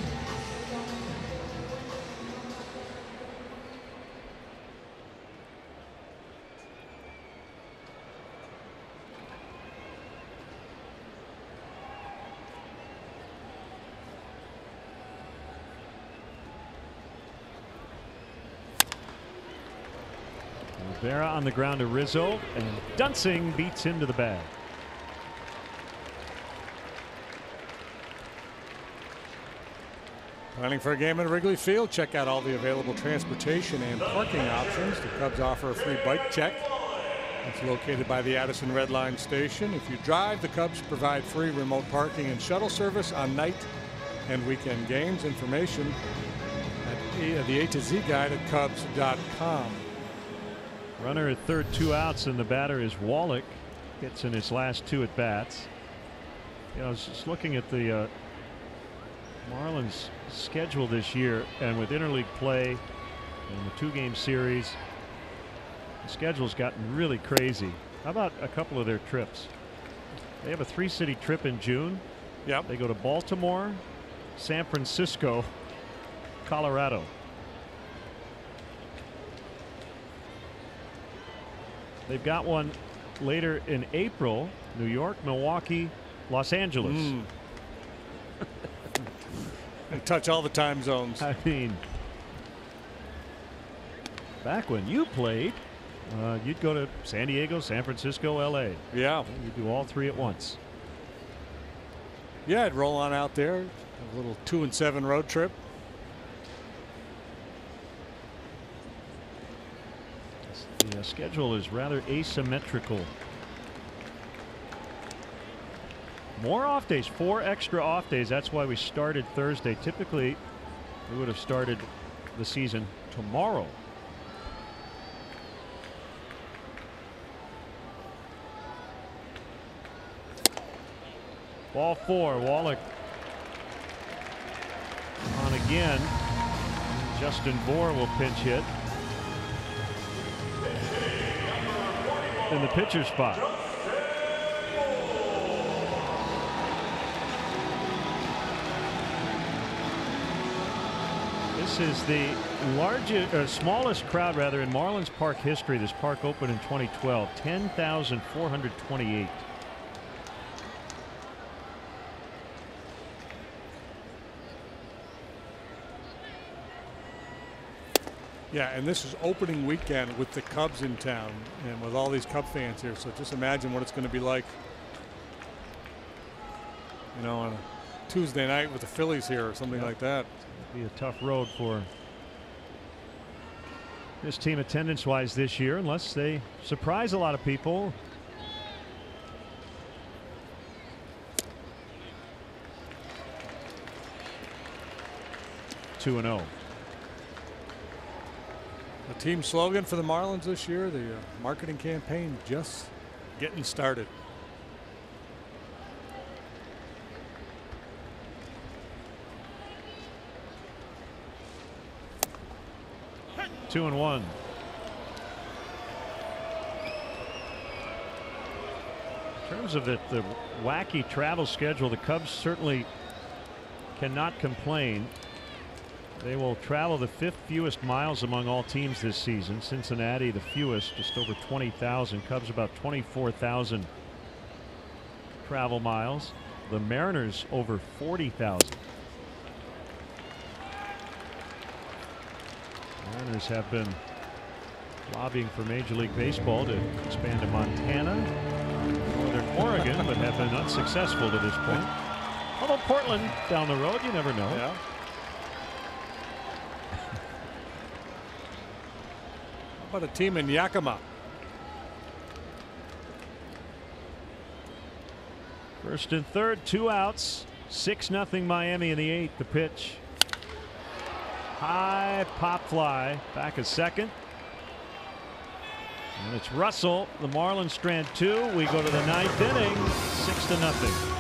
Rivera on the ground to Rizzo, and Dunsing beats him to the bag. Planning for a game at Wrigley Field? Check out all the available transportation and parking options. The Cubs offer a free bike check. It's located by the Addison Red Line station. If you drive, the Cubs provide free remote parking and shuttle service on night and weekend games. Information at the A to Z guide at Cubs.com. Runner at third, 2 outs, and the batter is Wallach. Gets in his last 2 at bats. You know, I was just looking at the Marlins schedule this year, and with interleague play and the 2-game series, the schedule's gotten really crazy. How about a couple of their trips? They have a 3-city trip in June. Yep. They go to Baltimore, San Francisco, Colorado. They've got one later in April. New York, Milwaukee, Los Angeles. They touch all the time zones. I mean, back when you played, you'd go to San Diego, San Francisco, LA. Yeah. You do all 3 at once. Yeah, I'd roll on out there. A little 2-7 road trip. The schedule is rather asymmetrical. More off days, 4 extra off days. That's why we started Thursday. Typically, we would have started the season tomorrow. Ball 4. Wallach on again. Justin Bohr will pinch hit in the pitcher spot. This is the largest, smallest crowd rather in Marlins Park history. This park opened in 2012. 10,428. Yeah, and this is opening weekend with the Cubs in town and with all these Cub fans here. So just imagine what it's going to be like, you know, on a Tuesday night with the Phillies here or something like that. It'll be a tough road for this team attendance-wise this year, unless they surprise a lot of people. 2-0. The team slogan for the Marlins this year, the marketing campaign just getting started. Two and one. In terms of the wacky travel schedule, the Cubs certainly cannot complain. They will travel the 5th fewest miles among all teams this season. Cincinnati the fewest, just over 20,000. Cubs about 24,000 travel miles. The Mariners over 40,000. Mariners have been lobbying for Major League Baseball to expand to Montana, Northern Oregon, but have been unsuccessful to this point. Although Portland down the road, you never know. Yeah. How about a team in Yakima? First and third, 2 outs. 6-0 Miami in the 8th. The pitch. High pop fly. Back a second. And it's Russell. The Marlins strand 2. We go to the 9th inning. 6-0.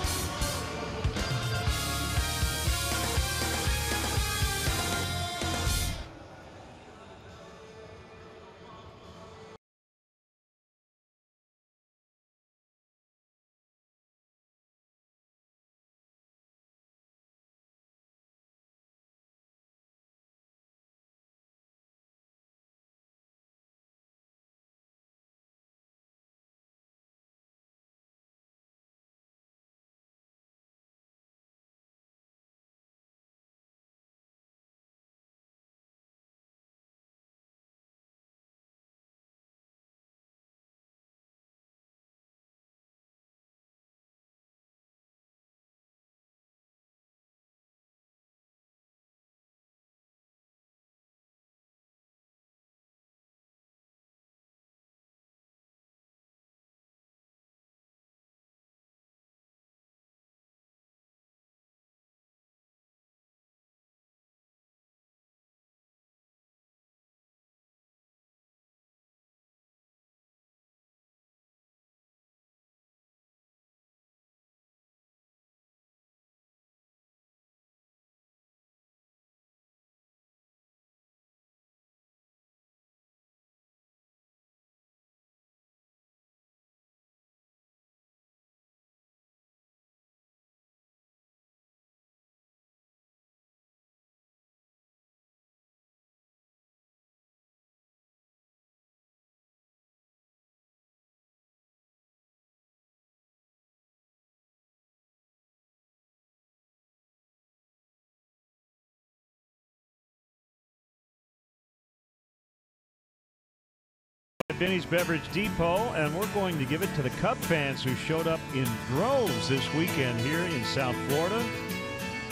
Vinny's Beverage Depot, and we're going to give it to the Cub fans who showed up in droves this weekend here in South Florida.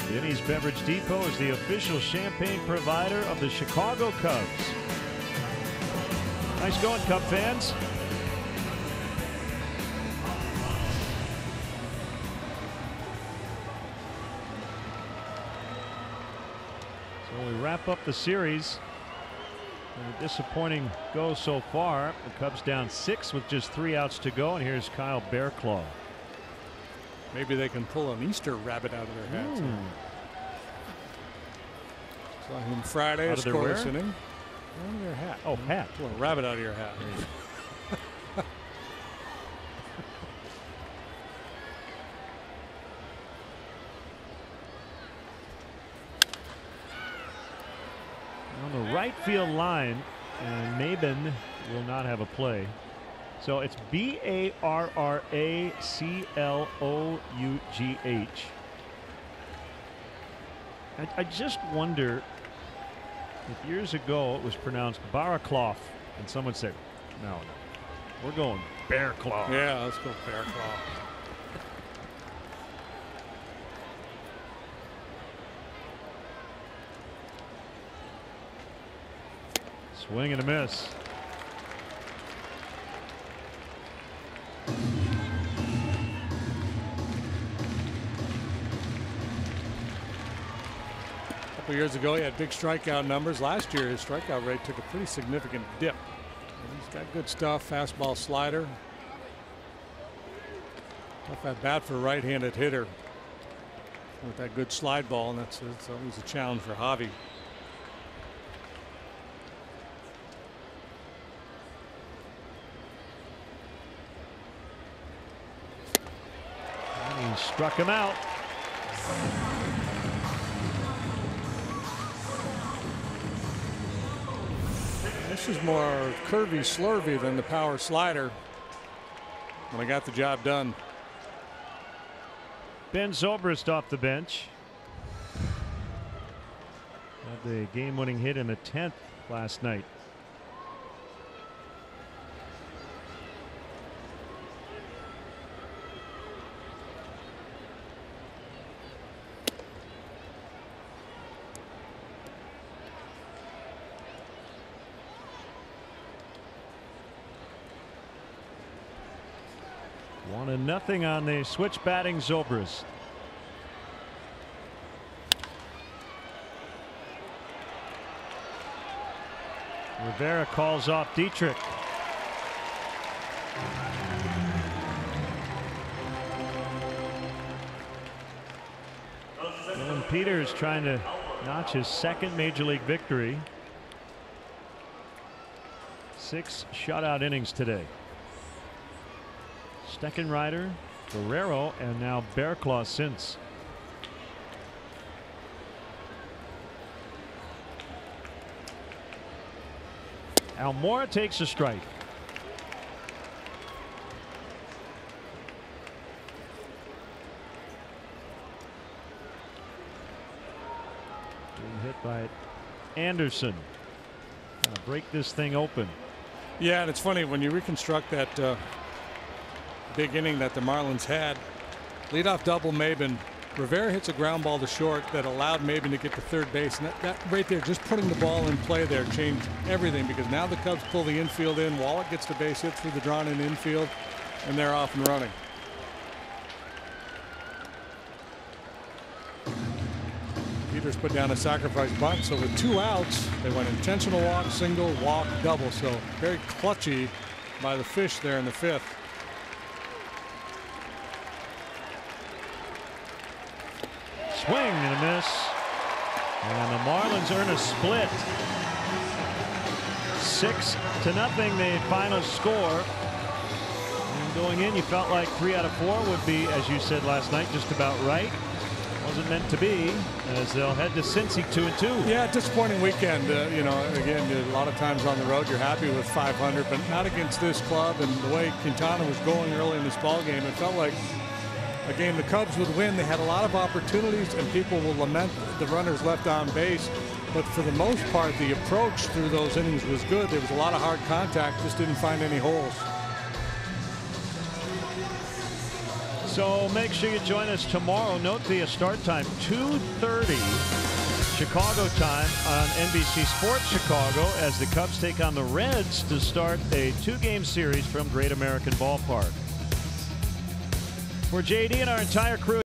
Vinny's Beverage Depot is the official champagne provider of the Chicago Cubs. Nice going, Cub fans. So we wrap up the series. And a disappointing go so far. The Cubs down 6 with just 3 outs to go, and here's Kyle Bearclaw. Maybe they can pull an Easter rabbit out of their hats. Saw him Friday, a scoreless inning. Out of their hat. Oh, hat. Pull a rabbit out of your hat. On the right field line, and Maben will not have a play. So it's B-A-R-R-A-C-L-O-U-G-H. I just wonder If years ago it was pronounced Baraclough, and someone said, no, we're going Bear Claw. Yeah, let's go Bear Claw. Swing and a miss. A couple years ago, he had big strikeout numbers. Last year, his strikeout rate took a pretty significant dip. He's got good stuff, fastball, slider. Tough at bat for a right-handed hitter with that good slide ball, and that's always a challenge for Javi. And he struck him out. This is more curvy, slurvy than the power slider. When I got the job done. Ben Zobrist off the bench. Had the game-winning hit in the 10th last night. One and nothing on the switch batting Zobrist. Rivera calls off Dietrich. Dylan Peters trying to notch his second major league victory. 6 shutout innings today. Steckenrider, Guerrero, and now Bearclaw since. Almora takes a strike. Being hit by Anderson. Gonna break this thing open. Yeah, and it's funny when you reconstruct that big inning that the Marlins had. Leadoff double Maben. Rivera hits a ground ball to short that allowed Maben to get to third base, and that right there, just putting the ball in play there, changed everything, because now the Cubs pull the infield in. Wallach gets the base hit through the drawn in infield, and they're off and running. Peters put down a sacrifice bunt, so with 2 outs, they went intentional walk, single, walk, double. So very clutchy by the Fish there in the 5th. Swing and a miss. And the Marlins earn a split. 6-0 the final score. And going in, you felt like 3 out of 4 would be, as you said last night, just about right. Wasn't meant to be, as they'll head to Cincy 2-2. Yeah, disappointing weekend. You know, again, a lot of times on the road you're happy with 500, but not against this club. And the way Quintana was going early in this ball game, it felt like a game the Cubs would win. They had a lot of opportunities, and people will lament the runners left on base. But for the most part, the approach through those innings was good. There was a lot of hard contact, just didn't find any holes. So make sure you join us tomorrow. Note the start time, 2:30 Chicago time on NBC Sports Chicago, as the Cubs take on the Reds to start a 2-game series from Great American Ballpark. For JD and our entire crew.